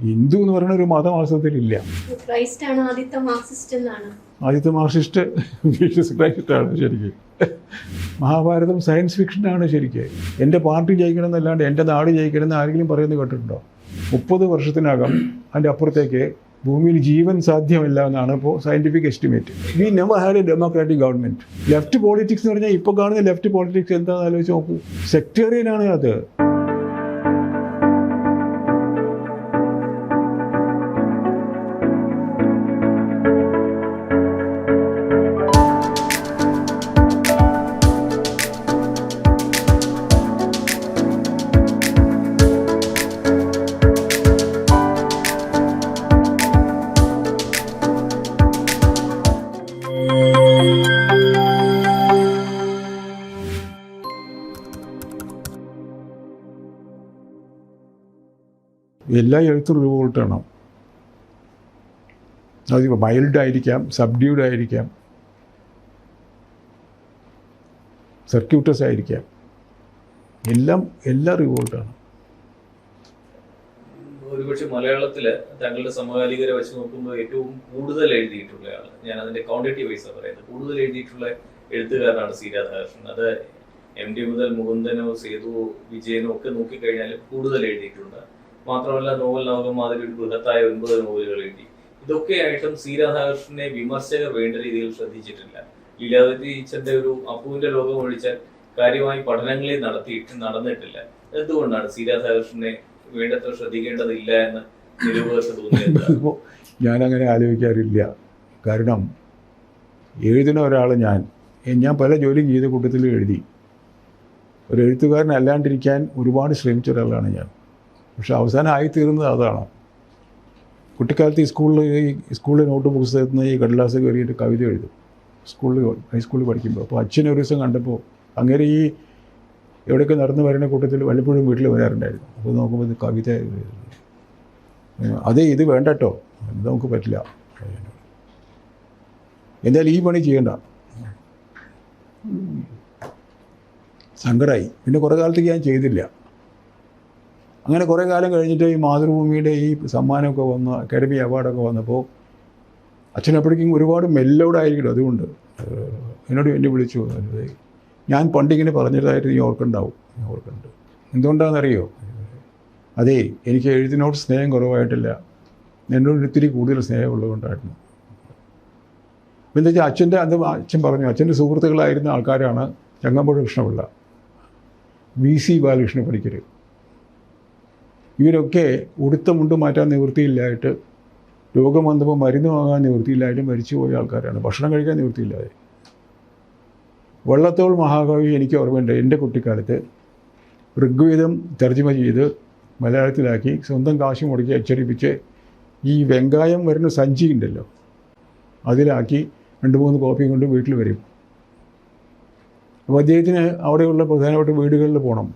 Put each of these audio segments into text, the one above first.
ഹിന്ദു എന്ന് പറയുന്ന ഒരു മതവാസത്തിലില്ല. ക്രൈസ്റ്റാണ് ആദ്യത്തെ മാർക്സിസ്റ്റ് എന്നാണ്. ആദ്യത്തെ മാർക്സിസ്റ്റ് ജീസസ് ക്രൈസ്റ്റാണ് ശരിക്കും. മഹാഭാരതം സയൻസ് ഫിക്ഷനാണ് ശരിക്കും. എൻ്റെ പാർട്ടി ജയിക്കണം എന്നല്ലാണ്ട് എൻ്റെ നാട് ജയിക്കണം എന്ന് ആരെങ്കിലും പറയുന്നത് കേട്ടിട്ടുണ്ടോ? 30 വർഷത്തിനകം അതിൻ്റെ അപ്പുറത്തേക്ക് ഭൂമിയിൽ ജീവൻ സാധ്യമല്ല എന്നാണ് ഇപ്പോൾ scientific estimate. We never had A democratic government. Left politics എന്ന് പറഞ്ഞാൽ ഇപ്പോൾ കാണുന്ന ലെഫ്റ്റ് പോളിറ്റിക്സ് എന്താണെന്ന് ആലോചിച്ച് നോക്കൂ. സെക്ടേറിയനാണ് അത്. എല്ലാ എഴുത്തും റിവോൾട്ടാണ്. അത് മൈൽഡ് ആയിരിക്കാം, സബ്ഡ്യൂഡ് ആയിരിക്കാം, സർക്യൂട്ടസ് ആയിരിക്കാം, എല്ലാം റിവോൾട്ടാണ്. ഒരുപക്ഷെ മലയാളത്തിൽ താങ്കളുടെ സമകാലികരെ വെച്ച് നോക്കുമ്പോൾ ഏറ്റവും കൂടുതൽ എഴുതിയിട്ടുള്ള ആൾ, ഞാൻ അതിന്റെ ക്വാണ്ടിറ്റി വൈസാണ് പറയുന്നത്, കൂടുതൽ എഴുതിയിട്ടുള്ള എഴുത്തുകാരനാണ് സി രാധാകൃഷ്ണൻ. അത് MD മുതൽ മുകുന്ദനോ സേതുവോ വിജയനോ ഒക്കെ നോക്കിക്കഴിഞ്ഞാൽ കൂടുതൽ എഴുതിയിട്ടുണ്ട്. മാത്രമല്ല നോവൽ ലോകം മാതിരി ഒരു ബൃഹത്തായ 9 നോവലുകൾ എഴുതി. ഇതൊക്കെയായിട്ടും സി രാധാകൃഷ്ണനെ വിമർശകർ വേണ്ട രീതിയിൽ ശ്രദ്ധിച്ചിട്ടില്ല. ലീലാവതി ടീച്ചറിന്റെ ഒരു അപ്പുവിന്റെ ലോകം ഒഴിച്ചാൽ കാര്യമായി പഠനങ്ങളെ നടന്നിട്ടില്ല. എന്തുകൊണ്ടാണ് സി രാധാകൃഷ്ണനെ വേണ്ടത്ര ശ്രദ്ധിക്കേണ്ടതില്ല എന്ന് നിരൂപകർക്ക് തോന്നിയത്? ഞാനങ്ങനെ ആലോചിക്കാറില്ല. കാരണം എഴുതുന്ന ഒരാൾ ഞാൻ പല ജോലിയും ചെയ്ത കൂട്ടത്തിൽ എഴുതി. ഒരു എഴുത്തുകാരനല്ലാണ്ടിരിക്കാൻ ഒരുപാട് ശ്രമിച്ച ഒരാളാണ് ഞാൻ. പക്ഷെ അവസാനം ആയിത്തീർന്നത് അതാണ്. കുട്ടിക്കാലത്ത് സ്കൂളിൽ നോട്ട് പുസ്തകത്തിൽ നിന്ന് ഈ കടലാസ് കയറിയിട്ട് കവിത എഴുതും. ഹൈസ്കൂളിൽ പഠിക്കുമ്പോൾ. അപ്പോൾ അച്ഛൻ ഒരു ദിവസം കണ്ടപ്പോൾ അങ്ങനെ ഈ എവിടെയൊക്കെ നടന്നു വരുന്ന കൂട്ടത്തിൽ വല്ലപ്പോഴും വീട്ടിൽ വരാറുണ്ടായിരുന്നു. അപ്പോൾ നോക്കുമ്പോൾ ഇത് കവിത അതേ ഇത് വേണ്ട കേട്ടോ, ഇത് നമുക്ക് പറ്റില്ല, എന്തായാലും ഈ പണി ചെയ്യണ്ട. സങ്കടമായി. പിന്നെ കുറേ കാലത്തേക്ക് ഞാൻ ചെയ്തില്ല. അങ്ങനെ കുറേ കാലം കഴിഞ്ഞിട്ട് ഈ മാതൃഭൂമിയുടെ ഈ സമ്മാനമൊക്കെ വന്ന അക്കാഡമി അവാർഡൊക്കെ വന്നപ്പോൾ അച്ഛനപ്പോഴേക്കും ഒരുപാട് മെല്ലോടായിരിക്കും. അതുകൊണ്ട് എന്നോട് എന്നെ വിളിച്ചു. ഞാൻ പണ്ടിങ്ങനെ പറഞ്ഞതായിട്ട് നീ ഓർക്കുന്നുണ്ട്. എന്തുകൊണ്ടാണെന്നറിയോ? അതേ, എനിക്ക് എഴുത്തിനോട് സ്നേഹം കുറവായിട്ടില്ല, എന്നോട് ഒത്തിരി കൂടുതൽ സ്നേഹമുള്ളതുകൊണ്ടായിരുന്നു. അപ്പോൾ എന്താ വെച്ചാൽ അച്ഛൻ പറഞ്ഞു, അച്ഛൻ്റെ സുഹൃത്തുക്കളായിരുന്ന ആൾക്കാരാണ് ചങ്ങമ്പുഴ കൃഷ്ണപിള്ള, VC ബാലകൃഷ്ണ പണിക്കർ. ഇവരൊക്കെ ഉടുത്ത മുണ്ട് മാറ്റാൻ നിവൃത്തിയില്ലായിട്ട്, രോഗം വന്നപ്പോൾ മരുന്ന് വാങ്ങാൻ നിവൃത്തിയില്ലായിട്ട് മരിച്ചുപോയ ആൾക്കാരാണ്. ഭക്ഷണം കഴിക്കാൻ നിവൃത്തിയില്ലാതെ. വള്ളത്തോൾ മഹാകവി എനിക്ക് ഓർമ്മയുണ്ട്. എൻ്റെ കുട്ടിക്കാലത്ത് ഋഗ്വേദം തർജ്ജിമ ചെയ്ത് മലയാളത്തിലാക്കി സ്വന്തം കാശ് മുടക്കി അച്ചടിപ്പിച്ച് ഈ വെങ്കായം വരുന്ന സഞ്ചി ഉണ്ടല്ലോ, അതിലാക്കി 2-3 കോപ്പി കൊണ്ട് വീട്ടിൽ വരും. അപ്പോൾ അദ്ദേഹത്തിന് അവിടെയുള്ള പ്രധാനപ്പെട്ട വീടുകളിൽ പോകണം.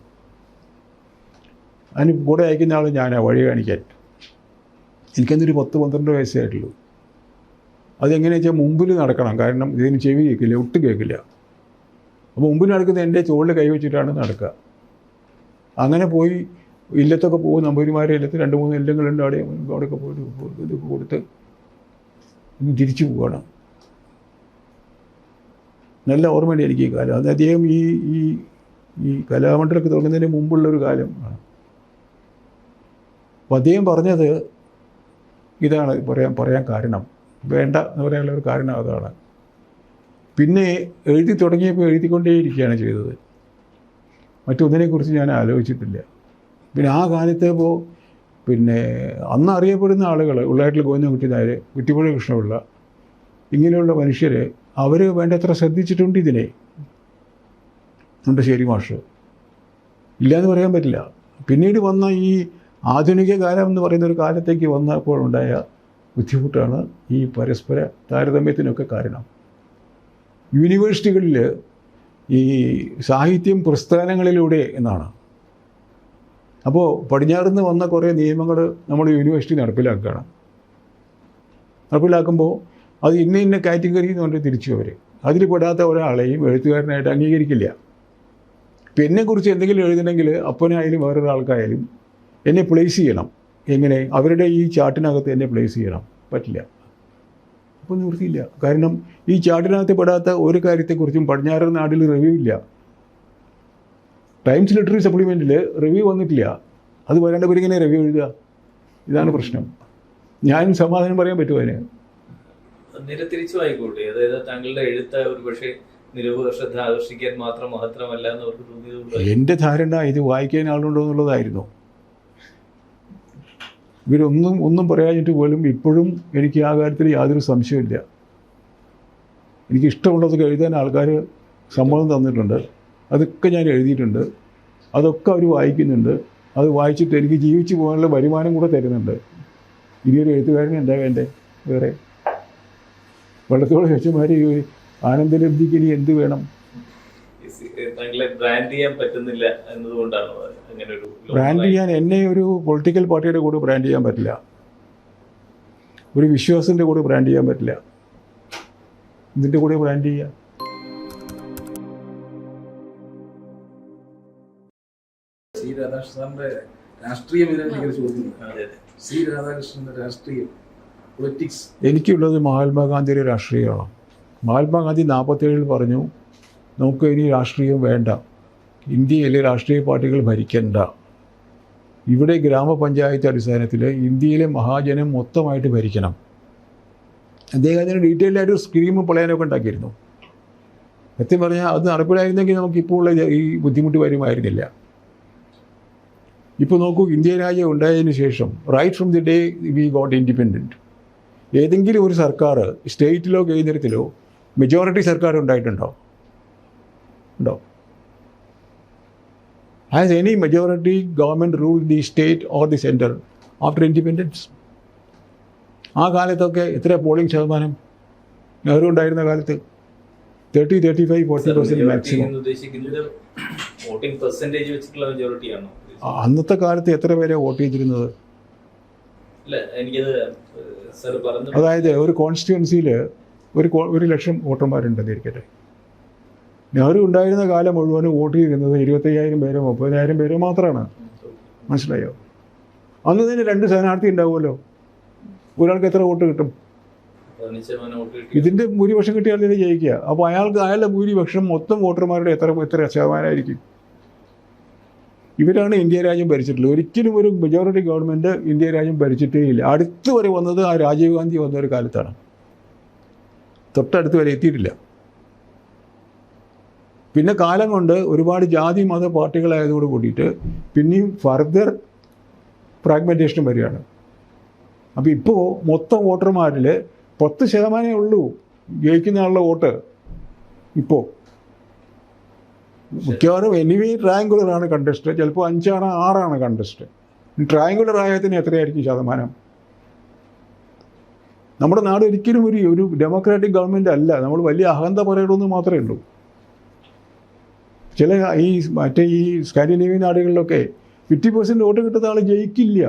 അതിന് കൂടെ അയക്കുന്ന ആൾ ഞാനാണ്, വഴി കാണിക്കാൻ. എനിക്കന്നൊരു 10-12 വയസ്സേ ആയിട്ടുള്ളൂ. അതെങ്ങനെയാ വെച്ചാൽ മുമ്പിൽ നടക്കണം, കാരണം ഇതിന് ചെവി കേൾക്കില്ല, ഒട്ടും കേൾക്കില്ല. അപ്പോൾ മുമ്പിൽ നടക്കുന്നത് എൻ്റെ തോളിൽ കൈവച്ചിട്ടാണ് നടക്കുക. അങ്ങനെ പോയി ഇല്ലത്തൊക്കെ പോകും. നമ്പൂതിരിമാരെ ഇല്ലത്ത് 2-3 ഇല്ലങ്ങളുണ്ട്. അവിടെയൊക്കെ പോയിട്ട് ഇതൊക്കെ കൊടുത്ത് തിരിച്ചു പോവുകയാണ്. നല്ല ഓർമ്മയുണ്ട് എനിക്ക് ഈ കാലം. അത് അദ്ദേഹം ഈ കലാമണ്ഡലമൊക്കെ തുടങ്ങുന്നതിന് മുമ്പുള്ളൊരു കാലം ആണ്. അപ്പോൾ അദ്ദേഹം പറഞ്ഞത് ഇതാണ് പറയാൻ കാരണം, വേണ്ട എന്ന് പറയാനുള്ള ഒരു കാരണം അതാണ്. പിന്നെ എഴുതി തുടങ്ങിയപ്പോൾ എഴുതിക്കൊണ്ടേയിരിക്കുകയാണ് ചെയ്തത്. മറ്റൊന്നിനെക്കുറിച്ച് ഞാൻ ആലോചിച്ചിട്ടില്ല. പിന്നെ ആ കാലത്തെ പിന്നെ അന്ന് അറിയപ്പെടുന്ന ആളുകൾ, ഉള്ളാട്ടിൽ ഗോവിന്ദൻകുട്ടി നായർ, കുറ്റിപ്പുഴ കൃഷ്ണപിള്ള, ഇങ്ങനെയുള്ള മനുഷ്യർ അവർ വേണ്ടത്ര ശ്രദ്ധിച്ചിട്ടുണ്ട് ഇതിനെ. മുണ്ടശ്ശേരി മാഷ് ഇല്ലയെന്ന് പറയാൻ പറ്റില്ല. പിന്നീട് വന്ന ഈ ആധുനിക കാലം എന്ന് പറയുന്ന ഒരു കാലത്തേക്ക് വന്നപ്പോഴുണ്ടായ ബുദ്ധിമുട്ടാണ് ഈ പരസ്പര താരതമ്യത്തിനൊക്കെ കാരണം. യൂണിവേഴ്സിറ്റികളിൽ ഈ സാഹിത്യം പ്രസ്ഥാനങ്ങളിലൂടെ എന്നാണ്. അപ്പോൾ പടിഞ്ഞാറുനിന്ന് വന്ന കുറേ നിയമങ്ങൾ നമ്മൾ യൂണിവേഴ്സിറ്റി നടപ്പിലാക്കുമ്പോൾ അത് ഇന്ന കാറ്റഗറി എന്ന് പറഞ്ഞിട്ട് തിരിച്ചു അവർ അതിൽ പെടാത്ത ഒരാളെയും എഴുത്തുകാരനായിട്ട് അംഗീകരിക്കില്ല. ഇപ്പം എന്നെക്കുറിച്ച് എന്തെങ്കിലും എഴുതണമെങ്കിൽ അപ്പനായാലും വേറൊരാൾക്കായാലും എന്നെ പ്ലേസ് ചെയ്യണം. എങ്ങനെ അവരുടെ ഈ ചാർട്ടിനകത്ത് എന്നെ പ്ലേസ് ചെയ്യണം? പറ്റില്ല. അപ്പോൾ നിവൃത്തിയില്ല. കാരണം ഈ ചാർട്ടിനകത്ത് പെടാത്ത ഒരു കാര്യത്തെക്കുറിച്ചും പടിഞ്ഞാറൻ നാട്ടിൽ റിവ്യൂ ഇല്ല. ടൈംസ് ലിറ്റററി സപ്ലിമെൻറ്റിൽ റിവ്യൂ വന്നിട്ടില്ല. അത് വരേണ്ടവരിങ്ങനെ റിവ്യൂ എഴുതുക. ഇതാണ് പ്രശ്നം. ഞാൻ സമാധാനം പറയാൻ പറ്റുമോ അതിന്? നേരെ തിരിച്ചു ആയിക്കോട്ടെ. അതായത് താങ്കളുടെ എഴുത്ത് ഒരു പക്ഷേ നിരൂപക ശ്രദ്ധ ആകർഷിക്കാൻ മാത്രം മഹത്തരമല്ല എന്ന് അവർക്ക് തോന്നിയതുകൊണ്ട് എൻ്റെ ധാരണ ഇത് വായിക്കാൻ ആളുണ്ടോ എന്നുള്ളതായിരുന്നു. ഒന്നും പറയാഞ്ഞിട്ട് പോലും ഇപ്പോഴും എനിക്ക് ആ കാര്യത്തിൽ യാതൊരു സംശയമില്ല. എനിക്ക് ഇഷ്ടമുള്ളതൊക്കെ എഴുതാൻ ആൾക്കാർ സമ്മതം തന്നിട്ടുണ്ട്. അതൊക്കെ ഞാൻ എഴുതിയിട്ടുണ്ട്. അതൊക്കെ അവർ വായിക്കുന്നുണ്ട്. അത് വായിച്ചിട്ട് എനിക്ക് ജീവിച്ചു പോകാനുള്ള വരുമാനം കൂടെ തരുന്നുണ്ട്. ഇനിയൊരു എഴുത്തുകാരന് എന്താ വേണ്ടേ? വേറെ വെള്ളത്തോളം ശേഷന്മാർ ഈ ആനന്ദലബ്ധിക്ക് ഇനി എന്ത് വേണം? താങ്കളെ ബ്രാൻഡ് ചെയ്യാൻ പറ്റുന്നില്ല എന്നതുകൊണ്ടാണ് അങ്ങനെ ഒരു ബ്രാൻഡ് ചെയ്യാൻ എന്നെ ഒരു പൊളിറ്റിക്കൽ പാർട്ടിയുടെ കൂടെ ബ്രാൻഡ് ചെയ്യാൻ പറ്റില്ല. ഒരു വിശ്വാസത്തിൻ്റെ കൂടെ ബ്രാൻഡ് ചെയ്യാൻ പറ്റില്ല. ഇതിൻ്റെ കൂടെ ബ്രാൻഡ് ചെയ്യാം. സി രാധാകൃഷ്ണന്റെ രാഷ്ട്രീയം സി രാധാകൃഷ്ണന്റെ രാഷ്ട്രീയം പൊളിറ്റിക്സ് എനിക്കുള്ളത് മഹാത്മാഗാന്ധിയുടെ രാഷ്ട്രീയമാണ്. മഹാത്മാഗാന്ധി 47 പറഞ്ഞു, നമുക്ക് ഇനി രാഷ്ട്രീയം വേണ്ട, ഇന്ത്യയിലെ രാഷ്ട്രീയ പാർട്ടികൾ ഭരിക്കണ്ട, ഇവിടെ ഗ്രാമപഞ്ചായത്ത് അടിസ്ഥാനത്തിൽ ഇന്ത്യയിലെ മഹാജനം മൊത്തമായിട്ട് ഭരിക്കണം. അദ്ദേഹം അതിന് ഡീറ്റെയിൽഡായിട്ട് സ്കീമും പ്ലാനൊക്കെ ഉണ്ടാക്കിയിരുന്നു. സത്യം പറഞ്ഞാൽ അത് നടപ്പിലായിരുന്നെങ്കിൽ നമുക്കിപ്പോൾ ഉള്ള ഈ ബുദ്ധിമുട്ട് വരുമായിരുന്നില്ല. ഇപ്പോൾ നോക്കൂ, ഇന്ത്യ രാജ്യം ഉണ്ടായതിന് ശേഷം right from the day we got independent, ഏതെങ്കിലും ഒരു സർക്കാർ സ്റ്റേറ്റിലോ കേന്ദ്രത്തിലോ മെജോറിറ്റി സർക്കാർ ഉണ്ടായിട്ടുണ്ടോ? ഉണ്ടോ? Has any majority government rule the state or the centre after independence? ആ കാലത്തൊക്കെ എത്ര പോളിംഗ് ശതമാനം? നെഹ്റു ഉണ്ടായിരുന്ന കാലത്ത് 30-35-40% മാക്സിമം. അന്നത്തെ കാലത്ത് എത്ര പേരെ വോട്ട് ചെയ്തിരുന്നത്? അതായത് ഒരു കോൺസ്റ്റിറ്റ്യുവൻസിയിൽ 1,00,000 വോട്ടർമാരുണ്ടെന്നിരിക്കട്ടെ. നെഹ്റു ഉണ്ടായിരുന്ന കാലം മുഴുവനും വോട്ട് ചെയ്തിരുന്നത് 25,000 പേരോ 30,000 പേരോ മാത്രമാണ്. മനസ്സിലായോ? അന്ന് തന്നെ 2 സ്ഥാനാർത്ഥി ഉണ്ടാവുമല്ലോ. ഒരാൾക്ക് എത്ര വോട്ട് കിട്ടും? ഇതിൻ്റെ ഭൂരിപക്ഷം കിട്ടിയാലേ ജയിക്കുക. അപ്പോൾ അയാളുടെ ഭൂരിപക്ഷം മൊത്തം വോട്ടർമാരുടെ എത്ര ശതമാനമായിരിക്കും? ഇവരാണ് ഇന്ത്യ രാജ്യം ഭരിച്ചിട്ടുള്ളത്. ഒരിക്കലും ഒരു മെജോറിറ്റി ഗവൺമെൻറ് ഇന്ത്യ രാജ്യം ഭരിച്ചിട്ടേ ഇല്ല. അടുത്ത് വരെ വന്നത് ആ രാജീവ് ഗാന്ധി വന്ന ഒരു കാലത്താണ്. തൊട്ടടുത്ത് വരെ എത്തിയിട്ടില്ല. പിന്നെ കാലം കൊണ്ട് ഒരുപാട് ജാതി മത പാർട്ടികളായതോട് കൂടിയിട്ട് പിന്നെയും ഫർദർ ഫ്രാഗ്മെൻറ്റേഷൻ വരികയാണ്. അപ്പോൾ ഇപ്പോൾ മൊത്തം വോട്ടർമാരിൽ 10% ഉള്ളൂ ജയിക്കുന്ന ആളുടെ വോട്ട്. ഇപ്പോൾ മിക്കവാറും എനിവേ ട്രയാങ്കുലറാണ് കണ്ടസ്റ്റ്. ചിലപ്പോൾ 5-6 കണ്ടസ്റ്റ്. ട്രയാങ്കുലർ ആയതിന് എത്രയായിരിക്കും ശതമാനം? നമ്മുടെ നാട് ഒരിക്കലും ഒരു ഡെമോക്രാറ്റിക് ഗവൺമെൻറ് അല്ല. നമ്മൾ വലിയ അഹന്ത പറയണമെന്ന് മാത്രമേ ഉള്ളൂ. ചില ഈ സ്കാൻഡിനേവിയൻ നാടുകളിലൊക്കെ 50% വോട്ട് കിട്ടുന്ന ആൾ ജയിക്കില്ല.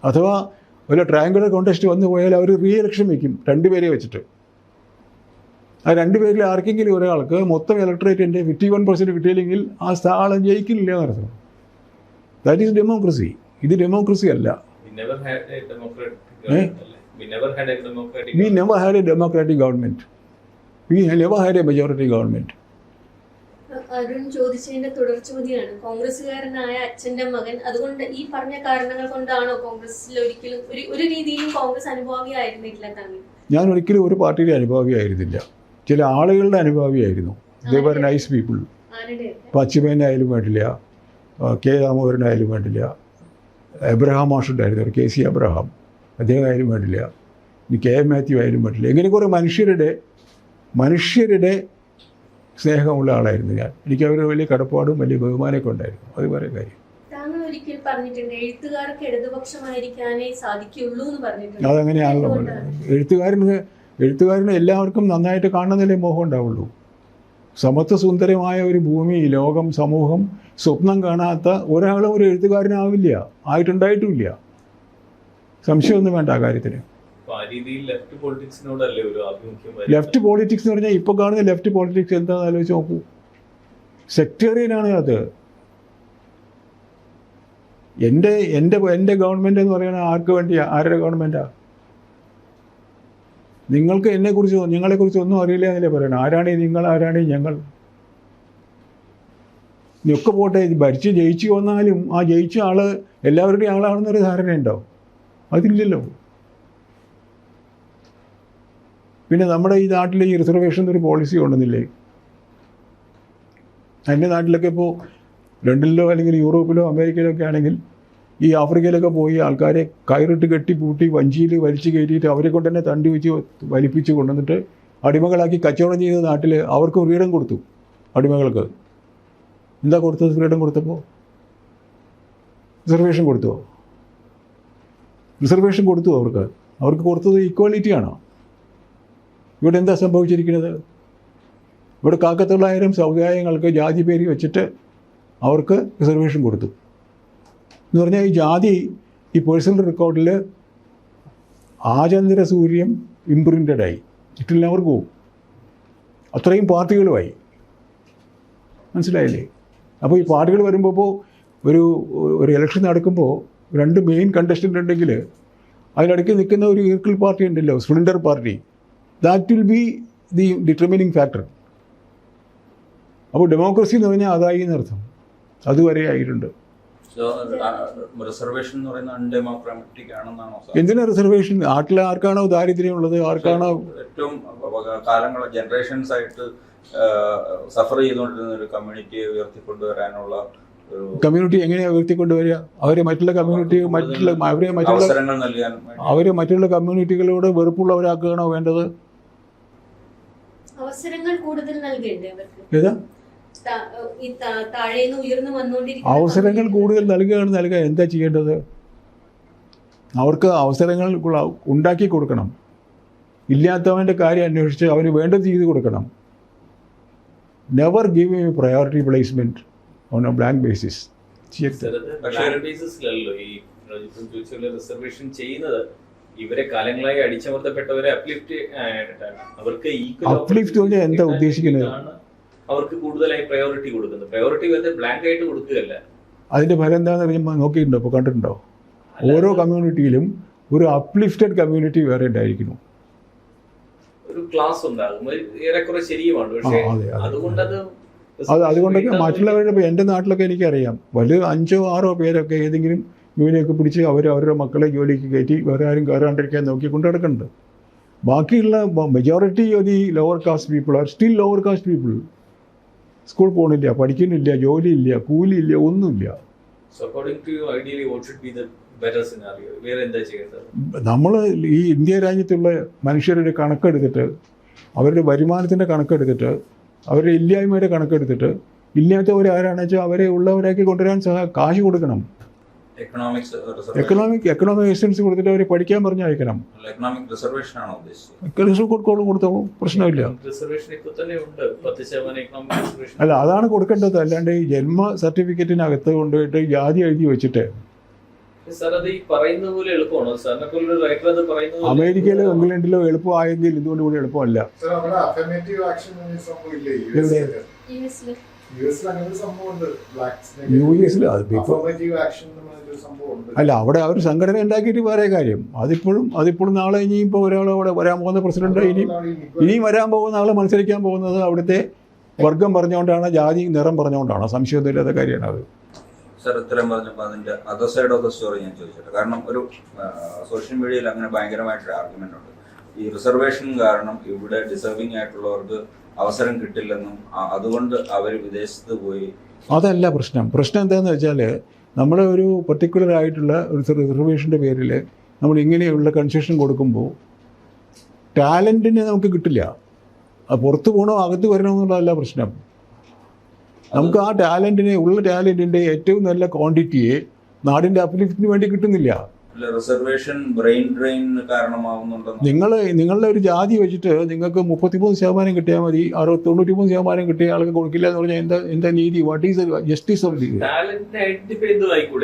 അഥവാ ഒരു ട്രയാങ്കുലർ കോൺടെസ്റ്റ് വന്നു പോയാൽ അവർ റീ ഇലക്ഷൻ വയ്ക്കും 2 പേരെ വെച്ചിട്ട്. ആ 2 പേരിൽ ആർക്കെങ്കിലും ഒരാൾക്ക് മൊത്തം ഇലക്ട്രേറ്റിൻ്റെ 51% കിട്ടിയില്ലെങ്കിൽ ആ ആളെ ജയിക്കില്ല എന്നർത്ഥം. That is democracy. ഇത് ഡെമോക്രസി അല്ല. We never had a democratic government. We never had a majority government. Arun ചോദിച്ചതിന്റെ തുടർ ചോദ്യമാണ്, കോൺഗ്രസ്സുകാരനായ അച്ഛന്റെ മകൻ, അതുകൊണ്ട് ഈ പറഞ്ഞ കാരണങ്ങൾ കൊണ്ടാണോ കോൺഗ്രസിൽ ഒരിക്കലും ഒരു രീതിയിലും കോൺഗ്രസ് അനുഭാവിയായിരുന്നില്ല താങ്കൾ? ഞാൻ ഒരിക്കലും ഒരു പാർട്ടിയുടെ അനുഭാവിയായിരുന്നില്ല. ചില ആളുകളുടെ അനുഭാവിയായിരുന്നു. ദേ വർ നൈസ് പീപ്പിൾ. പശ്ചിമേനായാലും വേണ്ടില്ല, കെ ദാമോദരനായാലും വേണ്ടില്ല, എബ്രഹാം മാഷുണ്ടായിരുന്നു, KC എബ്രഹാം, അദ്ദേഹം ആയാലും വേണ്ടില്ല, ഇനി KM മാത്യു ആയാലും വേണ്ടില്ല. ഇങ്ങനെ കുറേ മനുഷ്യരുടെ സ്നേഹമുള്ള ആളായിരുന്നു ഞാൻ. എനിക്ക് അവരുടെ വലിയ കടപ്പാടും വലിയ ബഹുമാനമൊക്കെ ഉണ്ടായിരുന്നു. അത് വേറെ കാര്യം. താങ്കൾ ഒരിക്കൽ പറഞ്ഞിട്ടുണ്ട് എഴുത്തുകാർക്ക് ഇടതുപക്ഷമായിരിക്കാനേ സാധിക്കുള്ളൂ എന്ന് പറഞ്ഞിട്ടുണ്ട്. അതങ്ങനെയാണല്ലോ. എഴുത്തുകാരന് എല്ലാവർക്കും നന്നായിട്ട് കാണുന്നതിലേ മോഹം ഉണ്ടാവുള്ളൂ. സമത്വ സുന്ദരമായ ഒരു ഭൂമി, ലോകം, സമൂഹം സ്വപ്നം കാണാത്ത ഒരാളും ഒരു എഴുത്തുകാരനാവില്ല, ആയിട്ടുണ്ടായിട്ടുമില്ല. സംശയമൊന്നും വേണ്ട ആ കാര്യത്തിന്. ലെഫ്റ്റ് പോളിറ്റിക്സ് എന്ന് പറഞ്ഞാൽ ഇപ്പോൾ കാണുന്ന ലെഫ്റ്റ് പോളിറ്റിക്സ് എന്താണെന്ന് ആലോചിച്ച് നോക്കൂ. സെക്ടേറിയനാണ് അത്. എൻ്റെ ഗവൺമെൻറ് എന്ന് പറയുന്നത് ആർക്ക് വേണ്ടിയാ? ആരുടെ ഗവൺമെൻറ്റാണ്? നിങ്ങൾക്ക് നിങ്ങളെക്കുറിച്ച് ഒന്നും അറിയില്ല എന്നല്ലേ പറയണം. ആരാണ് ഈ നിങ്ങൾ, ആരാണ് ഈ ഞങ്ങൾ? ഇനിയൊക്കെ പോട്ടെ, ജയിച്ചു വന്നാലും ആ ജയിച്ച ആള് എല്ലാവരുടെയും ആളാണെന്നൊരു ധാരണയുണ്ടോ? അതില്ലല്ലോ. പിന്നെ നമ്മുടെ ഈ നാട്ടിൽ ഈ റിസർവേഷൻ ഒരു പോളിസി ഉണ്ടെന്നില്ലേ? എൻ്റെ നാട്ടിലൊക്കെ ഇപ്പോൾ ലണ്ടനിലോ അല്ലെങ്കിൽ യൂറോപ്പിലോ അമേരിക്കയിലോ ഒക്കെ ആണെങ്കിൽ ഈ ആഫ്രിക്കയിലൊക്കെ പോയി ആൾക്കാരെ കയറിട്ട് കെട്ടി പൂട്ടി വഞ്ചിയിൽ വലിച്ചു കയറ്റിയിട്ട് അവരെ കൊണ്ട് തന്നെ തണ്ടി വെച്ച് വലിപ്പിച്ച് കൊണ്ടുവന്നിട്ട് അടിമകളാക്കി കച്ചവടം ചെയ്ത നാട്ടിൽ അവർക്ക് ഫ്രീഡം കൊടുത്തു. അടിമകൾക്ക് എന്താ കൊടുത്തത്? ഫ്രീഡം കൊടുത്തപ്പോൾ റിസർവേഷൻ കൊടുത്തുവോ? റിസർവേഷൻ കൊടുത്തു അവർക്ക് കൊടുത്തത് ഈക്വാലിറ്റിയാണോ? ഇവിടെ എന്താ സംഭവിച്ചിരിക്കുന്നത്? ഇവിടെ 1,900 സമുദായങ്ങൾക്ക് ജാതി പേര് വെച്ചിട്ട് അവർക്ക് റിസർവേഷൻ കൊടുത്തു എന്ന് പറഞ്ഞാൽ ഈ ജാതി ഈ പേഴ്സണൽ റെക്കോർഡിൽ ആചന്ദ്ര സൂര്യം ഇംപ്രിൻ്റഡായി എല്ലാവർക്കും പോവും. അത്രയും പാർട്ടികളുമായി. മനസ്സിലായില്ലേ? അപ്പോൾ ഈ പാർട്ടികൾ വരുമ്പോൾ ഒരു ഇലക്ഷൻ നടക്കുമ്പോൾ 2 മെയിൻ കണ്ടസ്റ്റൻ്റ് ഉണ്ടെങ്കിൽ അതിനിടയ്ക്ക് നിൽക്കുന്ന ഒരു ഈക്വൽ പാർട്ടി ഉണ്ടല്ലോ, splinter party. That will be the determining factor. അപ്പോൾ ഡെമോക്രസി എന്ന് പറഞ്ഞാൽ അതായി എന്നർത്ഥം. അതുവരെ ആയിട്ടുണ്ട്. റിസർവേഷൻ എന്ന് പറയുന്നത് അൺഡെമോക്രാറ്റിക് ആണെന്നാണോ? എന്തിനാ റിസർവേഷൻ? നാട്ടിൽ ആർക്കാണോ ദാരിദ്ര്യമുള്ളത്, ആർക്കാണോ ഏറ്റവും കാലങ്ങൾ ജനറേഷൻസ് ആയിട്ട് സഫർ ചെയ്തുകൊണ്ടിരുന്ന ഒരു കമ്മ്യൂണിറ്റിയെ ഉയർത്തിക്കൊണ്ടുവരാനുള്ള കമ്മ്യൂണിറ്റി എങ്ങനെയാണ് ഉയർത്തിക്കൊണ്ടുവരിക? അവരെ മറ്റുള്ള കമ്മ്യൂണിറ്റി അവസരങ്ങൾ നൽകാൻ അവരെ മറ്റുള്ള കമ്മ്യൂണിറ്റികളോട് വെറുപ്പുള്ളവരാക്കുകയാണോ വേണ്ടത്? അവസരങ്ങൾ കൂടുതൽ നൽകേണ്ടേ അവർക്ക്? ഏതാ താഴേന്ന് ഉയർന്നു വന്നുകൊണ്ടിരിക്കുന്ന അവസരങ്ങൾ കൂടുതൽ നൽകുക എന്താ ചെയ്യേണ്ടത്? അവർക്ക് അവസരങ്ങൾ ഉണ്ടാക്കി കൊടുക്കണം. ഇല്ലാത്തവൻ്റെ കാര്യം അന്വേഷിച്ച് അവന് വേണ്ടത് ചെയ്ത് കൊടുക്കണം. Never give a priority placement on a blank basis. ബേസിസിലല്ലോ ഈ റിസർവേഷൻ ചെയ്യുന്നത്. ഇവരെ കാലങ്ങളായി അടിച്ചമർത്തപ്പെട്ടവരെ അപ്ലിഫ്റ്റ് ആയിട്ടാണ്. അവർക്ക് അപ്ലിഫ്റ്റ് എന്താ ഉദ്ദേശിക്കുന്നത്? അവർക്ക് കൂടുതലായി പ്രയോറിറ്റി കൊടുക്കുന്നത്. പ്രയോറിറ്റി വെറുതെ ബ്ലാങ്ക് ആയിട്ട് കൊടുക്കുകയല്ല. അതിന്റെ ഫലം എന്താണെന്ന് അറിയുമ്പോൾ നോക്കിയിട്ടുണ്ടോ? ഇപ്പോൾ കണ്ടിട്ടുണ്ടോ? ഓരോ കമ്മ്യൂണിറ്റിയിലും ഒരു അപ്ലിഫ്റ്റഡ് കമ്മ്യൂണിറ്റി വേറെ ഉണ്ടായിരിക്കുന്നു. ഒരു ക്ലാസ് ഉണ്ടാകും. ഏറെക്കുറെ ശരിയുമാണ്. പക്ഷേ അതുകൊണ്ടൊക്കെ മറ്റുള്ളവരുടെ ഇപ്പോൾ എൻ്റെ നാട്ടിലൊക്കെ എനിക്കറിയാം, വലിയ 5-6 പേരൊക്കെ ഏതെങ്കിലും യൂണിയൊക്കെ പിടിച്ച് അവരുടെ മക്കളെ ജോലിക്ക് കയറ്റി വേറെ ആരും കയറാണ്ടിരിക്കാൻ നോക്കി കൊണ്ട് നടക്കുന്നുണ്ട്. ബാക്കിയുള്ള majority of the lower caste people are still lower caste people. School പോകണില്ല, പഠിക്കുന്നില്ല, ജോലിയില്ല, കൂലിയില്ല, ഒന്നുമില്ല. നമ്മൾ ഈ ഇന്ത്യ രാജ്യത്തുള്ള മനുഷ്യരുടെ കണക്കെടുത്തിട്ട്, അവരുടെ വരുമാനത്തിൻ്റെ കണക്കെടുത്തിട്ട്, അവരുടെ ഇല്ലായ്മയുടെ കണക്കെടുത്തിട്ട്, ഇല്ലാത്തവരാരാണെന്ന് വെച്ചാൽ അവരെ ഉള്ളവരാക്കി കൊണ്ടുവരാൻ കാശ് കൊടുക്കണം. എക്കണോമിക് എക്സ്റ്റൻസ് കൊടുത്തിട്ട് അവരെ പഠിക്കാൻ പറഞ്ഞ് അയക്കണം. കൊടുത്തോളൂ, പ്രശ്നമില്ല. അല്ല, അതാണ് കൊടുക്കേണ്ടത്. അല്ലാണ്ട് ഈ ജന്മ സർട്ടിഫിക്കറ്റിനകത്ത് കൊണ്ടുപോയിട്ട് ജാതി എഴുതി വെച്ചിട്ട് അമേരിക്കയിലോ ഇംഗ്ലണ്ടിലോ എളുപ്പമായെങ്കിൽ ഇതുകൊണ്ട് കൂടി എളുപ്പമല്ല. US അല്ല, അവിടെ അവർ സംഘടന ഉണ്ടാക്കിയിട്ട് വേറെ കാര്യം. അതിപ്പോഴും നാളെ ഇനിയിപ്പോൾ ഒരാൾ അവിടെ വരാൻ പോകുന്ന പ്രസിഡന്റ് ഇനിയും വരാൻ പോകുന്ന ആൾ മത്സരിക്കാൻ പോകുന്നത് അവിടുത്തെ വർഗം പറഞ്ഞുകൊണ്ടാണ്, ജാതി നിറം പറഞ്ഞുകൊണ്ടാണ്. സംശയമൊന്നുമില്ലാത്ത കാര്യമാണ് അത്. സർ, ഇത്രയും പറഞ്ഞപ്പോൾ അതിന്റെ other side of the story ഞാൻ ചോദിച്ചിട്ട്, കാരണം ഒരു സോഷ്യൽ മീഡിയയിൽ അങ്ങനെ ഭയങ്കരമായിട്ടൊരു ആർഗ്യുമെന്റ് ഉണ്ട്. ഈ റിസർവേഷൻ കാരണം ഇവിടെ ഡിസർവിംഗ് ആയിട്ടുള്ളവർക്ക് അവസരം കിട്ടില്ലെന്നും അതുകൊണ്ട് അവർ വിദേശത്ത് പോയി. അതല്ല പ്രശ്നം. എന്താണെന്ന് വെച്ചാൽ നമ്മൾ ഒരു പർട്ടിക്കുലർ ആയിട്ടുള്ള ഒരു റിസർവേഷൻ്റെ പേരിൽ നമ്മൾ ഇങ്ങനെയുള്ള കൺസെഷൻ കൊടുക്കുമ്പോൾ ടാലൻറ്റിനെ നമുക്ക് കിട്ടില്ല. അത് പുറത്ത് പോകണോ അകത്ത് വരണോ എന്നുള്ളതല്ല പ്രശ്നം. നമുക്ക് ആ ടാലൻറ്റിൻ്റെ ഏറ്റവും നല്ല ക്വാണ്ടിറ്റിയെ നാടിൻ്റെ അപ്ലിഫ്റ്റിന് വേണ്ടി കിട്ടുന്നില്ല. റിസർവേഷൻ ബ്രെയിൻ ഡ്രെയിൻ കാരണമാവുന്നുണ്ടോ? നിങ്ങളുടെ ഒരു ജാതി വെച്ചിട്ട് നിങ്ങൾക്ക് 33% കിട്ടിയാൽ മതി, 93% കിട്ടിയ ആൾക്ക് കൊടുക്കില്ല എന്ന് പറഞ്ഞാൽ എന്താ നീതി? What is justice of the?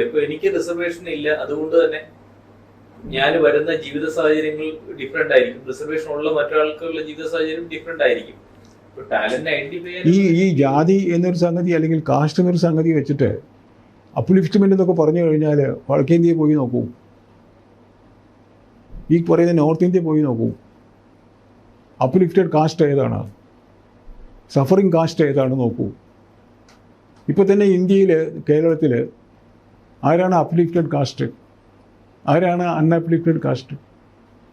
ഇപ്പൊ എനിക്ക് റിസർവേഷൻ ഇല്ല, അതുകൊണ്ട് തന്നെ ഞാൻ വരുന്ന ജീവിത സാഹചര്യങ്ങൾ ഡിഫറെന്റ് ആയിരിക്കും. റിസർവേഷൻ ഉള്ള മറ്റൊരാൾക്കുള്ള ജീവിത സാഹചര്യം ഡിഫറെന്റ് ആയിരിക്കും. ഈ ജാതി എന്നൊരു സംഗതി അല്ലെങ്കിൽ കാസ്റ്റ് എന്നൊരു സംഗതി വെച്ചിട്ട് അപ്ലിഫ്റ്റ്മെൻ്റ് എന്നൊക്കെ പറഞ്ഞു കഴിഞ്ഞാൽ വടക്കേ ഇന്ത്യയിൽ പോയി നോക്കൂ, ഈ പറയുന്ന നോർത്ത് ഇന്ത്യയിൽ പോയി നോക്കൂ. അപ്ലിഫ്റ്റഡ് കാസ്റ്റ് ഏതാണ്, സഫറിങ് കാസ്റ്റ് ഏതാണ് നോക്കൂ. ഇപ്പോൾ തന്നെ ഇന്ത്യയിൽ, കേരളത്തിൽ ആരാണ് അപ്ലിഫ്റ്റഡ് കാസ്റ്റ്, ആരാണ് അൺഅപ്ലിഫ്റ്റഡ് കാസ്റ്റ്?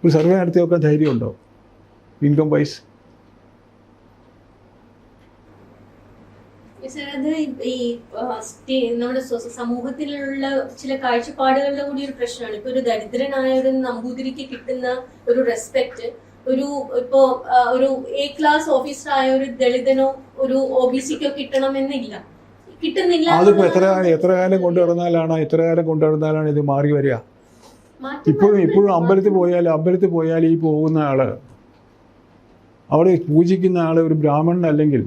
ഒരു സർവേ നടത്തി നോക്കാൻ ധൈര്യമുണ്ടോ ഇൻകം വൈസ്? സാർ, അത് നമ്മുടെ സമൂഹത്തിലുള്ള ചില കാഴ്ചപ്പാടുകളുടെ കൂടി ഒരു പ്രശ്നമാണ്. ഇപ്പൊ ഒരു ദരിദ്രനായ ഒരു നമ്പൂതിരിക്ക് കിട്ടുന്ന ഒരു റെസ്പെക്ട് ഒരു എ ക്ലാസ് ഓഫീസർ ആയ ഒരു ദളിതനോ ഒരു OBCക്കോ കിട്ടണമെന്നില്ല, കിട്ടുന്നില്ല. അതിപ്പോ എത്ര കാലം കൊണ്ടു നടന്നാലാണ് ഇത് മാറി വരിക? ഇപ്പോഴും അമ്പലത്തിൽ പോയാൽ ഈ പോകുന്ന ആള്, അവിടെ പൂജിക്കുന്ന ആള് ഒരു ബ്രാഹ്മണൻ അല്ലെങ്കിൽ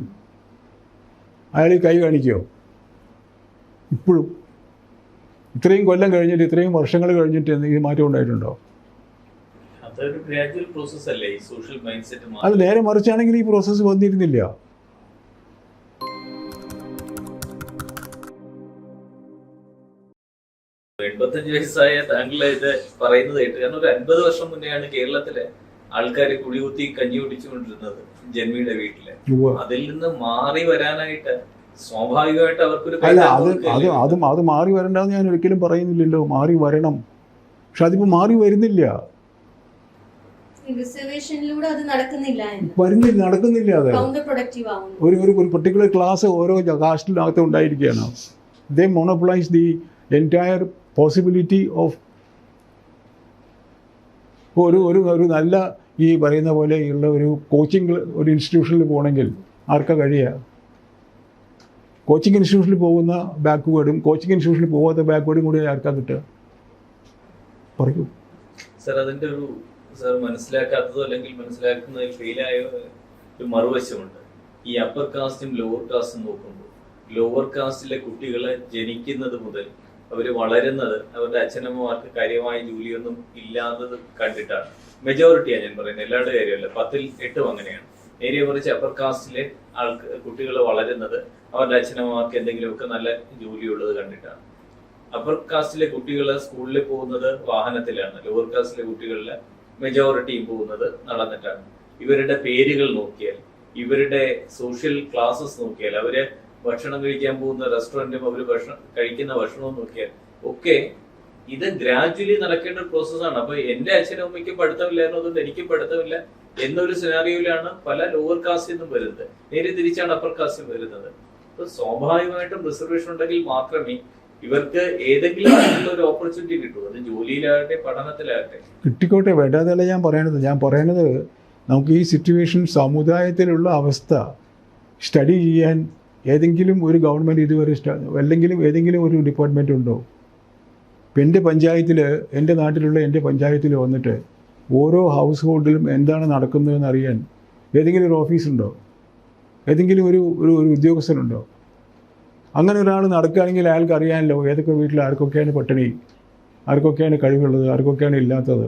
അയാൾ കൈ കാണിക്കുമോ? ഇപ്പോഴും ഇത്രയും കൊല്ലം കഴിഞ്ഞിട്ട്, ഇത്രയും വർഷങ്ങൾ കഴിഞ്ഞിട്ട് ഈ മാറ്റം ഉണ്ടായിട്ടുണ്ടോ? അത് നേരെ മറിച്ചാണെങ്കിൽ ഈ പ്രോസസ്സ് വന്നിരുന്നില്ല. എൺപത്തഞ്ച് വയസ്സായ താങ്കൾ ഇത് പറയുന്നത് കേട്ട്. കാരണം ഒരു 50 വർഷം മുന്നെയാണ് കേരളത്തിലെ ആൾക്കാർ കുടികുത്തി കഞ്ഞി കുടിച്ചുകൊണ്ടിരുന്നത് ജന്മിയുടെ വീട്ടില്. അതിൽ നിന്ന് മാറി വരാനായിട്ട് സ്വാഭാവികമായിട്ട് അവർക്കൊരു അത് മാറി വരണ്ടെന്ന് ഞാൻ ഒരിക്കലും പറയുന്നില്ലല്ലോ. മാറി വരണം, പക്ഷെ അതിപ്പോ മാറി വരുന്നില്ല. നടക്കുന്നില്ല. അത് ഒരു പർട്ടിക്കുലർ ക്ലാസ് ഓരോ കാസ്റ്റിനകത്ത് ഉണ്ടായിരിക്കുകയാണ്. ദേ മോണോപ്പൊളൈസ് ദി എൻറ്റയർ പോസിബിലിറ്റി ഓഫ് ഒരു നല്ല ഈ പറയുന്ന പോലെയുള്ള ഒരു കോച്ചിങ് ഒരു ഇൻസ്റ്റിറ്റ്യൂഷനിൽ പോകണമെങ്കിൽ ആർക്കാ കഴിയുക? കോച്ചിങ് ഇൻസ്റ്റിറ്റ്യൂഷനിൽ പോകുന്ന ബാക്ക്വേർഡും കോച്ചിങ് ഇൻസ്റ്റിറ്റ്യൂഷനിൽ പോകാത്ത ബാക്ക്വേർഡും കൂടി ആർക്കാ കിട്ടുക? പറയൂ സർ. അതിൻ്റെ ഒരു സാർ മനസ്സിലാക്കാത്തതോ അല്ലെങ്കിൽ മനസ്സിലാക്കുന്നതിൽ ഫെയിലായ ഒരു മറുവശമുണ്ട്. ഈ അപ്പർ കാസ്റ്റും ലോവർ കാസ്റ്റും നോക്കുമ്പോൾ ലോവർ കാസ്റ്റിലെ കുട്ടികളെ ജനിക്കുന്നത് മുതൽ അവർ വളരുന്നത് അവരുടെ അച്ഛനമ്മമാർക്ക് കാര്യമായ ജോലിയൊന്നും ഇല്ലാത്തത് കണ്ടിട്ടാണ്. മെജോറിറ്റിയാണ് ഞാൻ പറയുന്നത്, എല്ലാവരുടെ കാര്യമല്ല. 10ൽ 8 അങ്ങനെയാണ്. നേരെ മറിച്ച് അപ്പർ കാസ്റ്റിലെ കുട്ടികൾ വളരുന്നത് അവരുടെ അച്ഛനമ്മമാർക്ക് എന്തെങ്കിലുമൊക്കെ നല്ല ജോലിയുള്ളത് കണ്ടിട്ടാണ്. അപ്പർ കാസ്റ്റിലെ കുട്ടികൾ സ്കൂളിൽ പോകുന്നത് വാഹനത്തിലാണ്. ലോവർ കാസ്റ്റിലെ കുട്ടികളിലെ മെജോറിറ്റിയും പോകുന്നത് നടന്നിട്ടാണ്. ഇവരുടെ പേരുകൾ നോക്കിയാൽ, ഇവരുടെ സോഷ്യൽ ക്ലാസസ് നോക്കിയാൽ, അവര് ഭക്ഷണം കഴിക്കാൻ പോകുന്ന റെസ്റ്റോറൻറ്റും അവർ കഴിക്കുന്ന ഭക്ഷണവും നോക്കിയാൽ ഒക്കെ ഇത് ഗ്രാജുവലി നടക്കേണ്ട ഒരു പ്രോസസ്സാണ്. അപ്പൊ എന്റെ അച്ഛനും അമ്മയ്ക്കും പഠിത്തമില്ലായിരുന്നു, അതുകൊണ്ട് എനിക്കും പഠിത്തമില്ല എന്നൊരു സിനാറിയോയിലാണ് പല ലോവർ കാസ്റ്റിൽ നിന്നും വരുന്നത്. നേരെ തിരിച്ചാണ് അപ്പർ കാസ്റ്റിൽ വരുന്നത്. അപ്പൊ സ്വാഭാവികമായിട്ടും റിസർവേഷൻ ഉണ്ടെങ്കിൽ മാത്രമേ ഇവർക്ക് ഏതെങ്കിലും തരത്തിലുള്ള ഒരു ഓപ്പർച്യൂണിറ്റി കിട്ടൂ. അത് ജോലിയിലാകട്ടെ പഠനത്തിലാകട്ടെ കിട്ടിക്കോട്ടെ, വേണ്ടാതല്ല ഞാൻ പറയണത് നമുക്ക് ഈ സിറ്റുവേഷൻ, സമുദായത്തിലുള്ള അവസ്ഥ സ്റ്റഡി ചെയ്യാൻ ഏതെങ്കിലും ഒരു ഗവൺമെൻറ് ഇതുവരെ അല്ലെങ്കിലും ഏതെങ്കിലും ഒരു ഡിപ്പാർട്ട്മെൻ്റ് ഉണ്ടോ? ഇപ്പം എൻ്റെ പഞ്ചായത്തിൽ വന്നിട്ട് ഓരോ ഹൗസ് ഹോൾഡിലും എന്താണ് നടക്കുന്നതെന്ന് അറിയാൻ ഏതെങ്കിലും ഒരു ഓഫീസുണ്ടോ? ഏതെങ്കിലും ഒരു ഉദ്യോഗസ്ഥനുണ്ടോ? അങ്ങനെ ഒരാൾ നടക്കുകയാണെങ്കിൽ അയാൾക്ക് അറിയാമല്ലോ ഏതൊക്കെ വീട്ടിൽ ആർക്കൊക്കെയാണ് പട്ടിണി, ആർക്കൊക്കെയാണ് കഴിവുള്ളത്, ആർക്കൊക്കെയാണ് ഇല്ലാത്തത്.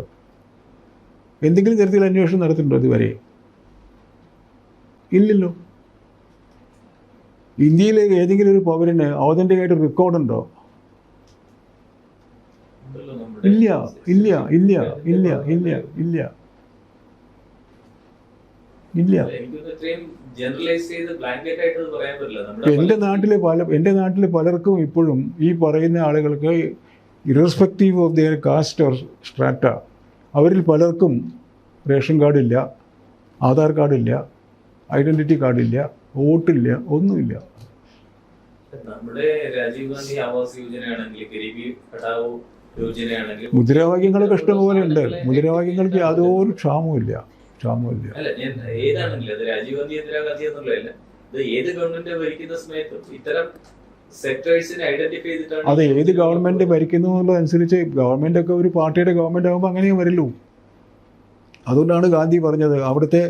എന്തെങ്കിലും തരത്തിൽ അന്വേഷണം നടത്തുന്നുണ്ടോ ഇതുവരെ? ഇല്ലല്ലോ. ഇന്ത്യയിലെ ഏതെങ്കിലും ഒരു പൗരന് ഔതന്റികമായിട്ട് റെക്കോർഡുണ്ടോ? ഇല്ല. എൻ്റെ നാട്ടിലെ പലർക്കും ഇപ്പോഴും ഈ പറയുന്ന ആളുകൾക്ക് irrespective of their caste or strata, അവരിൽ പലർക്കും റേഷൻ കാർഡില്ല, ആധാർ കാർഡില്ല, ഐഡൻറ്റിറ്റി കാർഡില്ല, വോട്ടില്ല, ഒന്നുമില്ല. നമ്മുടെ രാജീവ് ഗാന്ധി ആവാസ് യോജനയാണെങ്കിൽ, ഗരീബി പഠാവോ യോജനയാണെങ്കിൽ, മുദ്രാവാക്യങ്ങളൊക്കെ ഇഷ്ടംപോലെ ഉണ്ട്. മുദ്രാവാക്യങ്ങൾക്ക് യാതൊരു ക്ഷാമവുമില്ല. അല്ല, ഞാൻ ഏതാണെങ്കിലും അത് രാജീവ് ഗാന്ധി ഇന്ദിരാഗാന്ധി എന്നുള്ളതല്ല, ഇത് ഏത് ഗവൺമെന്റ് ഭരിക്കുന്ന സമയത്തും ഇത്തരം സെക്ടേഴ്സിനെ ഐഡന്റിഫൈ ചെയ്തിട്ടാണ്. അത് ഏത് ഗവൺമെന്റ് ഭരിക്കുന്നു എന്നുള്ളതനുസരിച്ച് ഗവൺമെന്റ് ഒക്കെ ഒരു പാർട്ടിയുടെ ഗവൺമെന്റ് ആകുമ്പോൾ അങ്ങനെയും വരില്ലൂ. അതുകൊണ്ടാണ് ഗാന്ധി പറഞ്ഞത് അവിടുത്തെ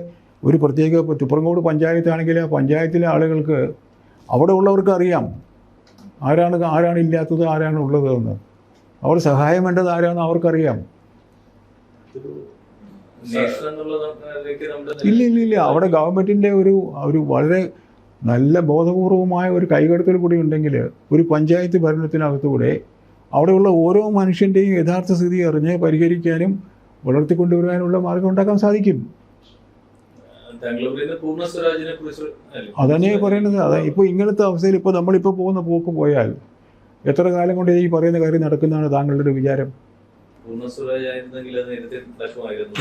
ഒരു പ്രത്യേക തുപ്രങ്കോട് പഞ്ചായത്താണെങ്കിൽ ആ പഞ്ചായത്തിലെ ആളുകൾക്ക് അവിടെ ഉള്ളവർക്ക് അറിയാം ആരാണ് ഇല്ലാത്തത്, ആരാണ് ഉള്ളത് എന്ന്. അവിടെ സഹായം വേണ്ടത് ആരാണെന്ന് അവർക്കറിയാം. ഇല്ല. അവിടെ ഗവൺമെൻറ്റിൻ്റെ ഒരു വളരെ നല്ല ബോധപൂർവമായ ഒരു കൈകടത്തൽ കൂടി ഉണ്ടെങ്കിൽ ഒരു പഞ്ചായത്ത് ഭരണത്തിനകത്തൂടെ അവിടെയുള്ള ഓരോ മനുഷ്യൻ്റെയും യഥാർത്ഥ സ്ഥിതി അറിഞ്ഞ് പരിഹരിക്കാനും വളർത്തിക്കൊണ്ടുവരാനുള്ള മാർഗം ഉണ്ടാക്കാൻ സാധിക്കും. അതന്നെ പറയുന്നത്. അതാ ഇപ്പോൾ ഇങ്ങനത്തെ അവസ്ഥയിൽ ഇപ്പോൾ നമ്മളിപ്പോൾ പോകുന്ന പോക്ക് പോയാൽ എത്ര കാലം കൊണ്ട് ഈ പറയുന്ന കാര്യം നടക്കുന്നതാണ് താങ്കളുടെ വിചാരം?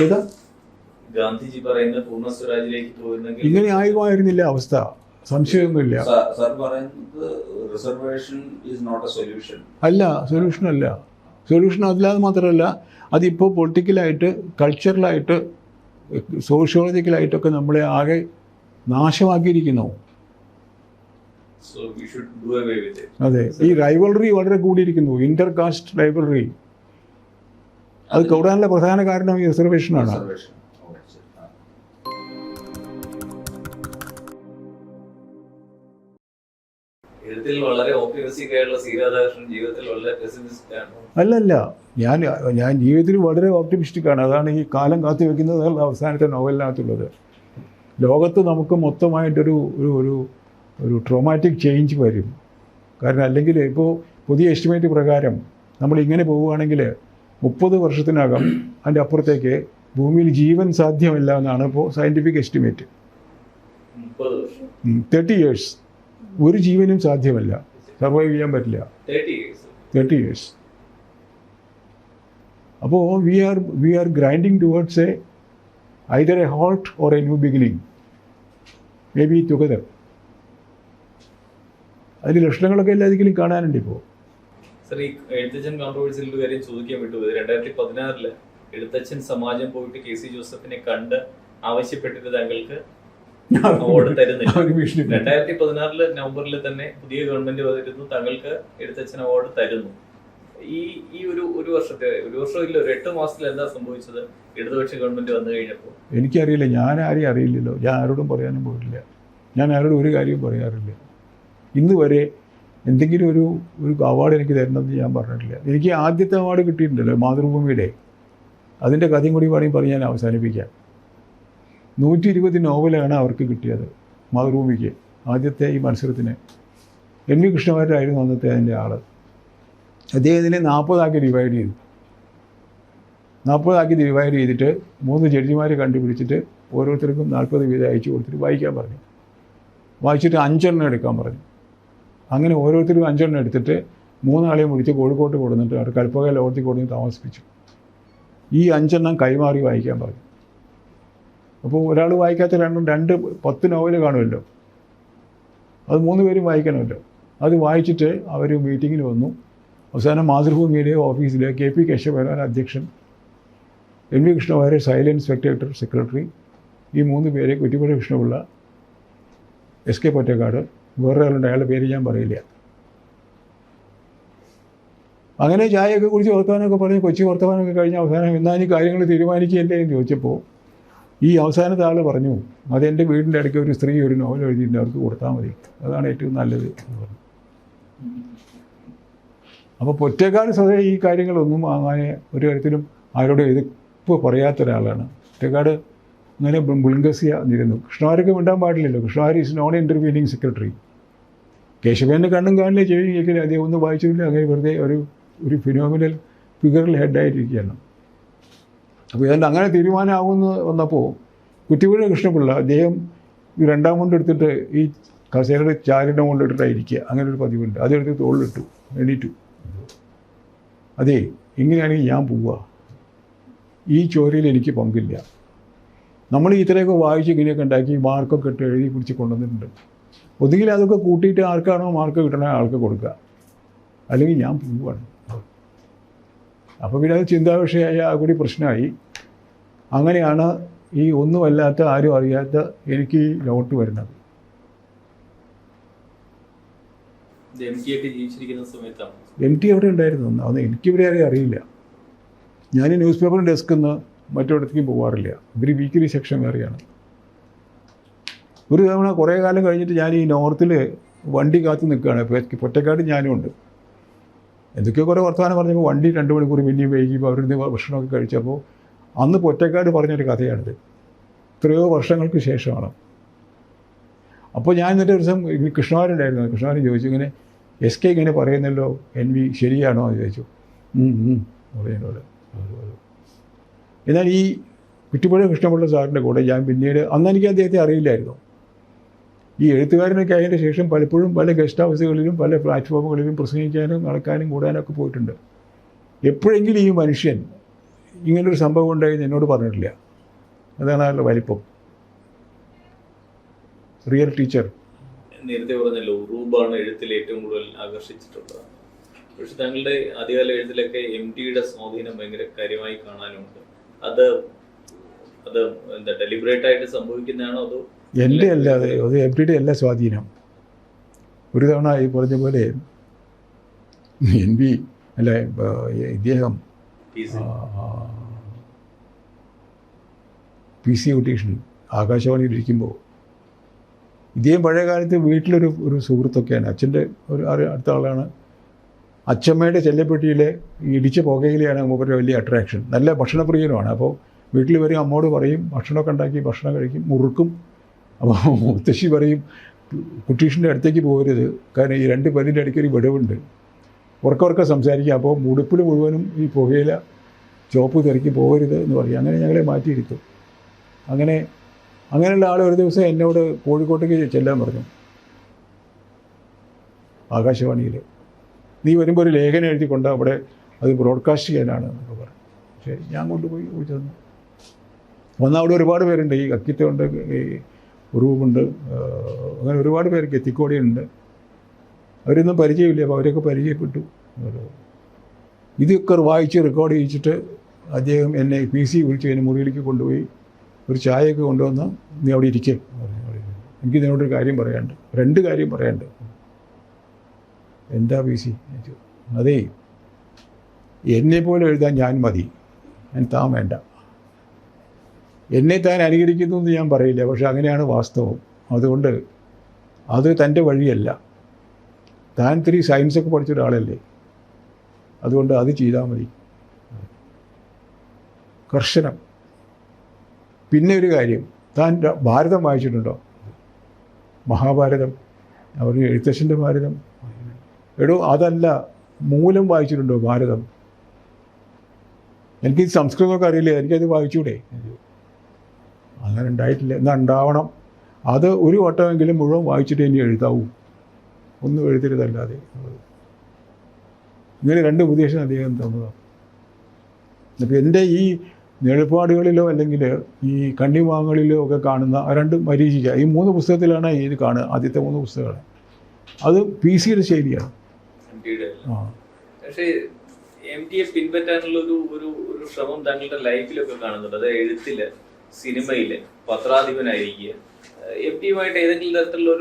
ഏതാ ഗാന്ധിജി പറയുന്ന പൂർണ്ണ സ്വരാജിലേക്ക് പോകുന്നെങ്കിൽ ഇങ്ങനെ ആയുമായിരുന്നില്ല അവസ്ഥ, സംശയമൊന്നുമില്ല. സർ പറയുന്നത് reservation is not a solution. അല്ല, സൊല്യൂഷൻ അല്ല. സൊല്യൂഷൻ അതില്ലാതെ മാത്രമല്ല, അതിപ്പോൾ പൊളിറ്റിക്കലായിട്ട്, കൾച്ചറലായിട്ട്, സോഷ്യോളജിക്കലായിട്ടൊക്കെ നമ്മളെ ആകെ നാശമാക്കിയിരിക്കുന്നു. So we should do away with it. അതെ, ഈ റൈവൽറി വളരെ കൂടിയിരിക്കുന്നു, ഇന്റർ കാസ്റ്റ് റൈവൽറി. അത് കൂടാനുള്ള പ്രധാന കാരണം ഈ റിസർവേഷനാണ്. എഴുത്തിൽ വളരെ ഓപ്റ്റിമിസ്റ്റിക് ആയിട്ടുള്ള സി രാധാകൃഷ്ണൻ ജീവിതത്തിൽ വളരെ പെസിമിസ്റ്റിക് ആണ്. അല്ലല്ല, ഞാൻ ജീവിതത്തിൽ വളരെ ഓപ്റ്റിമിസ്റ്റിക്കാണ്. അതാണ് ഈ കാലം കാത്തു വെക്കുന്നത് അവസാനത്തെ നോവലിനകത്തുള്ളത്. ലോകത്ത് നമുക്ക് മൊത്തമായിട്ടൊരു ഒരു ഒരു ഒരു ട്രോമാറ്റിക് ചേഞ്ച് വരും. കാരണം അല്ലെങ്കിൽ ഇപ്പോൾ പുതിയ എസ്റ്റിമേറ്റ് പ്രകാരം നമ്മളിങ്ങനെ പോവുകയാണെങ്കിൽ 30 വർഷത്തിനകം അതിൻ്റെ അപ്പുറത്തേക്ക് ഭൂമിയിൽ ജീവൻ സാധ്യമല്ല എന്നാണ് ഇപ്പോൾ സയൻറ്റിഫിക് എസ്റ്റിമേറ്റ്. 30 years ഒരു ജീവനും സാധ്യമല്ല, സർവൈവ് ചെയ്യാൻ പറ്റില്ല. 30 years. അപ്പോൾ we are grinding towards either a halt or a new beginning, maybe together. അതിൻ്റെ ലക്ഷണങ്ങളൊക്കെ എല്ലാതെങ്കിലും കാണാനുണ്ട് ഇപ്പോൾ. സർ, ഈ എഴുത്തച്ഛൻ കോൺട്രവേഴ്സിയിൽ ഒരു കാര്യം ചോദിക്കാൻ വിട്ടുപോയത്, 2016 എഴുത്തച്ഛൻ സമാജം പോയിട്ട് KC ജോസഫിനെ കണ്ട് ആവശ്യപ്പെട്ടിട്ട് താങ്കൾക്ക് അവാർഡ് തരുന്നില്ല. 2016 നവംബറിൽ തന്നെ പുതിയ ഗവൺമെന്റ് വരുന്നു, താങ്കൾക്ക് എഴുത്തച്ഛൻ അവാർഡ് തരുന്നു. ഈ ഒരു വർഷമില്ല, ഒരു 8 മാസത്തിൽ എന്താ സംഭവിച്ചത് ഇടതുപക്ഷ ഗവൺമെന്റ് വന്നു കഴിഞ്ഞപ്പോൾ? എനിക്കറിയില്ല, ഞാൻ ആരെയും അറിയില്ലല്ലോ, ഞാൻ ആരോടും പറയാനും പോയിട്ടില്ല, ഞാൻ ആരോടും ഒരു കാര്യവും പറയാറില്ല. ഇന്ന് വരെ എന്തെങ്കിലും ഒരു അവാർഡ് എനിക്ക് തരണമെന്ന് ഞാൻ പറഞ്ഞിട്ടില്ല. എനിക്ക് ആദ്യത്തെ അവാർഡ് കിട്ടിയിട്ടുണ്ടല്ലോ മാതൃഭൂമിയുടെ, അതിൻ്റെ കഥയും കൂടി വേണമെങ്കിൽ പറഞ്ഞ് ഞാൻ അവസാനിപ്പിക്കാം. 120 നോവലാണ് അവർക്ക് കിട്ടിയത് മാതൃഭൂമിക്ക് ആദ്യത്തെ ഈ മത്സരത്തിന്. NV കൃഷ്ണവാര്യരായിരുന്നു അന്നത്തെ അതിൻ്റെ ആൾ. അദ്ദേഹത്തിനെ 40 ഡിവൈഡ് ചെയ്തു. 40 ഡിവൈഡ് ചെയ്തിട്ട് 3 ജഡ്ജിമാരെ കണ്ടുപിടിച്ചിട്ട് ഓരോരുത്തർക്കും 40 വീതം അയച്ചു കൊടുത്തിട്ട് വായിക്കാൻ പറഞ്ഞു. വായിച്ചിട്ട് 5 എടുക്കാൻ പറഞ്ഞു. അങ്ങനെ ഓരോരുത്തരും 5 എടുത്തിട്ട് 3 ആളെയും വിളിച്ച് കോഴിക്കോട്ട് കൊടുത്തിട്ട് അവിടെ കൽപ്പക ലോകത്തിൽ കൊടുത്ത് താമസിപ്പിച്ചു. ഈ 5 കൈമാറി വായിക്കാൻ പറഞ്ഞു. അപ്പോൾ ഒരാൾ വായിക്കാത്ത 10 നോവൽ കാണുമല്ലോ, അത് 3 പേരും വായിക്കണമല്ലോ. അത് വായിച്ചിട്ട് അവർ മീറ്റിങ്ങിന് വന്നു. അവസാനം മാതൃഭൂമിയിലെ ഓഫീസിൽ KP കേശവരാൻ അധ്യക്ഷൻ, NV Krishna Warrier silent spectator secretary, ഈ 3 പേരെ കുറ്റിപ്പുഴ കൃഷ്ണപിള്ള, SK പൊറ്റക്കാട്, വേറൊരാളുണ്ട്, അയാളുടെ പേര് ഞാൻ പറയില്ല. അങ്ങനെ ചായയൊക്കെ കുറിച്ച് വർത്തമാനമൊക്കെ പറഞ്ഞ് കൊച്ചി വർത്തമാനമൊക്കെ കഴിഞ്ഞ അവസാനം എന്നാ ഈ കാര്യങ്ങൾ തീരുമാനിക്കുകയല്ലേ എന്ന് ചോദിച്ചപ്പോൾ ഈ അവസാനത്തെ ആൾ പറഞ്ഞു, അതെൻ്റെ വീടിൻ്റെ ഇടയ്ക്ക് ഒരു സ്ത്രീ ഒരു നോവൽ എഴുതിയിട്ടുണ്ട്, അവർക്ക് കൊടുത്താൽ മതി, അതാണ് ഏറ്റവും നല്ലത് എന്ന് പറഞ്ഞു. അപ്പോൾ പൊറ്റക്കാട് സ്വതവേ ഈ കാര്യങ്ങളൊന്നും അങ്ങനെ ഒരു തരത്തിലും ആരോടും എതിർപ്പ് പറയാത്ത ഒരാളാണ്. പൊറ്റക്കാട് അങ്ങനെ ബുൾഗസ്യ എന്നിരുന്നു. കൃഷ്ണവാര്യർക്ക് മിണ്ടാൻ പാടില്ലല്ലോ, കൃഷ്ണവാര്യ ഈസ് നോൺ ഇൻ്റർവീനിങ് സെക്രട്ടറി. കേശവേൻ്റെ കണ്ണും കാണില്ലേ ചെവി കേൾക്കില്ല, അദ്ദേഹം ഒന്നും വായിച്ചിട്ടില്ല, അങ്ങനെ വെറുതെ ഒരു ഫിനോമിനൽ ഫിഗറിൽ ഹെഡായിട്ടിരിക്കുകയാണ്. അപ്പോൾ ഏതാണ്ട് അങ്ങനെ തീരുമാനമാകുമെന്ന് വന്നപ്പോൾ കുറ്റിപ്പുഴ കൃഷ്ണപിള്ള അദ്ദേഹം ഈ 2ാം കൊണ്ട് എടുത്തിട്ട് ഈ കസേരയുടെ ചാരിടം കൊണ്ടിട്ടിട്ടായിരിക്കുക, അങ്ങനെ ഒരു പതിവുണ്ട്. അതെടുത്ത് തോളിലിട്ടു, എണീറ്റു. അതെ, ഇങ്ങനെയാണെങ്കിൽ ഞാൻ പോവുക, ഈ ചോരയിൽ എനിക്ക് പങ്കില്ല. നമ്മൾ ഇത്രയൊക്കെ വായിച്ച് ഇങ്ങനെയൊക്കെ ഉണ്ടാക്കി മാർക്കൊക്കെ ഇട്ട് എഴുതി പിടിച്ച് കൊണ്ടുവന്നിട്ടുണ്ട്. ഒന്നുകിൽ അതൊക്കെ കൂട്ടിയിട്ട് ആർക്കാണോ മാർക്ക് കിട്ടണ ആൾക്ക് കൊടുക്കുക, അല്ലെങ്കിൽ ഞാൻ പോവുകയാണ്. അപ്പോൾ പിന്നെ അത് ചിന്താവിഷയമായ ആ കൂടി പ്രശ്നമായി. അങ്ങനെയാണ് ഈ ഒന്നുമല്ലാത്ത ആരും അറിയാത്ത എനിക്ക് ഈ നോട്ട് വരുന്നത്. MT അവിടെ ഉണ്ടായിരുന്നു, അത് എനിക്കിവിടെ ആരെയും അറിയില്ല. ഞാൻ ന്യൂസ് പേപ്പറിൻ്റെ ഡെസ്കിൽ നിന്ന് മറ്റിടത്തേക്കും പോകാറില്ല, ഇവർ വീക്കിലി സെക്ഷൻ വേറെയാണ്. ഒരു തവണ കുറേ കാലം കഴിഞ്ഞിട്ട് ഞാൻ ഈ നോർത്തിൽ വണ്ടി കാത്ത് നിൽക്കുകയാണ്. പൊറ്റക്കാട് ഞാനും ഉണ്ട്. എന്തൊക്കെയോ കുറേ വർത്തമാനം പറഞ്ഞപ്പോൾ വണ്ടി 2 മണിക്കൂർ പിന്നെയും വൈകിപ്പോൾ അവരുടെ ഭക്ഷണമൊക്കെ കഴിച്ചപ്പോൾ അന്ന് പൊറ്റക്കാട് പറഞ്ഞൊരു കഥയാണിത്. എത്രയോ വർഷങ്ങൾക്ക് ശേഷമാണ്. അപ്പോൾ ഞാൻ എന്നിട്ട് ഒരു ദിവസം കൃഷ്ണവാരുണ്ടായിരുന്നു, കൃഷ്ണവാരൻ ചോദിച്ചു ഇങ്ങനെ SK ഇങ്ങനെ പറയുന്നല്ലോ NV ശരിയാണോ എന്ന് ചോദിച്ചു. പറയുന്നത്. എന്നാൽ ഈ കുറ്റിപ്പുഴ കൃഷ്ണപിള്ള സാറിൻ്റെ കൂടെ ഞാൻ പിന്നീട്, അന്ന് എനിക്ക് അദ്ദേഹത്തെ അറിയില്ലായിരുന്നു. ഈ എഴുത്തുകാരനൊക്കെ ആയതിന് ശേഷം പലപ്പോഴും പല ഗസ്റ്റ് ഹൗസുകളിലും പല പ്ലാറ്റ്ഫോമുകളിലും പ്രസംഗിക്കാനും നടക്കാനും കൂടാനൊക്കെ പോയിട്ടുണ്ട്. എപ്പോഴെങ്കിലും ഈ മനുഷ്യൻ ഇങ്ങനൊരു സംഭവം ഉണ്ടായെന്ന് എന്നോട് പറഞ്ഞിട്ടില്ല. അതാണ് അയാളുടെ വലിപ്പം. Real teacher. നേരത്തെ പറഞ്ഞല്ലോ ഉറൂബാണ് എഴുത്തിൽ ഏറ്റവും കൂടുതൽ ആകർഷിച്ചിട്ടുള്ളത്. പക്ഷെ താങ്കളുടെ ആദ്യകാല എഴുത്തിലൊക്കെ MTയുടെ സ്വാധീനം ഭയങ്കര കാര്യമായി കാണാനുണ്ട്. അത് എന്താ ഡെലിബറേറ്റ് ആയിട്ട് സംഭവിക്കുന്നതാണോ അതോ? എൻ്റെ അല്ലാതെ അത് MTയുടെ എല്ലാ സ്വാധീനം. ഒരു തവണ ഈ പറഞ്ഞ പോലെ NV അല്ല ഇദ്ദേഹം PC കുട്ടീഷൻ ആകാശവാണിയിൽ ഇരിക്കുമ്പോൾ, ഇദ്ദേഹം പഴയ കാലത്ത് വീട്ടിലൊരു സുഹൃത്തൊക്കെയാണ്, അച്ഛൻ്റെ ഒരു അടുത്ത ആളാണ്. അച്ഛമ്മയുടെ ചെല്ലപ്പെട്ടിയിലെ ഇടിച്ച പുകയിലെയാണ് മൂപ്പരുടെ വലിയ അട്രാക്ഷൻ. നല്ല ഭക്ഷണപ്രിയനുമാണ്. അപ്പോൾ വീട്ടിൽ വരും, അമ്മോട് പറയും ഭക്ഷണമൊക്കെ ഉണ്ടാക്കി ഭക്ഷണം കഴിക്കും, മുറുക്കും. അപ്പോൾ മുത്തശ്ശി പറയും കുട്ടീഷിൻ്റെ അടുത്തേക്ക് പോകരുത്, കാരണം ഈ 2 പല്ലിൻ്റെ ഇടയ്ക്കൊരു വിടവുണ്ട്, ഉറക്കം സംസാരിക്കുക, അപ്പോൾ മുടുപ്പിൽ മുഴുവനും ഈ പുകയില ചോപ്പ് തെറിക്ക് പോകരുത് എന്ന് പറയും. അങ്ങനെ ഞങ്ങളെ മാറ്റിയിരുത്തും. അങ്ങനെയുള്ള ആൾ ഒരു ദിവസം എന്നോട് കോഴിക്കോട്ടേക്ക് ചെല്ലാൻ പറഞ്ഞു, ആകാശവാണിയിൽ. നീ വരുമ്പോൾ ഒരു ലേഖനം എഴുതിക്കൊണ്ട് അവിടെ അത് ബ്രോഡ്കാസ്റ്റ് ചെയ്യാനാണ് എന്നൊക്കെ പറഞ്ഞു. പക്ഷേ ഞാൻ കൊണ്ടുപോയി ചെന്നു. വന്നാൽ അവിടെ ഒരുപാട് പേരുണ്ട്. ഈ അക്കിത്തമുണ്ട്, ഈ ഉറൂബുണ്ട്, അങ്ങനെ ഒരുപാട് പേർക്ക്, എത്തിക്കോടിയുണ്ട്. അവരൊന്നും പരിചയമില്ല. അപ്പോൾ അവരൊക്കെ പരിചയപ്പെട്ടു. ഇതൊക്കെ വായിച്ച് റെക്കോർഡ് ചെയ്യിച്ചിട്ട് അദ്ദേഹം എന്നെ PC വിളിച്ച് എന്നെ മുറിയിലേക്ക് കൊണ്ടുപോയി ഒരു ചായയൊക്കെ കൊണ്ടുവന്ന്, നീ അവിടെ ഇരിക്കേ പറഞ്ഞു. എനിക്ക് ഇതിനോടൊരു കാര്യം പറയാനുണ്ട്, 2 കാര്യം പറയാനുണ്ട്. എന്താ PC? അതേ, എന്നെപ്പോലെ എഴുതാൻ ഞാൻ മതി, ഞാൻ താൻ വേണ്ട. എന്നെ താൻ അനുകരിക്കുന്നു എന്ന് ഞാൻ പറയില്ല, പക്ഷെ അങ്ങനെയാണ് വാസ്തവം. അതുകൊണ്ട് അത് തൻ്റെ വഴിയല്ല. താൻ 3 സയൻസൊക്കെ പഠിച്ച ഒരാളല്ലേ, അതുകൊണ്ട് അത് ചെയ്താൽ മതി. കർശനം. പിന്നെ ഒരു കാര്യം, താൻ ഭാരതം വായിച്ചിട്ടുണ്ടോ? മഹാഭാരതം, അവർ എഴുത്തച്ഛൻ്റെ ഭാരതം. എടോ അതല്ല, മൂലം വായിച്ചിട്ടുണ്ടോ ഭാരതം? എനിക്ക് സംസ്കൃതമൊക്കെ അറിയില്ല, എനിക്കത് വായിച്ചൂടെ? അങ്ങനെ ഉണ്ടായിട്ടില്ല. എന്നാൽ ഉണ്ടാവണം. അത് ഒരു വട്ടമെങ്കിലും മുഴുവൻ വായിച്ചിട്ട് ഇനി എഴുതാവൂ, ഒന്നും എഴുതരുതല്ലാതെ. ഇങ്ങനെ 2 ഉപദേശം അദ്ദേഹം തന്നതാണ്. അപ്പോൾ എൻ്റെ ഈ നിഴൽപ്പാടുകളിലോ അല്ലെങ്കിൽ ഈ കണ്ണിമാങ്ങളിലോ ഒക്കെ കാണുന്ന 2 മരീചിക, ഈ 3 പുസ്തകത്തിലാണ് ഇത് കാണുക. ആദ്യത്തെ 3 പുസ്തകങ്ങൾ അത് PC-യുടെ ശൈലിയാണ്. പക്ഷേ MTയെ പിൻപറ്റാനുള്ള ഒരു ശ്രമം താങ്കളുടെ ലൈഫിലൊക്കെ കാണുന്നുണ്ട്. അത് എഴുത്തില്, സിനിമയില്, പത്രാധിപനായിരിക്കുക, MTയുമായിട്ട് ഏതെങ്കിലും തരത്തിലുള്ള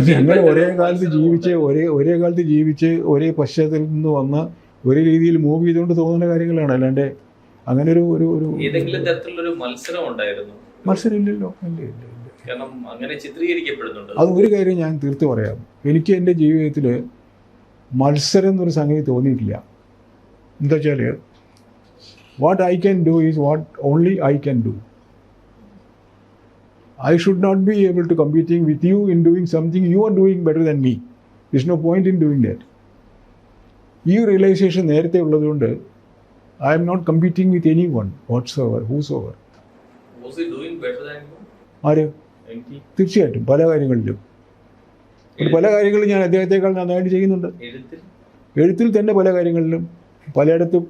ഞങ്ങൾ ഒരേ കാലത്ത് ജീവിച്ച് ഒരേ പശ്ചാത്തലത്തിൽ നിന്ന് വന്ന് ഒരേ രീതിയിൽ മൂവ് ചെയ്തുകൊണ്ട് തോന്നുന്ന കാര്യങ്ങളാണ്. അല്ലാണ്ട് അങ്ങനെ ഒരു ഏതെങ്കിലും തരത്തിലുള്ള മത്സരം ഉണ്ടായിരുന്നു? മത്സരം ഇല്ലല്ലോ. കാരണം അങ്ങനെ ചിത്രീകരിക്കപ്പെടുന്നുണ്ട്. അത് ഒരു കാര്യം ഞാൻ തീർത്ത് പറയാം, എനിക്ക് എൻ്റെ ജീവിതത്തിൽ മത്സരം എന്നൊരു സംഗതി തോന്നിയിട്ടില്ല. എന്താ വെച്ചാൽ what I can do is what only I can do. I should not be able to competing with you in doing something you are doing better than me. There's no point in doing that. ഈ realisation നേരത്തെ ഉള്ളതുകൊണ്ട് I am not competing with anyone whatsoever, whosoever. Was he doing better than you? ആര്? തീർച്ചയായിട്ടും പല കാര്യങ്ങളിലും. പല കാര്യങ്ങളും ഞാൻ അദ്ദേഹത്തെക്കാൾ നന്നായിട്ട് ചെയ്യുന്നുണ്ട്. എഴുത്തിൽ തന്നെ പല കാര്യങ്ങളിലും പലയിടത്തും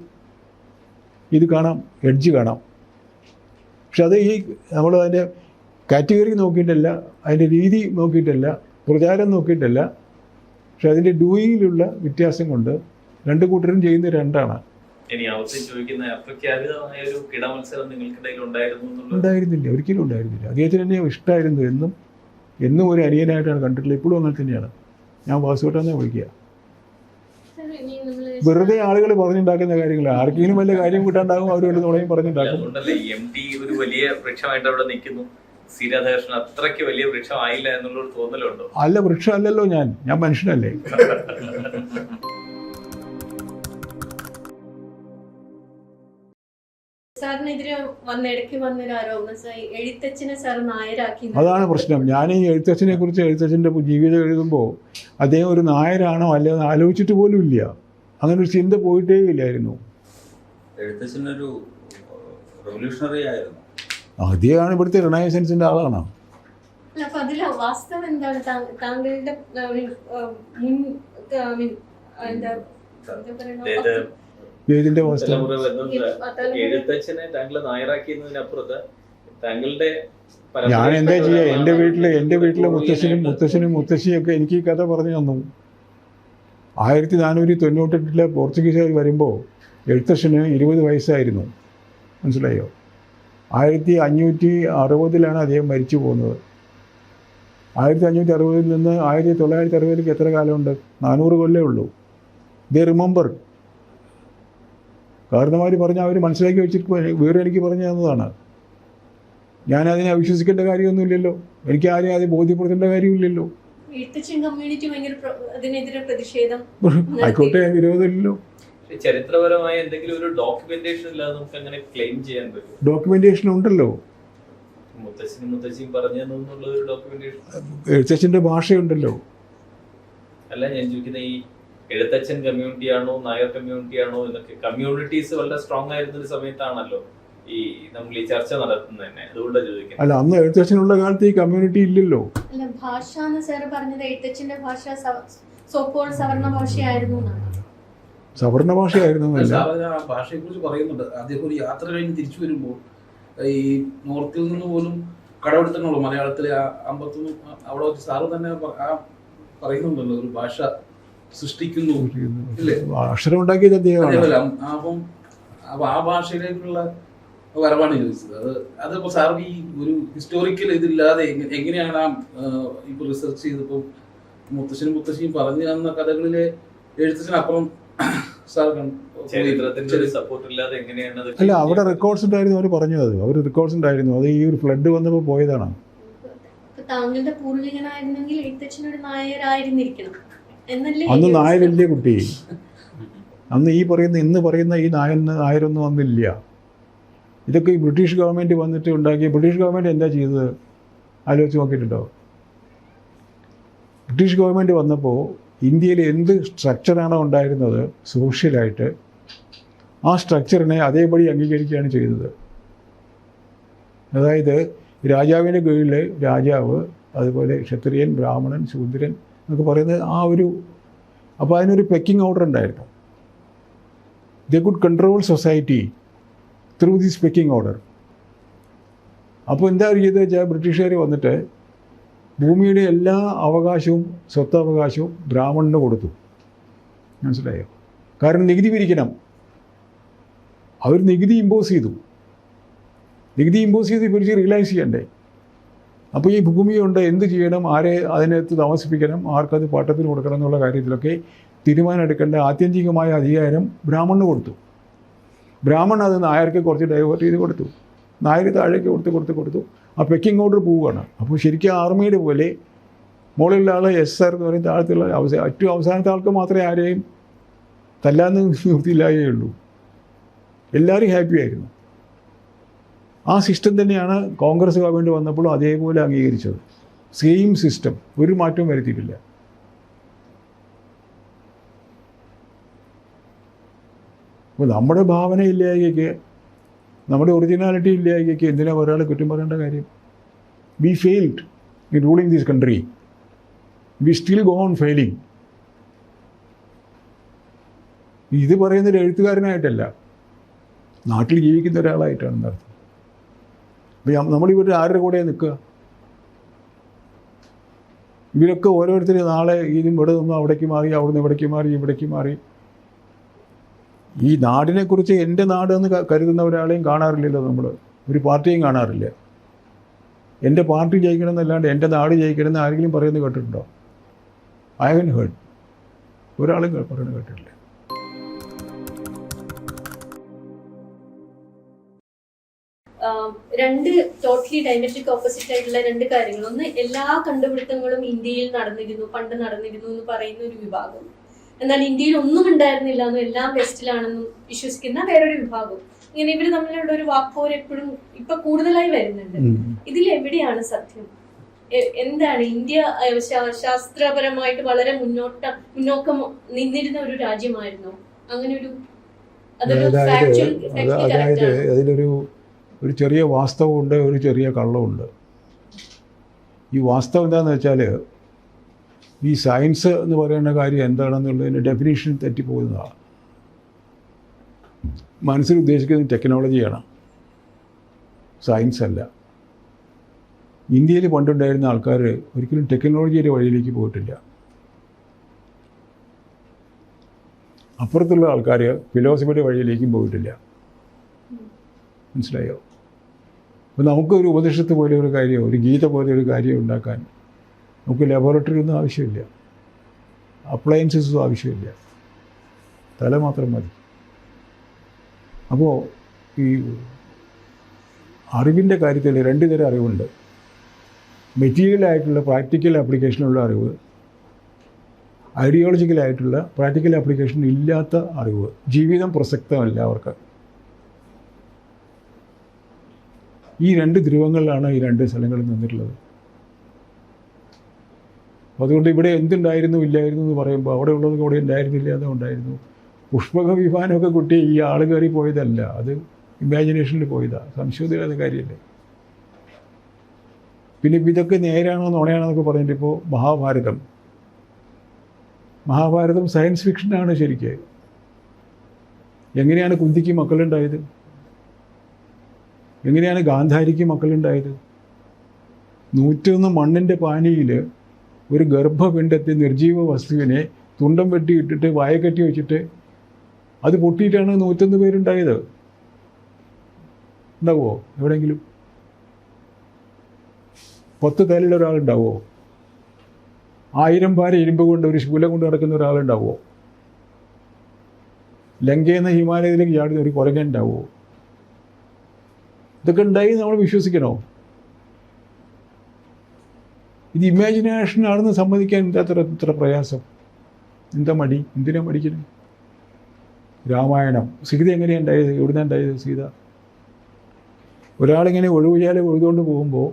ഇത് കാണാം, എഡ്ജ് കാണാം. പക്ഷെ അത് ഈ നമ്മൾ അതിൻ്റെ കാറ്റഗറി നോക്കിയിട്ടല്ല, അതിൻ്റെ രീതി നോക്കിയിട്ടല്ല, പ്രചാരം നോക്കിയിട്ടല്ല, പക്ഷെ അതിൻ്റെ ഡൂയിങ്ങിലുള്ള വ്യത്യാസം കൊണ്ട് 2 കൂട്ടരും ചെയ്യുന്ന 2ആണ്. ഉണ്ടായിരുന്നില്ല, ഒരിക്കലും ഉണ്ടായിരുന്നില്ല. അദ്ദേഹത്തിന് എന്നെ ഇഷ്ടമായിരുന്നു, എന്നും ഒരു അനിയനായിട്ടാണ് കണ്ടിട്ടുള്ളത്. ഇപ്പോഴും അങ്ങനെ തന്നെയാണ്. ഞാൻ വാസുവേട്ടാന്നെ വിളിക്കുക. വെറുതെ ആളുകൾ പറഞ്ഞുണ്ടാക്കുന്ന കാര്യങ്ങൾ, ആർക്കെങ്കിലും വല്ല കാര്യം കിട്ടാണ്ടാകും, അവർ വല്ല നുണയും പറഞ്ഞുണ്ടാക്കും. ഒരു വലിയ വൃക്ഷമായിട്ട് അവിടെ നിൽക്കുന്നു. ശ്രീരാധാകൃഷ്ണൻ അത്രയ്ക്ക് വലിയ വൃക്ഷമായില്ല എന്നുള്ളൊരു തോന്നലുണ്ടോ? അല്ല, വൃക്ഷം അല്ലല്ലോ ഞാൻ മനുഷ്യനല്ലേ. സാറിനെതിരെ ഇടയ്ക്ക് വന്നൊരു ആരോപണം എഴുത്തച്ഛനെ സാർ നായരാക്കി. അതാണ് പ്രശ്നം. ഞാൻ ഈ എഴുത്തച്ഛനെ കുറിച്ച് എഴുത്തച്ഛൻ്റെ ജീവിതം എഴുതുമ്പോൾ അദ്ദേഹം ഒരു നായരാണോ അല്ലെന്ന് ആലോചിച്ചിട്ട് പോലും ഇല്ല. അങ്ങനെ ഒരു ചിന്ത പോയിട്ടേ ഇല്ലായിരുന്നു. എഴുത്തച്ഛനൊരു റെവല്യൂഷണറി ആയിരുന്നു. അദ്ദേഹമാണ് ഇവിടുത്തെ റിനൈസൻസിൻ്റെ ആളാണ്. അപ്പൊ അതിലെ വാസ്തവം എന്താണ്? താങ്കളുടെ മുൻ എന്താ ഇതിന്റെ വാസ്തവം എഴുത്തച്ഛനെ താങ്കൾ നായറാക്കിയതിനപ്പുറത്ത് താങ്കളുടെ ഞാൻ എന്താ ചെയ്യുക? എൻ്റെ വീട്ടിലെ മുത്തശ്ശനും മുത്തശ്ശിയൊക്കെ എനിക്ക് ഈ കഥ പറഞ്ഞു തന്നു. 1498 പോർച്ചുഗീസുകാർ വരുമ്പോൾ എഴുത്തച്ഛന് 20 വയസ്സായിരുന്നു. മനസ്സിലായോ? 1560 അദ്ദേഹം മരിച്ചു പോകുന്നത്. 1560 നിന്ന് 1960 എത്ര കാലമുണ്ട്? 400 കൊല്ലമേ ഉള്ളൂ. ദേ റിമെമ്പർ. കാരണവന്മാർ പറഞ്ഞാൽ അവർ മനസ്സിലാക്കി വെച്ചിട്ട് വേറെ എനിക്ക് പറഞ്ഞു തന്നതാണ്. ഞാനതിനെ അവിശ്വസിക്കേണ്ട കാര്യമൊന്നുമില്ലല്ലോ. എനിക്ക് ആരെയും അത് ബോധ്യപ്പെടുത്തേണ്ട കാര്യമില്ലല്ലോ. ആയിക്കോട്ടെ, വിരോധമില്ലല്ലോ. ചരിത്രപരമായ എന്തെങ്കിലും ഒരു ഡോക്യുമെന്റേഷൻ ഇല്ലാതെ നമുക്ക് അങ്ങനെ ക്ലെയിം ചെയ്യാൻ പറ്റും? ഡോക്യുമെന്റേഷൻ ഉണ്ടല്ലോ. മുത്തശ്ശിയും പറഞ്ഞു തന്നുള്ള ഒരു ഡോക്യുമെന്റേഷൻ. എഴുത്തച്ഛൻ്റെ ഭാഷയുണ്ടല്ലോ. അല്ല, ഞാൻ ചോദിക്കുന്ന ഈ എഴുത്തച്ഛൻ കമ്മ്യൂണിറ്റി ആണോ നായർ കമ്മ്യൂണിറ്റി ആണോ എന്നൊക്കെ. കമ്മ്യൂണിറ്റീസ് വളരെ സ്ട്രോങ് ആയിരുന്ന ഒരു സമയത്താണല്ലോ ഈ നമ്മൾ ഈ ചർച്ച നടത്തുന്നത് തന്നെ. അതുകൊണ്ടാണ് ചോദിക്കുന്നത്. അല്ല, അന്ന് എഴുത്തച്ഛനുള്ള കാലത്ത് ഈ കമ്മ്യൂണിറ്റി ഇല്ലല്ലോ. ഭാഷ സാർ പറഞ്ഞത് എഴുത്തച്ഛന്റെ ഭാഷ സവർണ ഭാഷയായിരുന്നു. സവർണ ഭാഷയായിരുന്നു. ഭാഷയെ കുറിച്ച് പറയുന്നുണ്ട്. അദ്ദേഹം ഒരു യാത്ര കഴിഞ്ഞ് തിരിച്ചു വരുമ്പോൾ ഈ നോർത്തിൽ നിന്ന് പോലും കടമെടുത്തിട്ടുള്ളൂ മലയാളത്തിലെ അമ്പത്തൊന്നും അവിടെ വെച്ച് സാറ് തന്നെ പറയുന്നുണ്ടല്ലോ ഒരു ഭാഷ സൃഷ്ടിക്കുന്നു. അക്ഷരം ഉണ്ടാക്കിയത് അദ്ദേഹം. അപ്പം ആ ഭാഷയിലേക്കുള്ള വരവാണ് ചോദിച്ചത്. അതിപ്പോ സാർ ഈ ഒരു ഹിസ്റ്റോറിക്കൽ ഇതില്ലാതെ എങ്ങനെയാണ് ഇപ്പൊ റിസർച്ച് ചെയ്തപ്പോൾ മുത്തശ്ശനും മുത്തശ്ശിയും പറഞ്ഞു തന്ന കഥകളിലെ എഴുത്തച്ഛനപ്പുറം സാർ അല്ല, അവിടെ റെക്കോർഡ്സ് ഉണ്ടായിരുന്നു. അവർ പറഞ്ഞത് അവർ റെക്കോർഡ്സ് ഉണ്ടായിരുന്നു. അത് ഈ ഒരു ഫ്ലഡ് വന്നപ്പോൾ പോയതാണ്. താങ്കളുടെ പൂർവികനായിരുന്നെങ്കിൽ എഴുത്തച്ഛനൊരു നായരായിരുന്നിരിക്കണം എന്നല്ലേ? അന്ന് നായരല്ലേ കുട്ടി? അന്ന് ഇന്ന് പറയുന്ന ഈ നായരൊന്നും അന്നില്ല. ഇതൊക്കെ ഈ ബ്രിട്ടീഷ് ഗവൺമെൻറ് വന്നിട്ട് ഉണ്ടാക്കിയ. ബ്രിട്ടീഷ് ഗവൺമെൻറ് എന്താ ചെയ്തത് ആലോചിച്ച് നോക്കിയിട്ടുണ്ടോ? ബ്രിട്ടീഷ് ഗവൺമെൻറ് വന്നപ്പോൾ ഇന്ത്യയിൽ എന്ത് സ്ട്രക്ചറാണോ ഉണ്ടായിരുന്നത് സോഷ്യലായിട്ട്, ആ സ്ട്രക്ചറിനെ അതേപടി അംഗീകരിക്കുകയാണ് ചെയ്തത്. അതായത് രാജാവിൻ്റെ കീഴിൽ രാജാവ്, അതുപോലെ ക്ഷത്രിയൻ, ബ്രാഹ്മണൻ, ശൂദ്രൻ എന്നൊക്കെ പറയുന്നത് ആ ഒരു. അപ്പോൾ അതിനൊരു പെക്കിംഗ് ഓർഡർ ഉണ്ടായിരുന്നു. They could control society through this pecking order. അപ്പോൾ എന്താ ചെയ്തത് വെച്ചാൽ ബ്രിട്ടീഷുകാർ വന്നിട്ട് ഭൂമിയുടെ എല്ലാ അവകാശവും സ്വത്തവകാശവും ബ്രാഹ്മണന് കൊടുത്തു. മനസ്സിലായോ? കാരണം നികുതി പിരിക്കണം. അവർ നികുതി ഇമ്പോസ് ചെയ്തു. പിരിച്ച് റിയലൈസ് ചെയ്യണ്ടേ? അപ്പോൾ ഈ ഭൂമിയുണ്ട് എന്ത് ചെയ്യണം, ആരെ അതിനകത്ത് താമസിപ്പിക്കണം, ആർക്കത് പാട്ടത്തിന് കൊടുക്കണം എന്നുള്ള കാര്യത്തിലൊക്കെ തീരുമാനം എടുക്കേണ്ട ആത്യന്തികമായ അധികാരം ബ്രാഹ്മണന് കൊടുത്തു. ബ്രാഹ്മണൻ അത് നായർക്ക് കുറച്ച് ഡൈവേർട്ട് ചെയ്ത് കൊടുത്തു. നായർ താഴേക്ക് കൊടുത്തു. ആ പെക്കിംഗ് ഓർഡർ പോവുകയാണ്. അപ്പോൾ ശരിക്കും ആർമിയുടെ പോലെ മുകളിലുള്ള ആൾ SR എന്ന് പറയും, താഴത്തുള്ള ഏറ്റവും അവസാനത്തെ ആൾക്ക് മാത്രമേ ആരെയും തല്ലാന്ന് നിർത്തിയില്ലായേ ഉള്ളൂ. എല്ലാവരും ഹാപ്പി ആയിരുന്നു. ആ സിസ്റ്റം തന്നെയാണ് കോൺഗ്രസ് ഗവൺമെൻറ് വന്നപ്പോഴും അതേപോലെ അംഗീകരിച്ചത്. സെയിം സിസ്റ്റം, ഒരു മാറ്റവും വരുത്തിയിട്ടില്ല. അപ്പോൾ നമ്മുടെ ഭാവന ഇല്ലായ്കയ്ക്ക്, നമ്മുടെ ഒറിജിനാലിറ്റി ഇല്ലായ്കയ്ക്ക് എന്തിനാ ഒരാളെ കുറ്റം പറയേണ്ട കാര്യം? We failed in ruling this country. We still go on failing. ഇത് പറയുന്നൊരു എഴുത്തുകാരനായിട്ടല്ല, നാട്ടിൽ ജീവിക്കുന്ന ഒരാളായിട്ടാണ് നടത്തുന്നത്. അപ്പോൾ നമ്മളിവരുടെ ആരുടെ കൂടെ നിൽക്കുക? ഇവരൊക്കെ ഓരോരുത്തരും നാളെ ഇതും ഇവിടെ നിന്നും അവിടേക്ക് മാറി, അവിടുന്ന് ഇവിടേക്ക് മാറി. ഈ നാടിനെക്കുറിച്ച് എൻ്റെ നാടെന്ന് കരുതുന്ന ഒരാളെയും കാണാറില്ലല്ലോ നമ്മൾ. ഒരു പാർട്ടിയും കാണാറില്ല. എൻ്റെ പാർട്ടി ജയിക്കണം എന്നല്ലാണ്ട് എൻ്റെ നാട് ജയിക്കണം എന്ന് ആരെങ്കിലും പറയുന്നത് കേട്ടിട്ടുണ്ടോ? I haven't heard. ഒരാളും പറയുന്നത് കേട്ടിട്ടില്ല. രണ്ട് ടോട്ടലി ഡയമെട്രിക് ഓപ്പോസിറ്റ് ആയിട്ടുള്ള രണ്ട് കാര്യങ്ങൾ. ഒന്ന്, എല്ലാ കണ്ടുപിടുത്തങ്ങളും ഇന്ത്യയിൽ പണ്ട് നടന്നിരുന്നു എന്ന് പറയുന്ന ഒരു വിഭാഗം. എന്നാൽ ഇന്ത്യയിൽ ഒന്നും ഉണ്ടായിരുന്നില്ല എന്നും എല്ലാം വെസ്റ്റിലാണെന്നും വിശ്വസിക്കുന്ന വേറൊരു വിഭാഗം. ഇങ്ങനെ ഇവര് തമ്മിലുള്ള ഒരു വാക്പോര് എപ്പോഴും ഇപ്പൊ കൂടുതലായി വരുന്നുണ്ട്. ഇതിൽ എവിടെയാണ് സത്യം? എന്താണ് ഇന്ത്യ ശാസ്ത്രപരമായിട്ട് വളരെ മുന്നോക്കം നിന്നിരുന്ന ഒരു രാജ്യമായിരുന്നു? അങ്ങനെ ഒരു അതായത് അതിലൊരു ചെറിയ വാസ്തവമുണ്ട്, ഒരു ചെറിയ കള്ളമുണ്ട്. ഈ വാസ്തവം എന്താണെന്ന് വെച്ചാൽ ഈ സയൻസ് എന്ന് പറയുന്ന കാര്യം എന്താണെന്നുള്ളതിൻ്റെ ഡെഫിനേഷൻ തെറ്റിപ്പോകുന്നതാണ്. മനസ്സിൽ ഉദ്ദേശിക്കുന്നത് ടെക്നോളജിയാണ്, സയൻസ് അല്ല. ഇന്ത്യയിൽ പണ്ടുണ്ടായിരുന്ന ആൾക്കാർ ഒരിക്കലും ടെക്നോളജിയുടെ വഴിയിലേക്ക് പോയിട്ടില്ല. അപ്പുറത്തുള്ള ആൾക്കാർ ഫിലോസഫിയുടെ വഴിയിലേക്കും പോയിട്ടില്ല. മനസ്സിലായോ? അപ്പോൾ നമുക്കൊരു ഉപനിഷത്ത് പോലെ ഒരു കാര്യം, ഒരു ഗീത പോലെ ഒരു കാര്യം ഉണ്ടാക്കാൻ നമുക്ക് ലബോറട്ടറി ഒന്നും ആവശ്യമില്ല, അപ്ലയൻസസും ആവശ്യമില്ല, തല മാത്രം മതി. അപ്പോൾ ഈ അറിവിൻ്റെ കാര്യത്തിൽ രണ്ട് തരം അറിവുണ്ട്. മെറ്റീരിയലായിട്ടുള്ള പ്രാക്ടിക്കൽ ആപ്ലിക്കേഷനുള്ള അറിവ്, ഐഡിയോളജിക്കലായിട്ടുള്ള പ്രാക്ടിക്കൽ ആപ്ലിക്കേഷൻ ഇല്ലാത്ത അറിവ്. ജീവിതം പ്രസക്തമല്ല അവർക്ക്. ഈ രണ്ട് ധ്രുവങ്ങളിലാണ് ഈ രണ്ട് സ്ഥലങ്ങളിൽ നിന്നിട്ടുള്ളത്. അതുകൊണ്ട് ഇവിടെ എന്തുണ്ടായിരുന്നു ഇല്ലായിരുന്നു എന്ന് പറയുമ്പോൾ അവിടെ ഉള്ളത് കൂടെ ഉണ്ടായിരുന്നില്ല, അത് ഉണ്ടായിരുന്നു. പുഷ്പക വിമാനമൊക്കെ കുട്ടി ഈ ആൾ കയറി പോയതല്ല, അത് ഇമാജിനേഷനിൽ പോയതാണ്, സംശയമില്ലാത്ത കാര്യമല്ലേ. പിന്നെ ഇതൊക്കെ നേരാണോ നുണയാണോ എന്നൊക്കെ പറഞ്ഞിട്ട് ഇപ്പോൾ മഹാഭാരതം സയൻസ് ഫിക്ഷനാണ് ശരിക്ക്. എങ്ങനെയാണ് കുന്തിക്ക് മക്കളുണ്ടായത്? എങ്ങനെയാണ് ഗാന്ധാരിക്ക് മക്കളുണ്ടായത്? 101 മണ്ണിൻ്റെ പാനിയിൽ ഒരു ഗർഭപിണ്ഡത്തെ, നിർജീവ വസ്തുവിനെ തുണ്ടം വെട്ടിയിട്ടിട്ട് വായക്കട്ടി വെച്ചിട്ട് അത് പൊട്ടിയിട്ടാണ് 101 പേരുണ്ടായത്. ഉണ്ടാവുമോ എവിടെയെങ്കിലും? 10 തലയിൽ ഒരാളുണ്ടാവുമോ? 1000 ഭാര ഇരുമ്പ് കൊണ്ട് ഒരു ശൂലം കൊണ്ട് നടക്കുന്ന ഒരാളുണ്ടാവുമോ? ലങ്കയിൽ നിന്ന് ഹിമാലയത്തിലേക്ക് ചാടുന്ന ഒരു കുരങ്ങൻ ഉണ്ടാവുമോ? ഇതൊക്കെ ഉണ്ടായി നമ്മൾ വിശ്വസിക്കണോ? ഇത് ഇമാജിനേഷനാണെന്ന് സമ്മതിക്കാൻ എന്താ ഇത്ര പ്രയാസം? എന്താ മടി? എന്തിനാ മടിക്കുന്നത്? രാമായണം, സീത എങ്ങനെയാണ് ഉണ്ടായത്? എവിടുന്നാണ് ഉണ്ടായത് സീത? ഒരാളിങ്ങനെ ഒഴുകുചാലെ ഒഴുതുകൊണ്ട് പോകുമ്പോൾ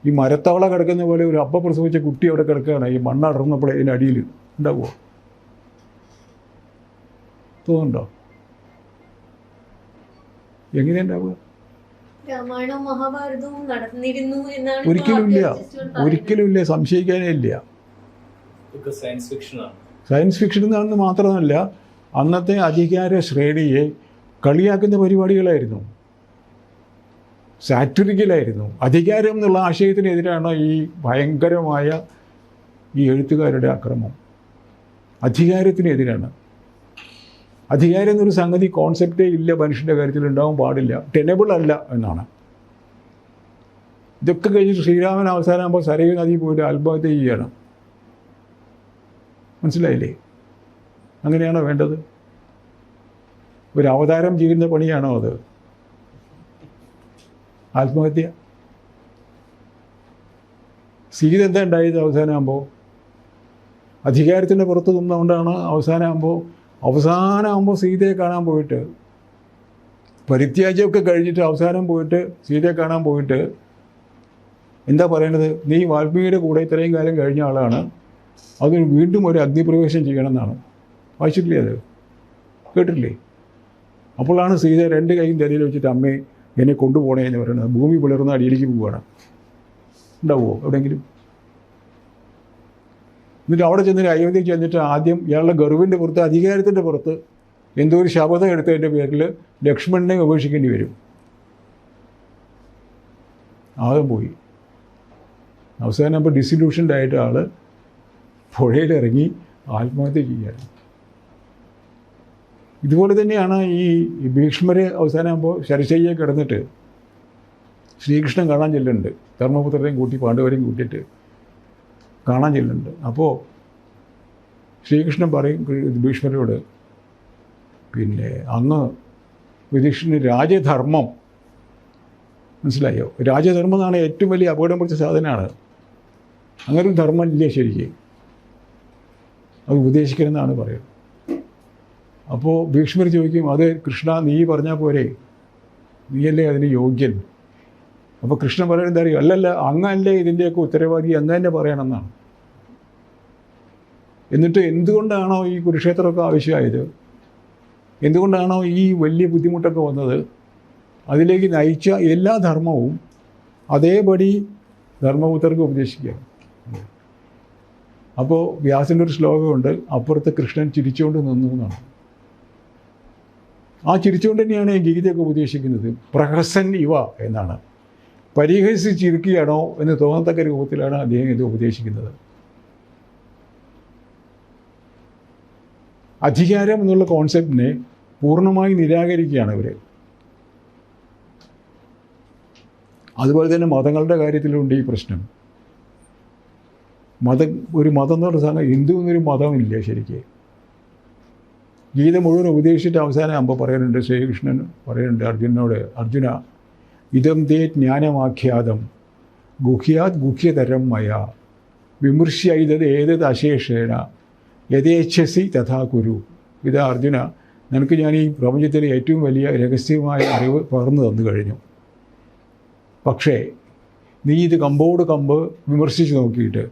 ഈ മരത്തവള കിടക്കുന്ന പോലെ ഒരു അപ്പ പ്രസവിച്ച കുട്ടി അവിടെ കിടക്കുകയാണ്. ഈ മണ്ണടർന്നപ്പോൾ അതിൻ്റെ അടിയിൽ ഉണ്ടാവുമോ? തോന്നുന്നുണ്ടോ? എങ്ങനെയുണ്ടാവുക? രാമായണവും മഹാഭാരതവും നടന്നിരുന്നു എന്നാണ്. ഒരിക്കലുമില്ല, സംശയിക്കാനേ ഇല്ല. സയൻസ് ഫിക്ഷനാണ്. സയൻസ് ഫിക്ഷൻ എന്നാണെന്ന് മാത്രമല്ല, അന്നത്തെ അധികാര ശ്രേണിയെ കളിയാക്കുന്ന പരിപാടികളായിരുന്നു, സാറ്ററിക്കലായിരുന്നു. അധികാരം എന്നുള്ള ആശയത്തിനെതിരാണ് ഈ ഭയങ്കരമായ ഈ എഴുത്തുകാരുടെ അക്രമം. അധികാരത്തിനെതിരാണ്. അധികാരം എന്നൊരു സംഗതി കോൺസെപ്റ്റേ ഇല്ല, മനുഷ്യൻ്റെ കാര്യത്തിൽ ഉണ്ടാവാൻ പാടില്ല, ടെനബിൾ അല്ല എന്നാണ്. ഇതൊക്കെ കഴിഞ്ഞിട്ട് ശ്രീരാമൻ അവസാനമാകുമ്പോൾ സരയൂ നദി പോയിട്ട് ആത്മഹത്യ ചെയ്യണം. മനസ്സിലായില്ലേ? അങ്ങനെയാണോ വേണ്ടത്? ഒരു അവതാരം ചെയ്യുന്ന പണിയാണോ അത്? ആത്മഹത്യ. സീത എന്താ ഉണ്ടായത് അവസാനമാകുമ്പോൾ? അധികാരത്തിൻ്റെ പുറത്ത് നിന്നുകൊണ്ടാണ് അവസാനമാകുമ്പോൾ സീതയെ കാണാൻ പോയിട്ട്, പരിത്യാജ്യമൊക്കെ കഴിഞ്ഞിട്ട് അവസാനം പോയിട്ട് സീതയെ കാണാൻ പോയിട്ട് എന്താ പറയണത്? നീ വാൽമീകിയുടെ കൂടെ ഇത്രയും കാലം കഴിഞ്ഞ ആളാണ്, അതിന് വീണ്ടും ഒരു അഗ്നിപ്രവേശം ചെയ്യണമെന്നാണ്. വായിച്ചിട്ടില്ലേ? അത് കേട്ടിട്ടില്ലേ? അപ്പോഴാണ് സീത 2 കൈയും തലയിൽ വെച്ചിട്ട് അമ്മേ എന്നെ കൊണ്ടുപോകണേ എന്ന് പറയുന്നത്. ഭൂമി പിളർന്ന് അടിയിലേക്ക് പോവുകയാണ്. ഉണ്ടാവുമോ എവിടെയെങ്കിലും? എന്നിട്ട് അവിടെ ചെന്നിട്ട് അയോധ്യയ്ക്ക് ചെന്നിട്ട് ആദ്യം ഇയാളുടെ ഗർവിൻ്റെ പുറത്ത്, അധികാരത്തിൻ്റെ പുറത്ത് എന്തോ ഒരു ശപഥം എടുത്തതിൻ്റെ പേരിൽ ലക്ഷ്മണനെ ഉപേക്ഷിക്കേണ്ടി വരും. ആദ്യം പോയി. അവസാനം അപ്പോൾ ഡിസില്യൂഷൻഡ് ആയിട്ട് ആൾ പുഴയിലിറങ്ങി ആത്മഹത്യ ചെയ്യുകയാണ്. ഇതുപോലെ തന്നെയാണ് ഈ ഭീഷ്മർ അവസാനമാകുമ്പോൾ ശരശയ്യെ കിടന്നിട്ട് ശ്രീകൃഷ്ണൻ കാണാൻ ചെല്ലുന്നുണ്ട്. ധർമ്മപുത്രരെയും കൂട്ടി പാണ്ഡവരെയും കൂട്ടിയിട്ട് കാണാൻ ചെല്ലുന്നുണ്ട്. അപ്പോൾ ശ്രീകൃഷ്ണൻ പറയും ഭീഷ്മരോട്, പിന്നെ അങ്ങ് യുധിഷ്ഠിരന് രാജധർമ്മം, മനസ്സിലായോ? രാജധർമ്മം എന്നാണ് ഏറ്റവും വലിയ അപകടം പിടിച്ച സാധനമാണ്. അങ്ങനൊരു ധർമ്മം ഇല്ല ശരിക്ക്, അത് ഉപദേശിക്കണമെന്നാണ് പറയുന്നത്. അപ്പോൾ ഭീഷ്മർ ചോദിക്കും, അത് കൃഷ്ണ നീ പറഞ്ഞാൽ പോരെ, നീയല്ലേ അതിന് യോഗ്യൻ. അപ്പോൾ കൃഷ്ണൻ പറയുന്നത് എന്താ അറിയോ, അല്ലല്ല അങ്ങല്ലേ ഇതിൻ്റെയൊക്കെ ഉത്തരവാദി, അങ്ങ് തന്നെ പറയണമെന്നാണ്. എന്നിട്ട് എന്തുകൊണ്ടാണോ ഈ കുരുക്ഷേത്രമൊക്കെ ആവശ്യമായത്, എന്തുകൊണ്ടാണോ ഈ വലിയ ബുദ്ധിമുട്ടൊക്കെ വന്നത്, അതിലേക്ക് നയിച്ച എല്ലാ ധർമ്മവും അതേപടി ധർമ്മപുത്രർക്ക് ഉപദേശിക്കുക. അപ്പോൾ വ്യാസൻ്റെ ഒരു ശ്ലോകമുണ്ട്, അപ്പുറത്ത് കൃഷ്ണൻ ചിരിച്ചുകൊണ്ട് നിന്നു എന്നാണ്. ആ ചിരിച്ചുകൊണ്ട് തന്നെയാണ് ഈ ഗീതയൊക്കെ ഉപദേശിക്കുന്നത്. പ്രഹസൻ ഇവ എന്നാണ്, പരിഹസിച്ചിരിക്കുകയാണോ എന്ന് തോന്നത്തക്ക രൂപത്തിലാണ് അദ്ദേഹം ഇത് ഉപദേശിക്കുന്നത്. അധികാരം എന്നുള്ള കോൺസെപ്റ്റിനെ പൂർണ്ണമായി നിരാകരിക്കുകയാണ് ഇവർ. അതുപോലെ തന്നെ മതങ്ങളുടെ കാര്യത്തിലുണ്ട് ഈ പ്രശ്നം. ഒരു മതം എന്ന് പറഞ്ഞ സാധനം, ഹിന്ദു എന്നൊരു മതമില്ല ശരിക്ക്. ഗീത മുഴുവൻ ഉപദേശിച്ചിട്ട് അവസാനം അമ്പ പറയുന്നുണ്ട്, ശ്രീകൃഷ്ണൻ പറയുന്നുണ്ട് അർജുനനോട്, അർജുന ഇതം തേ ജ്ഞാനമാഖ്യാതം ഗുഹ്യാത് ഗുഹ്യതരം മയ വിമൃശ്യത് ഏതത് അശേഷേണ യഥേച്ഛസി തഥാ കുരു. ഇതാ അർജുന, നിനക്ക് ഞാൻ ഈ പ്രപഞ്ചത്തിലെ ഏറ്റവും വലിയ രഹസ്യമായ അറിവ് പകർന്നു തന്നു കഴിഞ്ഞു. പക്ഷേ നീ ഇത് കമ്പോട് കമ്പ് വിമർശിച്ച് നോക്കിയിട്ട്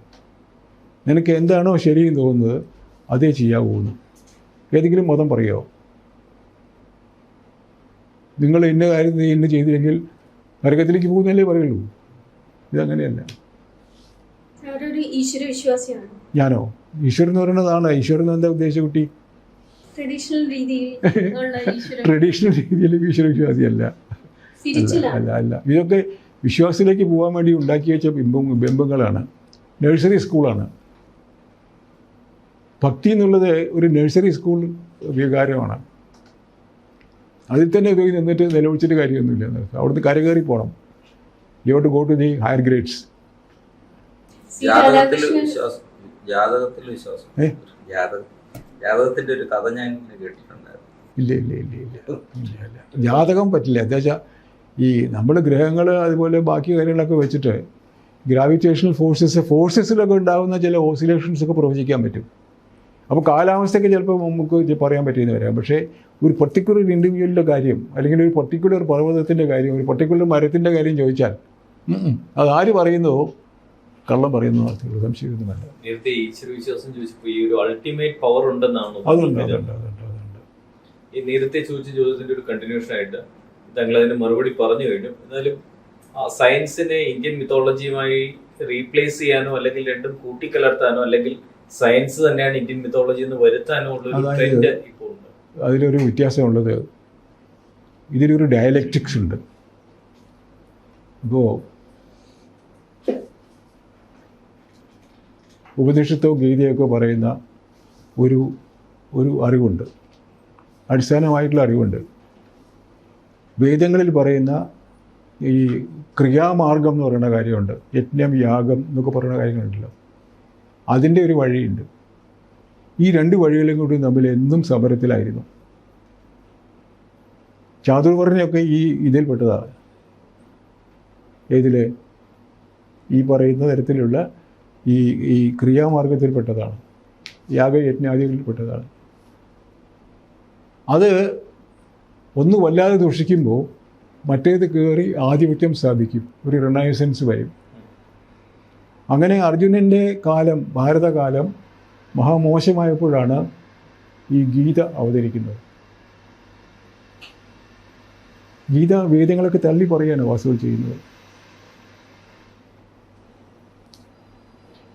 നിനക്ക് എന്താണോ ശരിയെന്ന് തോന്നുന്നത് അതേ ചെയ്യാവൂന്ന്. ഏതെങ്കിലും മതം പറയുമോ? നിങ്ങൾ ഇന്ന കാര്യം നീ ഇന്ന് ചെയ്തില്ലെങ്കിൽ നരകത്തിലേക്ക് പോകുന്നല്ലേ പറയുള്ളൂ. ഇതങ്ങനെയല്ല. ഞാനോ ഈശ്വരൻ എന്ന് പറയുന്നതാണ്. ഈശ്വരൻ എന്താ ഉദ്ദേശിച്ച കുട്ടി? ട്രഡീഷണൽ രീതിയിൽ ഈശ്വര വിശ്വാസിയല്ല. അല്ല. ഇതൊക്കെ വിശ്വാസത്തിലേക്ക് പോകാൻ വേണ്ടി ഉണ്ടാക്കി വെച്ച ബിംബങ്ങളാണ്. നഴ്സറി സ്കൂളാണ്. ഭക്തി എന്നുള്ളത് ഒരു നഴ്സറി സ്കൂൾ വികാരമാണ്. അതിൽ തന്നെ പോയി നിന്നിട്ട് നിലവിളിച്ചിട്ട് കാര്യമൊന്നുമില്ല. അവിടുന്ന് കരകയറി പോകണം. You have to go to the higher grades. ജാതകത്തിന്റെ ഒരു കഥ ഞാൻ കേട്ടിട്ടുണ്ടായിരുന്നു. ഇല്ല. ജാതകം പറ്റില്ല. എന്താ വെച്ചാൽ ഈ നമ്മൾ ഗ്രഹങ്ങൾ അതുപോലെ ബാക്കി കാര്യങ്ങളൊക്കെ വെച്ചിട്ട് ഗ്രാവിറ്റേഷണൽ ഫോഴ്സസിലൊക്കെ ഉണ്ടാകുന്ന ചില ഓസിലേഷൻസ് ഒക്കെ പ്രവചിക്കാൻ പറ്റും. അപ്പോൾ കാലാവസ്ഥയ്ക്ക് ചിലപ്പോൾ നമുക്ക് പറയാൻ പറ്റിയെന്ന് വരാം. പക്ഷേ ഒരു പർട്ടിക്കുലർ ഇൻഡിവിജ്വലിൻ്റെ കാര്യം, അല്ലെങ്കിൽ ഒരു പർട്ടിക്കുലർ പർവ്വതത്തിൻ്റെ കാര്യം, ഒരു പർട്ടിക്കുലർ മരത്തിൻ്റെ കാര്യം ചോദിച്ചാൽ അത് ആര് പറയുന്നോ കള്ളം പറയുന്ന വാർത്തകൾ സംശയമൊന്നും വേണ്ട. നേരത്തെ ഈശ്വരവിശ്വാസം ചോദിച്ചപ്പോൾ ഈ ഒരു അൾട്ടിമേറ്റ് പവർ ഉണ്ടെന്നാണ്. ഈ നേരത്തെ ചോദിച്ച ചോദ്യത്തിന്റെ ഒരു കണ്ടിന്യൂഷൻ ആയിട്ട് താങ്കൾ അതിന് മറുപടി പറഞ്ഞു കഴിഞ്ഞു. എന്നാലും സയൻസിനെ ഇന്ത്യൻ മിത്തോളജിയുമായി റീപ്ലേസ് ചെയ്യാനോ അല്ലെങ്കിൽ രണ്ടും കൂട്ടിക്കലർത്താനോ അല്ലെങ്കിൽ സയൻസ് തന്നെയാണ് ഇന്ത്യൻ മിത്തോളജി എന്ന് വരുത്താനോ ഉള്ള ഒരു ട്രെൻഡ് ഇപ്പോൾ ഉണ്ട്. അതിലൊരു വ്യത്യാസമുള്ളത്, ഇതിലൊരു ഡയലക്റ്റിക്സ് ഉണ്ട്. ഇപ്പോൾ ഉപനിഷത്തോ ഗീതയൊക്കെ പറയുന്ന ഒരു അറിവുണ്ട്, അടിസ്ഥാനമായിട്ടുള്ള അറിവുണ്ട്. വേദങ്ങളിൽ പറയുന്ന ഈ ക്രിയാമാർഗം എന്ന് പറയുന്ന കാര്യമുണ്ട്, യജ്ഞം യാഗം എന്നൊക്കെ പറയുന്ന കാര്യങ്ങളുണ്ടല്ലോ, അതിൻ്റെ ഒരു വഴിയുണ്ട്. ഈ രണ്ട് വഴികളും കൂടി തമ്മിൽ എന്നും സമരത്തിലായിരുന്നു. ചാതുർവർണ്ണയൊക്കെ ഇതിൽപ്പെട്ടതാണ്. ഏതിൽ? ഈ പറയുന്ന തരത്തിലുള്ള ഈ ക്രിയാമാർഗത്തിൽപ്പെട്ടതാണ്, യാഗയജ്ഞാദികളിൽപ്പെട്ടതാണ്. അത് ഒന്ന് വല്ലാതെ ദൂഷിക്കുമ്പോൾ മറ്റേത് കയറി ആധിപത്യം സ്ഥാപിക്കും, ഒരു റിനൈസൻസ് വരും. അങ്ങനെ അർജുനൻ്റെ കാലം, ഭാരതകാലം മഹാമോശമായപ്പോഴാണ് ഈ ഗീത അവതരിക്കുന്നത്. ഗീത വേദങ്ങളൊക്കെ തള്ളി പറയാണ് വാസ്തവം ചെയ്യുന്നത്.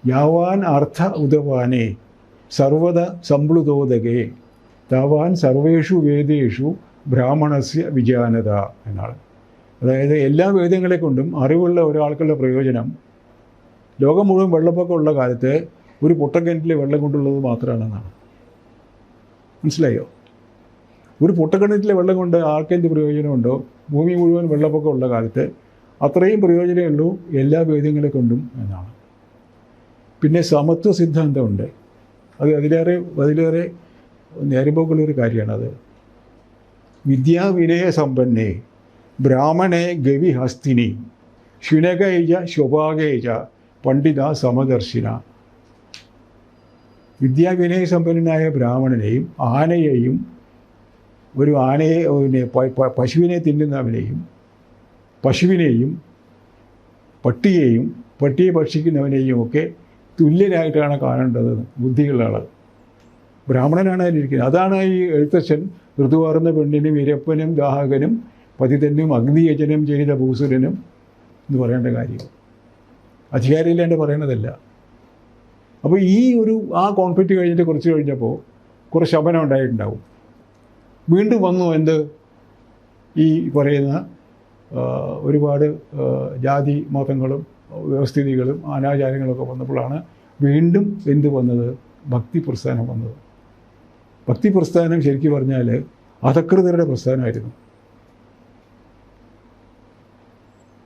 യാവാൻ അർത്ഥ ഉദവാനേ സർവത സംപ്ലുതോദകേ താവാൻ സർവേഷു വേദേഷു ബ്രാഹ്മണസ്യ വിജാനത എന്നാണ്. അതായത് എല്ലാ വേദങ്ങളെ കൊണ്ടും അറിവുള്ള ഒരാൾക്കുള്ള പ്രയോജനം ലോകം മുഴുവൻ വെള്ളപ്പൊക്കമുള്ള കാലത്ത് ഒരു പൊട്ടക്കിണറ്റിലെ വെള്ളം കൊണ്ടുള്ളത് മാത്രമാണെന്നാണ്. മനസ്സിലായോ? ഒരു പൊട്ടക്കിണറ്റിലെ വെള്ളം കൊണ്ട് ആർക്കെന്ത് പ്രയോജനമുണ്ടോ, ഭൂമി മുഴുവൻ വെള്ളപ്പൊക്കമുള്ള കാലത്ത് അത്രയും പ്രയോജനമേ ഉള്ളൂ എല്ലാ വേദങ്ങളെ കൊണ്ടും എന്നാണ്. പിന്നെ സമത്വ സിദ്ധാന്തമുണ്ട്. അതിലേറെ നേരമ്പോക്കുള്ളൊരു കാര്യമാണത്. വിദ്യാവിനയ സമ്പന്നേ ബ്രാഹ്മണേ ഗവി ഹസ്തിനി ശുനകൈജ ശോഭാകേജ പണ്ഡിത സമദർശിന. വിദ്യാവിനയ സമ്പന്നനായ ബ്രാഹ്മണനെയും ആനയെയും ഒരു ആനയെ പിന്നെ പശുവിനെ തിന്നുന്നവനെയും പശുവിനെയും പട്ടിയെ ഭക്ഷിക്കുന്നവനെയും ഒക്കെ തുല്യരായിട്ടാണ് കാണേണ്ടത് ബുദ്ധിയുള്ള ആൾ. ബ്രാഹ്മണനാണ് അതിലിരിക്കുന്നത്. അതാണ് ഈ എഴുത്തച്ഛൻ ഋതുവാർന്ന പെണ്ണിനും ഇരപ്പനും ദാഹകനും പതിതനും അഗ്നിയജനം ചെയ്ത ഭൂസുരനും എന്ന് പറയേണ്ട കാര്യം അധികാരമില്ലാണ്ട് പറയണതല്ല. അപ്പോൾ ഈ ഒരു ആ കോൺഫ്ലിക്റ്റ് കഴിഞ്ഞിട്ട് കുറച്ച് കഴിഞ്ഞപ്പോൾ കുറച്ച് ശമനം ഉണ്ടായിട്ടുണ്ടാവും. വീണ്ടും വന്നു എന്ത് ഈ പറയുന്ന ഒരുപാട് ജാതി മതങ്ങളും വ്യവസ്ഥിതികളും അനാചാരങ്ങളൊക്കെ വന്നപ്പോഴാണ് വീണ്ടും എന്ത് വന്നത്, ഭക്തി പ്രസ്ഥാനം വന്നത്. ഭക്തി പ്രസ്ഥാനം ശരിക്കും പറഞ്ഞാൽ അധകൃതരുടെ പ്രസ്ഥാനമായിരുന്നു.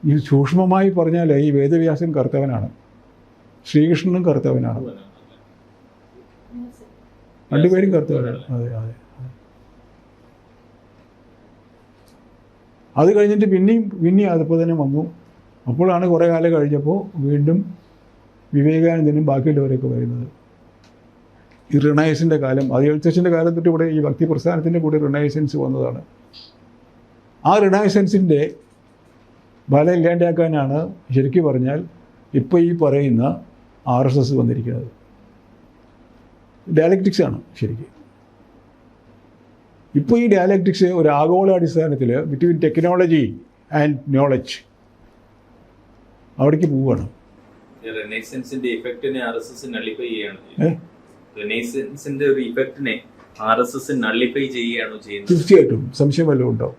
ഈ സൂക്ഷ്മമായി പറഞ്ഞാൽ ഈ വേദവ്യാസൻ കർത്തവനാണ്, ശ്രീകൃഷ്ണനും കർത്തവനാണ്, രണ്ടുപേരും കർത്തവനാണ്. അതെ അതെ. അത് കഴിഞ്ഞിട്ട് പിന്നെയും അതിപ്പോൾ തന്നെ വന്നു. അപ്പോഴാണ് കുറേ കാലം കഴിഞ്ഞപ്പോൾ വീണ്ടും വിവേകാനന്ദനും ബാക്കിയുള്ളവരൊക്കെ വരുന്നത്. ഈ റിണൈസൻ്റെ കാലം, അത് എഴുത്തച്ഛൻ്റെ കാലം തൊട്ട് ഇവിടെ ഈ ഭക്തി പ്രസ്ഥാനത്തിൻ്റെ കൂടെ റിണൈസൻസ് വന്നതാണ്. ആ റിണൈസൻസിൻ്റെ ഫലം ഇല്ലാണ്ടാക്കാനാണ് ശരിക്കും പറഞ്ഞാൽ ഇപ്പോൾ ഈ പറയുന്ന RSS വന്നിരിക്കുന്നത്. ഡയലക്റ്റിക്സാണ് ശരിക്കും. ഇപ്പോൾ ഈ ഡയലക്റ്റിക്സ് ഒരു ആഗോളാടിസ്ഥാനത്തിൽ ബിറ്റ്വീൻ ടെക്നോളജി ആൻഡ് നോളജ് അവിടേക്ക് പോവുകയാണ്. റിനൈസൻസിന്റെ ഇഫക്റ്റിനെ RSS നള്ളിഫൈ ചെയ്യാണ്. റിനൈസൻസിന്റെ ഒരു ഇഫക്റ്റിനെ RSS നള്ളിഫൈ ചെയ്യുകയാണോ ചെയ്യുന്നത്? തീർച്ചയായിട്ടും. സംശയം വല്ലതും ഉണ്ടോ?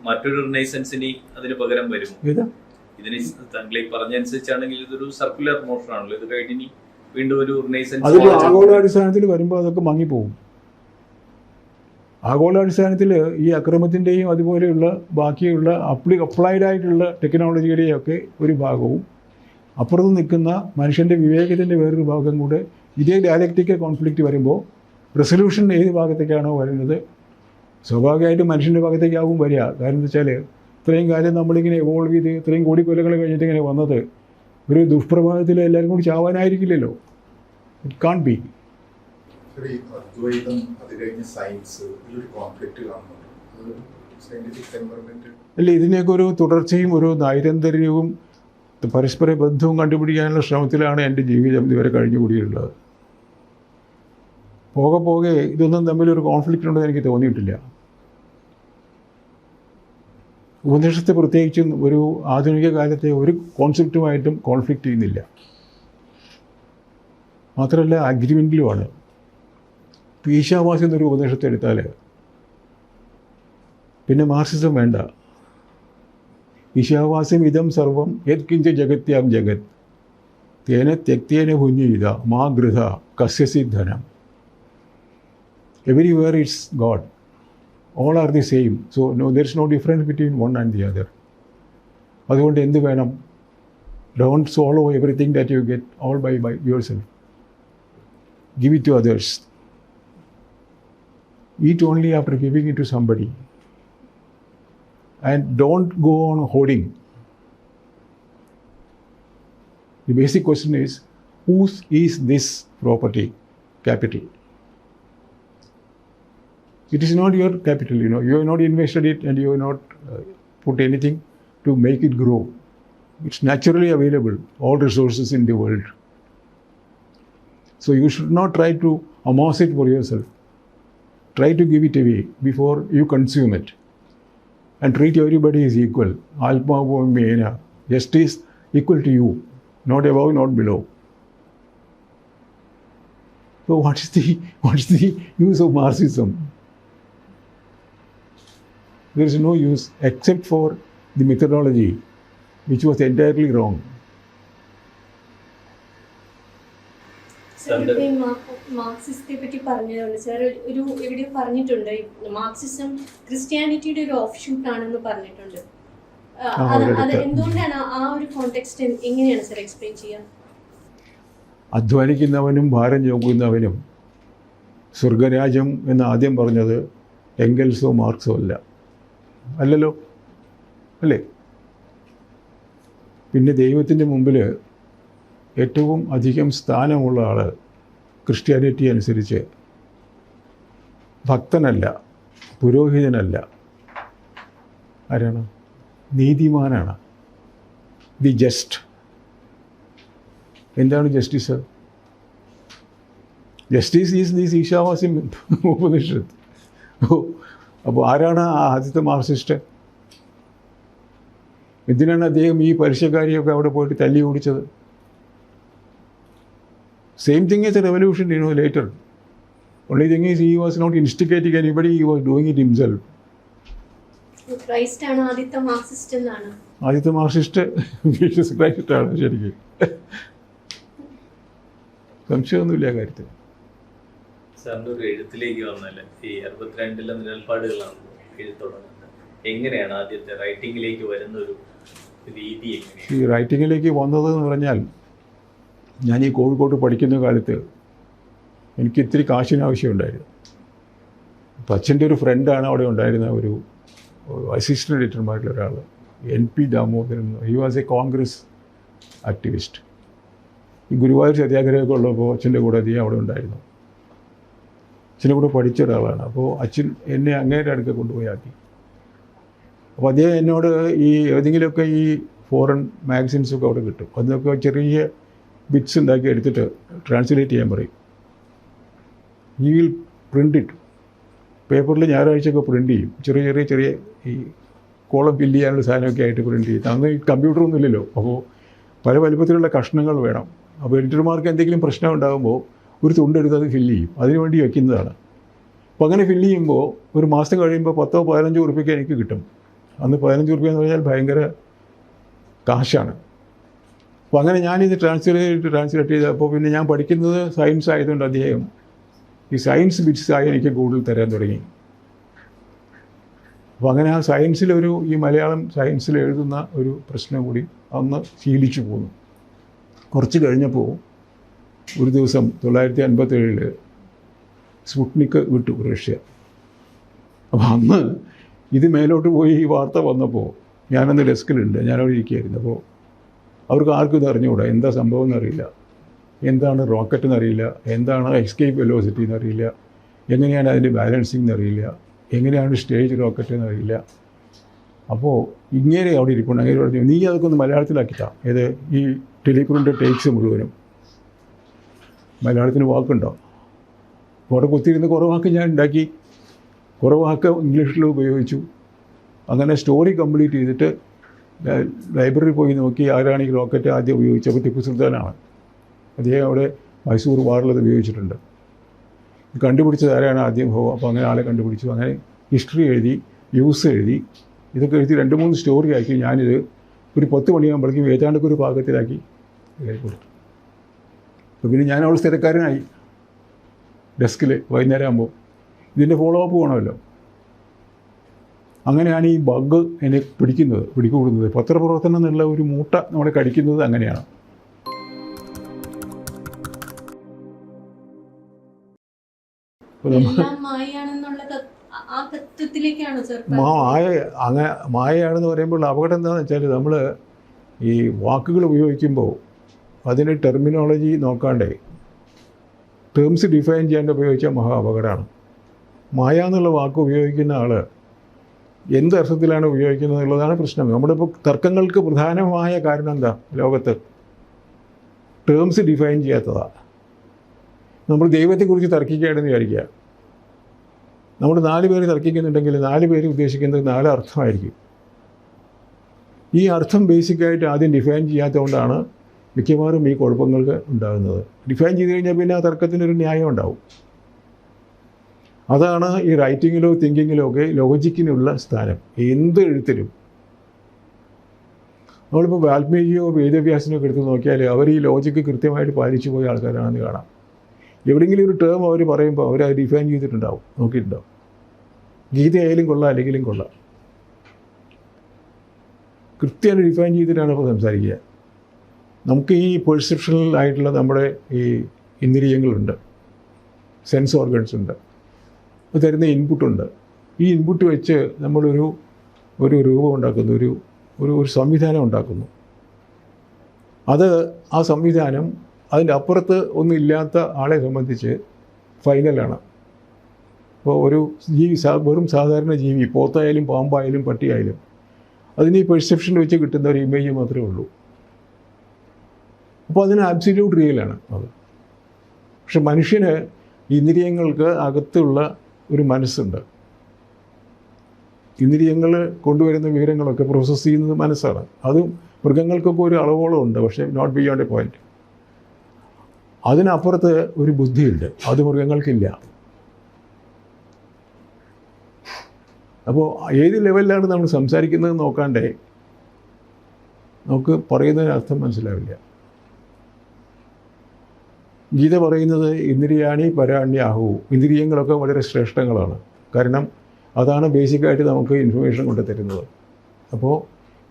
മറ്റൊരു റിനൈസൻസിന് അതിന് പകരം വരുമോ? ഇതിന് താങ്കൾ ഈ പറഞ്ഞനുസരിച്ചാണെങ്കിൽ ഇതൊരു സർക്കുലർ മോഷൻ ആണല്ലോ. ഇത് കഴിഞ്ഞ് വീണ്ടും ഒരു റിനൈസൻസ് അതിപ്പോൾ ആഗോളാടിസ്ഥാനത്തിൽ വരുമ്പോൾ അതൊക്കെ മങ്ങിപ്പോവും. ആഗോളാടിസ്ഥാനത്തിൽ ഈ അക്രമത്തിൻ്റെയും അതുപോലെയുള്ള ബാക്കിയുള്ള അപ്ലൈഡ് ആയിട്ടുള്ള ടെക്നോളജിയുടെയൊക്കെ ഒരു ഭാഗവും അപ്പുറത്ത് നിൽക്കുന്ന മനുഷ്യൻ്റെ വിവേകത്തിൻ്റെ വേറൊരു ഭാഗം കൂടെ ഇതേ ഡയലക്റ്റിക്കൽ കോൺഫ്ലിക്റ്റ് വരുമ്പോൾ റെസൊല്യൂഷൻ ഏത് ഭാഗത്തേക്കാണോ വരുന്നത് സ്വാഭാവികമായിട്ടും മനുഷ്യൻ്റെ ഭാഗത്തേക്കാവും വരിക. കാരണം എന്താ വെച്ചാൽ ഇത്രയും കാലം നമ്മളിങ്ങനെ എവോൾവ് ചെയ്ത് ഇത്രയും കോടി കൊല്ലങ്ങൾ കഴിഞ്ഞിട്ട് ഇങ്ങനെ വന്നത് ഒരു ദുഷ്പ്രഭാവത്തിൽ എല്ലാവരും കൂടി ചാവാനായിരിക്കില്ലല്ലോ. It can't B. അദ്വൈതം അത് കഴിഞ്ഞ് സയൻസ് ഇതിലൊരു കോൺഫ്ലിക്റ്റ് കാണുന്നുണ്ട്. സയന്റിഫിക് ടെമ്പർമെന്റ് അല്ല, ഇതിനെയൊക്കെ ഒരു തുടർച്ചയും ഒരു നൈരന്തര്യവും പരസ്പര ബന്ധവും കണ്ടുപിടിക്കാനുള്ള ശ്രമത്തിലാണ് എൻ്റെ ജീവിതം ഇതുവരെ കഴിഞ്ഞുകൂടിയുള്ളത്. പോകെ പോകെ ഇതൊന്നും തമ്മിലൊരു കോൺഫ്ലിക്റ്റ് ഉണ്ടെന്ന് എനിക്ക് തോന്നിയിട്ടില്ല. ഉപനിഷത്ത് പ്രത്യേകിച്ചും ഒരു ആധുനിക കാലത്തെ ഒരു കോൺസെപ്റ്റുമായിട്ടും കോൺഫ്ലിക്റ്റ് ചെയ്യുന്നില്ല. മാത്രമല്ല അഗ്രിമെൻറ്റിലുമാണ്. ഈശാവാസ്യം എന്നൊരു ഉപനിഷത്ത് എടുത്താൽ പിന്നെ മാർക്സിസം വേണ്ട. ഈശാവാസ്യം ഇതം സർവം യത് കിഞ്ച ജഗത്യാം ജഗത് തേന തെക്തേന ഭുഞ്ജീത മാ ഗൃഹ കസ്യസി ധനം. Everywhere it's God. All are the same. So there is no difference between one and the other. അതുകൊണ്ട് എന്ത് വേണം? Don't swallow everything that you get all by yourself. Give it to others. Eat only after giving it to somebody. And don't go on hoarding. The basic question is, whose is this property, capital? It is not your capital, you know. You have not invested it and you have not put anything to make it grow. It's naturally available, all resources in the world. So you should not try to amass it for yourself. Try to give it away before you consume it. And treat everybody as equal. Alpa Mena. Justice equal to you. Not above, not below. So what is the use of Marxism? There is no use except for the methodology, which was entirely wrong. മാർക്സിസത്തെ പറ്റി പറഞ്ഞതുകൊണ്ട് sir ഒരു എവിടെയോ പറഞ്ഞിട്ടുണ്ട്, Marxism ക്രിസ്ത്യാനിറ്റിയുടെ ഒരു of shoot ആണെന്ന് പറഞ്ഞിട്ടുണ്ട്. അത് എന്തുകൊണ്ടാണ് ആ ഒരു കോണ്ടെക്സ്റ്റ് എങ്ങനെയാണ് സാർ എക്സ്പ്ലെയിൻ ചെയ്യുക? അധ്വാനിക്കുന്നവനും ഭാരം ചുമക്കുന്നവനും സ്വർഗരാജ്യം എന്ന് ആദ്യം പറഞ്ഞത് എംഗൽസോ മാർക്സോ അല്ലല്ലോ, അല്ലേ? പിന്നെ ദൈവത്തിൻ്റെ മുമ്പിൽ ഏറ്റവും അധികം സ്ഥാനമുള്ള ആൾ ക്രിസ്ത്യാനിറ്റി അനുസരിച്ച് ഭക്തനല്ല, പുരോഹിതനല്ല. ആരാണ്? നീതിമാനാണ്. The just. എന്താണ് justice? Justice is the Ishavasya Upanishad. അപ്പോൾ ആരാണ് ആ ആദ്യത്തെ മാർക്സിസ്റ്റ്? എന്തിനാണ് അദ്ദേഹം ഈ പലിശക്കാരിയൊക്കെ അവിടെ പോയിട്ട് തല്ലി ഓടിച്ചത്? Same thing is a revolution, later. Only thing is he was not instigating anybody, he was doing it himself. Christ ആണ് ആദ്യത്തെ മാർക്സിസ്റ്റ് എന്നാണ്. ആദ്യത്തെ മാർക്സിസ്റ്റ് ജീസസ് ക്രൈസ്റ്റ് ആണ് ശരിക്കും. സംശയമൊന്നുമില്ല കാര്യത്തിൽ. സാറിൻ്റെ ഒരു എഴുത്തിലേക്ക് വന്നല്ലേ, ഈ 62 നിഴൽപ്പാടുകളാണ് എഴുത്തുടങ്ങുന്നത്. എങ്ങനെയാണ് ആദ്യത്തെ റൈറ്റിങ്ങിലേക്ക് വരുന്ന ഒരു രീതി? ഈ റൈറ്റിങ്ങിലേക്ക് വന്നതെന്ന് പറഞ്ഞാൽ, ഞാൻ ഈ കോഴിക്കോട്ട് പഠിക്കുന്ന കാലത്ത് എനിക്ക് ഇത്തിരി കാശിന് ആവശ്യമുണ്ടായിരുന്നു. അപ്പം അച്ഛൻ്റെ ഒരു ഫ്രണ്ടാണ് അവിടെ ഉണ്ടായിരുന്ന ഒരു അസിസ്റ്റൻ്റ് എഡിറ്റർമാരിൽ ഒരാൾ, NP Damodaran. He was A Congress activist. ഈ ഗുരുവായൂർ സത്യാഗ്രഹമൊക്കെ ഉള്ളപ്പോൾ അച്ഛൻ്റെ കൂടെ അദ്ദേഹം അവിടെ ഉണ്ടായിരുന്നു. അച്ഛൻ്റെ കൂടെ പഠിച്ച ഒരാളാണ്. അപ്പോൾ അച്ഛൻ എന്നെ അങ്ങേരുടെ അടുക്ക കൊണ്ടുപോയി ആക്കി. അപ്പോൾ അദ്ദേഹം എന്നോട് ഈ ഏതെങ്കിലുമൊക്കെ ഈ ഫോറിൻ മാഗസിൻസൊക്കെ അവിടെ കിട്ടും, അതിനൊക്കെ ചെറിയ ബിറ്റ്സ് ഉണ്ടാക്കി എടുത്തിട്ട് ട്രാൻസ്ലേറ്റ് ചെയ്യാൻ പറയും. ഈ വിൽ പ്രിൻ്റ് ഇറ്റ്. പേപ്പറിൽ ഞായറാഴ്ചയൊക്കെ പ്രിൻ്റ് ചെയ്യും. ചെറിയ ഈ കോളം ഫില്ല് ചെയ്യാനുള്ള സാധനമൊക്കെ ആയിട്ട് പ്രിൻ്റ് ചെയ്യും. അന്ന് ഈ കമ്പ്യൂട്ടറൊന്നും ഇല്ലല്ലോ. അപ്പോൾ പല വലുപ്പത്തിലുള്ള കഷ്ണങ്ങൾ വേണം. അപ്പോൾ എഡിറ്റർമാർക്ക് എന്തെങ്കിലും പ്രശ്നം ഉണ്ടാകുമ്പോൾ ഒരു തുണ്ടെടുത്ത് അത് ഫില്ല് ചെയ്യും. അതിനുവേണ്ടി വയ്ക്കുന്നതാണ്. അപ്പോൾ അങ്ങനെ ഫില്ല് ചെയ്യുമ്പോൾ ഒരു മാസം കഴിയുമ്പോൾ 10-15 ഉറുപ്പിക എനിക്ക് കിട്ടും. അന്ന് 15 ഉറുപ്പിക എന്ന് പറഞ്ഞാൽ ഭയങ്കര കാശാണ്. അപ്പോൾ അങ്ങനെ ഞാനിത് ട്രാൻസ്ലേറ്റ് ചെയ്തപ്പോൾ പിന്നെ ഞാൻ പഠിക്കുന്നത് സയൻസ് ആയതുകൊണ്ട് അദ്ദേഹം ഈ സയൻസ് ബിറ്റ്സായി എനിക്ക് കൂടുതൽ തരാൻ തുടങ്ങി. അപ്പോൾ അങ്ങനെ ആ സയൻസിലൊരു ഈ മലയാളം സയൻസിൽ എഴുതുന്ന ഒരു പ്രശ്നം കൂടി അന്ന് ശീലിച്ചു പോന്നു. കുറച്ച് കഴിഞ്ഞപ്പോൾ ഒരു ദിവസം 1957 സ്പുട്നിക് വിട്ടു റഷ്യ. അപ്പോൾ അന്ന് ഇത് മേലോട്ട് പോയി ഈ വാർത്ത വന്നപ്പോൾ ഞാനന്ന് ഡെസ്കിലുണ്ട്, ഞാനവിടെ ഇരിക്കുകയായിരുന്നു. അപ്പോൾ അവർക്ക് ആർക്കും ഇത് അറിഞ്ഞുകൂടാ, എന്താ സംഭവം എന്നറിയില്ല, എന്താണ് റോക്കറ്റ് എന്നറിയില്ല, എന്താണ് എസ്കേപ്പ് വെലോസിറ്റി എന്നറിയില്ല, എങ്ങനെയാണ് അതിൻ്റെ ബാലൻസിങ് എന്നറിയില്ല, എങ്ങനെയാണ് സ്റ്റേജ് റോക്കറ്റ് എന്നറിയില്ല. അപ്പോൾ ഇങ്ങനെ അവിടെ ഇരിപ്പുണ്ട്. അങ്ങനെ പറഞ്ഞു, നീ അതൊക്കെ ഒന്ന് മലയാളത്തിലാക്കിത്താ. ഏത് ഈ ടെലിക്രൂറിൻ്റെ ടേക്സ് മുഴുവനും മലയാളത്തിന് വാക്കുണ്ടോ? അവിടെ കുത്തിയിരുന്ന് കുറേ വാക്ക് ഞാൻ ഉണ്ടാക്കി, കുറേ വാക്ക് ഇംഗ്ലീഷിൽ ഉപയോഗിച്ചു. അങ്ങനെ സ്റ്റോറി കംപ്ലീറ്റ് ചെയ്തിട്ട് ലൈബ്രറി പോയി നോക്കി ആരാണ് ഈ റോക്കറ്റ് ആദ്യം ഉപയോഗിച്ചപ്പോൾ ടിപ്പു സുൽത്താനാണ്. അദ്ദേഹം അവിടെ മൈസൂർ വാറിലത് ഉപയോഗിച്ചിട്ടുണ്ട്. കണ്ടുപിടിച്ചത് ആരാണ് ആദ്യം? അപ്പോൾ അങ്ങനെ ആളെ കണ്ടുപിടിച്ചു. അങ്ങനെ ഹിസ്റ്ററി എഴുതി, ന്യൂസ് എഴുതി, ഇതൊക്കെ എഴുതി 2-3 സ്റ്റോറി ആക്കി. ഞാനിത് ഒരു 10 മണിയാകുമ്പോഴേക്കും ഏതാണ്ടൊക്കെ ഒരു പാകത്തിലാക്കി കൊടുത്തു. അപ്പോൾ പിന്നെ ഞാൻ അവിടെ സ്ഥിരക്കാരനായി ഡെസ്കിൽ. വൈകുന്നേരം ആകുമ്പോൾ ഇതിൻ്റെ ഫോളോ അപ്പ് വേണമല്ലോ. അങ്ങനെയാണ് ഈ ബഗ് എന്നെ പിടികൂടുന്നത്. പത്രപ്രവർത്തനം എന്നുള്ള ഒരു മൂട്ട നമ്മളെ കടിക്കുന്നത് അങ്ങനെയാണ്. മായയാണെന്ന് പറയുമ്പോൾ അപകടം എന്താണെന്ന് വെച്ചാൽ, നമ്മൾ ഈ വാക്കുകൾ ഉപയോഗിക്കുമ്പോൾ അതിന് ടെർമിനോളജി നോക്കാണ്ടേ ടേംസ് ഡിഫൈൻ ചെയ്യാണ്ട് ഉപയോഗിച്ചാൽ മഹാ അപകടമാണ്. മായ എന്നുള്ള വാക്ക് ഉപയോഗിക്കുന്ന ആൾ എന്ത് അർത്ഥത്തിലാണ് ഉപയോഗിക്കുന്നത് എന്നുള്ളതാണ് പ്രശ്നം. നമ്മുടെ ഇപ്പോൾ തർക്കങ്ങൾക്ക് പ്രധാനമായ കാരണം എന്താ? ലോകത്ത് ടേംസ് ഡിഫൈൻ ചെയ്യാത്തതാണ്. നമ്മൾ ദൈവത്തെക്കുറിച്ച് തർക്കിക്കുകയാണെന്ന് വിചാരിക്കുക, നമ്മൾ 4 പേര് തർക്കിക്കുന്നുണ്ടെങ്കിൽ 4 പേര് ഉദ്ദേശിക്കുന്നത് 4 അർത്ഥമായിരിക്കും. ഈ അർത്ഥം ബേസിക്കായിട്ട് ആദ്യം ഡിഫൈൻ ചെയ്യാത്തതുകൊണ്ടാണ് മിക്കവാറും ഈ കുഴപ്പങ്ങൾക്ക് ഉണ്ടാകുന്നത്. ഡിഫൈൻ ചെയ്ത് കഴിഞ്ഞാൽ പിന്നെ ആ തർക്കത്തിനൊരു ന്യായം ഉണ്ടാവും. അതാണ് ഈ റൈറ്റിങ്ങിലോ തിങ്കിങ്ങിലോ ഒക്കെ ലോജിക്കിനുള്ള സ്ഥാനം. എന്ത് എഴുത്തിലും നമ്മളിപ്പോൾ വാൽമീകിയോ വേദവ്യാസനോ ഒക്കെ എടുത്ത് നോക്കിയാൽ അവർ ഈ ലോജിക്ക് കൃത്യമായിട്ട് പാലിച്ചു പോയ ആൾക്കാരാണെന്ന് കാണാം. എവിടെയെങ്കിലും ഒരു ടേം അവർ പറയുമ്പോൾ അവരത് ഡിഫൈൻ ചെയ്തിട്ടുണ്ടാവും, നോക്കിയിട്ടുണ്ടാവും. ഗീതയായാലും കൊള്ളാം, അല്ലെങ്കിലും കൊള്ളാം, കൃത്യമായിട്ട് ഡിഫൈൻ ചെയ്തിട്ടാണ് ഇപ്പോൾ സംസാരിക്കുക. നമുക്ക് ഈ പെർസെപ്ഷണൽ ആയിട്ടുള്ള നമ്മുടെ ഈ ഇന്ദ്രിയങ്ങളുണ്ട്, സെൻസ് ഓർഗൻസ് ഉണ്ട്, അത് തരുന്ന ഇൻപുട്ടുണ്ട്. ഈ ഇൻപുട്ട് വെച്ച് നമ്മളൊരു രൂപം ഉണ്ടാക്കുന്നു, ഒരു സംവിധാനം ഉണ്ടാക്കുന്നു. ആ സംവിധാനം അതിൻ്റെ അപ്പുറത്ത് ഒന്നും ഇല്ലാത്ത ആളെ സംബന്ധിച്ച് ഫൈനലാണ്. ഇപ്പോൾ ഒരു ജീവി വെറും സാധാരണ ജീവി, പോത്തായാലും പാമ്പായാലും പട്ടിയായാലും, അതിന് ഈ പെർസെപ്ഷൻ വെച്ച് കിട്ടുന്ന ഒരു ഇമേജ് മാത്രമേ ഉള്ളൂ. അപ്പോൾ അതിന് ആബ്സല്യൂട്ട് റിയലാണ് അത്. പക്ഷെ മനുഷ്യന് ഇന്ദ്രിയങ്ങൾക്ക് അകത്തുള്ള ഒരു മനസ്സുണ്ട്. ഇന്ദ്രിയങ്ങൾ കൊണ്ടുവരുന്ന വിവരങ്ങളൊക്കെ പ്രോസസ്സ് ചെയ്യുന്നത് മനസ്സാണ്. അത് മൃഗങ്ങൾക്കൊക്കെ ഒരു അളവോളം ഉണ്ട്, പക്ഷേ നോട്ട് ബിയോണ്ട് എ പോയിന്റ്. അതിനപ്പുറത്ത് ഒരു ബുദ്ധിയുണ്ട്, അത് മൃഗങ്ങൾക്കില്ല. അപ്പോൾ ഏത് ലെവലിലാണ് നമ്മൾ സംസാരിക്കുന്നത് നോക്കാണ്ടേ നമുക്ക് പറയുന്നതിന് അർത്ഥം മനസ്സിലാവില്ല. ഗീത പറയുന്നത് ഇന്ദ്രിയാണി പരാണ്യാഹു, ഇന്ദ്രിയങ്ങളൊക്കെ വളരെ ശ്രേഷ്ഠങ്ങളാണ്. കാരണം അതാണ് ബേസിക്കായിട്ട് നമുക്ക് ഇൻഫർമേഷൻ കൊണ്ട് തരുന്നത്. അപ്പോൾ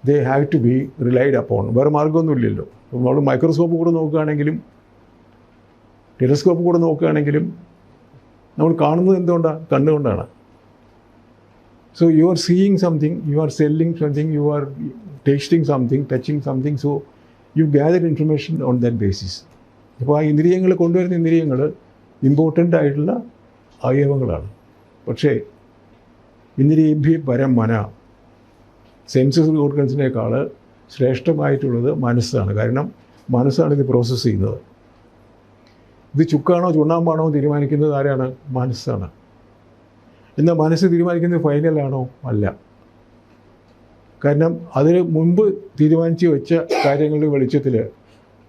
they have to be relied upon. വേറെ മാർഗ്ഗമൊന്നുമില്ലല്ലോ. നമ്മൾ മൈക്രോസ്കോപ്പ് കൂടെ നോക്കുകയാണെങ്കിലും ടെലസ്കോപ്പ് കൂടെ നോക്കുകയാണെങ്കിലും നമ്മൾ കാണുന്നത് എന്തുകൊണ്ടാണ്? കണ്ണുകൊണ്ടാണ്. So you are seeing something, you are selling something, you are tasting something, touching something. So you gather information on that basis. അപ്പോൾ ആ ഇന്ദ്രിയങ്ങൾ കൊണ്ടുവരുന്ന ഇന്ദ്രിയങ്ങൾ ഇമ്പോർട്ടൻ്റ് ആയിട്ടുള്ള അവയവങ്ങളാണ്. പക്ഷേ ഇന്ദ്രിയേഭ്യ പരം മന, സെൻസസ് ഓർഗൻസിനേക്കാൾ ശ്രേഷ്ഠമായിട്ടുള്ളത് മനസ്സാണ്. കാരണം മനസ്സാണ് ഇത് പ്രോസസ്സ് ചെയ്യുന്നത്. ഇത് ചുക്കാണോ ചുണ്ണാമ്പാണോ തീരുമാനിക്കുന്നത് ആരാണ്? മനസ്സാണ്. എന്നാൽ മനസ്സ് തീരുമാനിക്കുന്നത് ഫൈനലാണോ? അല്ല. കാരണം അതിന് മുൻപ് തീരുമാനിച്ച് വെച്ച കാര്യങ്ങളുടെ വെളിച്ചത്തിൽ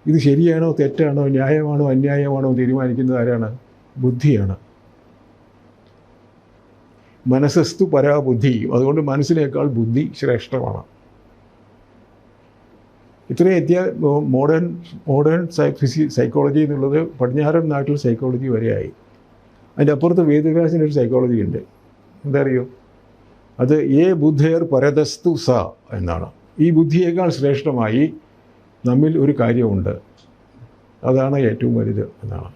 ഇത് ശരിയാണോ തെറ്റാണോ ന്യായമാണോ അന്യായമാണോ തീരുമാനിക്കുന്നത് ആരാണ്? ബുദ്ധിയാണ്. മനസ്സസ്തു പരാബുദ്ധി. അതുകൊണ്ട് മനസ്സിനേക്കാൾ ബുദ്ധി ശ്രേഷ്ഠമാണ്. ഇത്രയും മോഡേൺ സൈക്കോളജി എന്നുള്ളത് പടിഞ്ഞാറൻ നാട്ടിൽ സൈക്കോളജി വരെയായി. അതിൻ്റെ അപ്പുറത്ത് വേദവ്യാസിനൊരു സൈക്കോളജി ഉണ്ട്. എന്താ അറിയോ? അത് ബുദ്ധേർ പരതസ്തു സ എന്നാണ്. ഈ ബുദ്ധിയേക്കാൾ ശ്രേഷ്ഠമായി നമ്മിൽ ഒരു കാര്യമുണ്ട്, അതാണ് ഏറ്റവും വലുത് എന്നാണ്.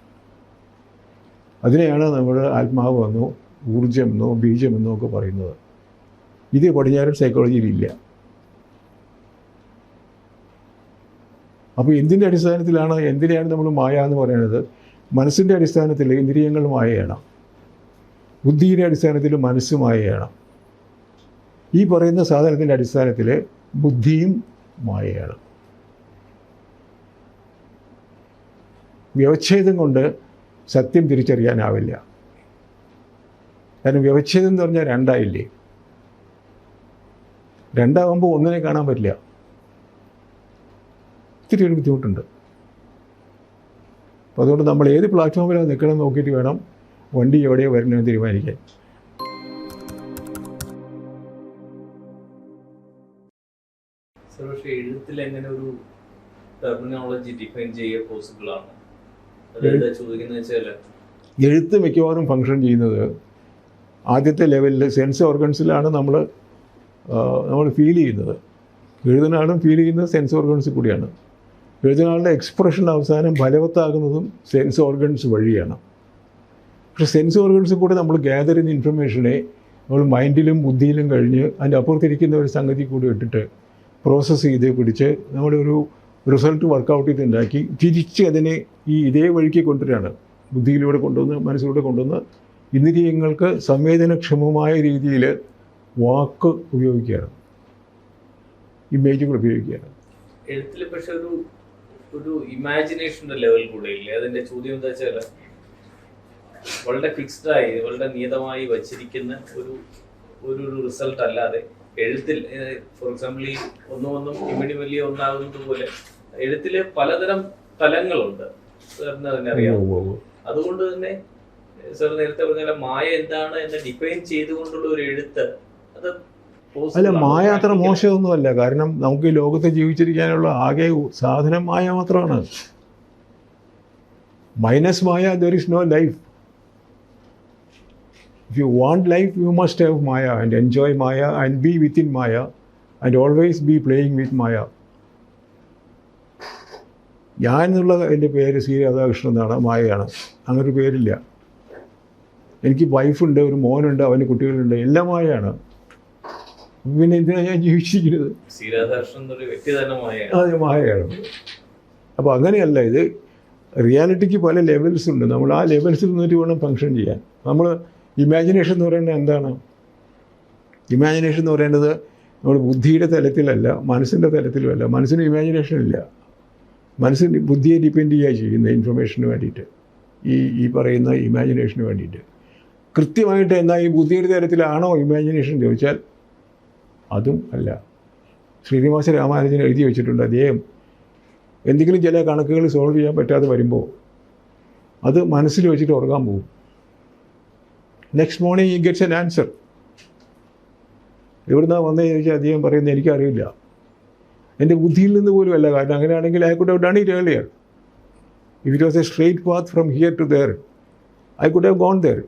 അതിനെയാണ് നമ്മൾ ആത്മാവ് എന്നോ ഊർജമെന്നോ ബീജമെന്നോ ഒക്കെ പറയുന്നത്. ഇത് പടിഞ്ഞാറൻ സൈക്കോളജിയിലില്ല. അപ്പോൾ എന്തിൻ്റെ എന്തിനെയാണ് നമ്മൾ മായ എന്ന് പറയുന്നത്? മനസ്സിൻ്റെ അടിസ്ഥാനത്തിൽ ഇന്ദ്രിയങ്ങൾ മായയാണ്, ബുദ്ധിയുടെ അടിസ്ഥാനത്തിൽ മനസ്സ് മായയാണ്, ഈ പറയുന്ന സാധനത്തിൻ്റെ അടിസ്ഥാനത്തിൽ ബുദ്ധിയും മായയാണ്. വ്യവച്ഛേദം കൊണ്ട് സത്യം തിരിച്ചറിയാനാവില്ല. കാരണം വ്യവച്ഛേദം എന്ന് പറഞ്ഞാൽ രണ്ടായില്ലേ. രണ്ടാകുമ്പോൾ ഒന്നിനെ കാണാൻ പറ്റില്ല. ഇത്തിരി ഒരു ബുദ്ധിമുട്ടുണ്ട്. അപ്പോൾ അതുകൊണ്ട് നമ്മൾ ഏത് പ്ലാറ്റ്ഫോമിലാണ് നിൽക്കണം നോക്കിയിട്ട് വേണം വണ്ടി എവിടെയോ വരണമെന്ന് തീരുമാനിക്കാൻ. പക്ഷേ എഴുത്തിൽ എങ്ങനെ ഒരു ടെർമിനോളജി ഡിഫൈൻ ചെയ്യുക പോസിബിൾ ആണ്? അതായത് ചോദിക്കുന്നത് വെച്ചാൽ എഴുത്ത് മിക്കവാറും ഫങ്ഷൻ ചെയ്യുന്നത് ആദ്യത്തെ ലെവലിൽ സെൻസ് ഓർഗൻസിലാണ് നമ്മൾ ഫീൽ ചെയ്യുന്നത്. എഴുതുന്ന ആളും ഫീൽ ചെയ്യുന്നത് സെൻസ് ഓർഗൻസിൽ കൂടിയാണ്. എഴുതുന്ന ആളുടെ എക്സ്പ്രഷൻ അവസാനം ഫലവത്താകുന്നതും സെൻസ് ഓർഗൻസ് വഴിയാണ്. പക്ഷേ സെൻസ് ഓർഗൻസിൽ കൂടെ നമ്മൾ ഗ്യാദർ ചെയ്യുന്ന ഇൻഫർമേഷനെ നമ്മൾ മൈൻഡിലും ബുദ്ധിയിലും കഴിഞ്ഞ് അതിൻ്റെ അപ്പുറത്തിരിക്കുന്ന ഒരു സംഗതി കൂടി ഇട്ടിട്ട് പ്രോസസ്സ് ചെയ്ത് പിടിച്ച് നമ്മളൊരു റിസൾട്ട് വർക്കൗട്ട് ചെയ്തുണ്ടാക്കി തിരിച്ച് അതിനെ ഇതേ വഴിക്ക് കൊണ്ടുവരികയാണ്. ബുദ്ധിയിലൂടെ കൊണ്ടുവന്ന് മനസ്സിലൂടെ കൊണ്ടുവന്ന് ഇന്ദ്രിയങ്ങൾക്ക് സംവേദനക്ഷമമായ രീതിയിൽ വാക്ക് ഉപയോഗിക്കുകയാണ്, ഇമേജുകൾ ഉപയോഗിക്കുകയാണ്. എഴുത്തിൽ പക്ഷെ ഒരു ഇമാജിനേഷൻ്റെ ലെവൽ കൂടെ ഇല്ലേ? അതിൻ്റെ ചോദ്യം എന്താ വെച്ചാൽ വളരെ ഫിക്സ്ഡായി വളരെ നിയതമായി വച്ചിരിക്കുന്ന ഒരു റിസൾട്ട് അല്ലാതെ എഴുത്തിൽ ഫോർ എക്സാമ്പിൾ ഈ ഒന്നും ഇമിടി വലിയ ഒന്നാകുന്നത് പോലെ എഴുത്തിൽ പലതരം തലങ്ങളുണ്ട്. സാറിന് അതിനെ അറിയാം. അതുകൊണ്ട് തന്നെ സാർ നേരത്തെ പറഞ്ഞ മായ എന്താണ് എന്ന് ഡിഫൈൻ ചെയ്തുകൊണ്ടുള്ള ഒരു എഴുത്ത് അത് അല്ല, മായ അത്ര മോശമൊന്നുമല്ല. കാരണം നമുക്ക് ഈ ലോകത്ത് ജീവിച്ചിരിക്കാനുള്ള ആകെ സാധനം മായ മാത്രമാണ്. മൈനസ് മായ there is no life. If you want life, you must have Maya and enjoy Maya and be within Maya and always be playing with Maya. ഞാൻ എന്നുള്ള എൻ്റെ പേര് ശ്രീ രാധാകൃഷ്ണൻ എന്നാണ്, മായയാണ്. അങ്ങനൊരു പേരില്ല. എനിക്ക് വൈഫുണ്ട്, ഒരു മോനുണ്ട്, അവന് കുട്ടികളുണ്ട്, എല്ലാം മായയാണ്. പിന്നെ എന്തിനാണ് ഞാൻ ജീവിച്ചിരിക്കുന്നത്? അതെ, മായയാണ്. അപ്പോൾ അങ്ങനെയല്ല, ഇത് റിയാലിറ്റിക്ക് പല ലെവൽസ് ഉണ്ട്. നമ്മൾ ആ ലെവൽസിൽ നിന്നിട്ട് വേണം ഫങ്ഷൻ ചെയ്യാൻ. നമ്മൾ ഇമാജിനേഷൻ എന്ന് പറയുന്നത് എന്താണ്? ഇമാജിനേഷൻ എന്ന് പറയുന്നത് നമ്മൾ ബുദ്ധിയുടെ തലത്തിലല്ല, മനസ്സിൻ്റെ തലത്തിലുമല്ല. മനസ്സിന് ഇമാജിനേഷൻ ഇല്ല. മനസ്സിന് ബുദ്ധിയെ ഡിപ്പെൻഡ് ചെയ്യുക ചെയ്യുന്നത് ഇൻഫർമേഷന് വേണ്ടിയിട്ട്, ഈ പറയുന്ന ഇമാജിനേഷന് വേണ്ടിയിട്ട്. കൃത്യമായിട്ട് എന്നാൽ ഈ ബുദ്ധിയുടെ തലത്തിലാണോ ഇമാജിനേഷൻ ചോദിച്ചാൽ അതും അല്ല. ശ്രീനിവാസ രാമാനുജൻ എഴുതി വെച്ചിട്ടുണ്ട്, അദ്ദേഹം എന്തെങ്കിലും ചില കണക്കുകൾ സോൾവ് ചെയ്യാൻ പറ്റാതെ വരുമ്പോൾ അത് മനസ്സിൽ വെച്ചിട്ട് ഉറങ്ങാൻ പോകും. നെക്സ്റ്റ് മോർണിംഗ് ഈ ഗെറ്റ്സ് എൻ ആൻസർ. എവിടുന്നാണ് വന്നതെന്ന് ചോദിച്ചാൽ അദ്ദേഹം പറയുന്നത് എനിക്കറിയില്ല, എൻ്റെ ബുദ്ധിയിൽ നിന്ന് പോലും അല്ല. കാരണം അങ്ങനെയാണെങ്കിൽ I could have done it earlier. If it was a straight path from here to there I could have gone there.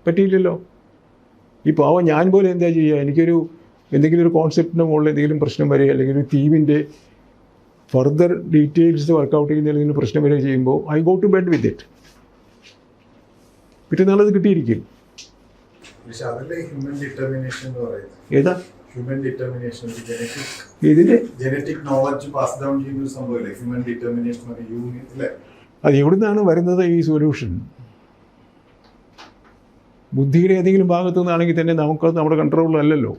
പറ്റിയില്ലല്ലോ. ഈ പാവം ഞാൻ പോലെ എന്താ ചെയ്യുക? എനിക്കൊരു എന്തെങ്കിലും ഒരു കോൺസെപ്റ്റിൻ്റെ മുകളിൽ എന്തെങ്കിലും പ്രശ്നം വരിക, അല്ലെങ്കിൽ ഒരു തീമിൻ്റെ ഫർദർ ഡീറ്റെയിൽസ് വർക്കൗട്ട് ചെയ്യുന്ന എന്തെങ്കിലും പ്രശ്നം വരിക ചെയ്യുമ്പോൾ I go to bed with it. പിറ്റേന്നാളത് കിട്ടിയിരിക്കും. പക്ഷെ അതല്ലേ ഹ്യൂമൻ ഡിറ്റർമിനേഷൻ എന്ന് പറയുന്നത്. ഏതാ ഹ്യൂമൻ ഡിറ്റർമിനേഷൻ? ഇതിൻ്റെ ജനറ്റിക് നോളജ് പാസ് ഡൗൺ ചെയ്യുന്ന ഒരു സംഭവമല്ലേ ഹ്യൂമൻ ഡിറ്റർമിനേഷൻ അല്ലേ? അത് എവിടുന്നാണ് വരുന്നത് ഈ സൊല്യൂഷൻ? ബുദ്ധിയുടെ ഏതെങ്കിലും ഭാഗത്തു നിന്നാണെങ്കിൽ തന്നെ നമുക്കത് നമ്മുടെ കൺട്രോളിലല്ലല്ലോ.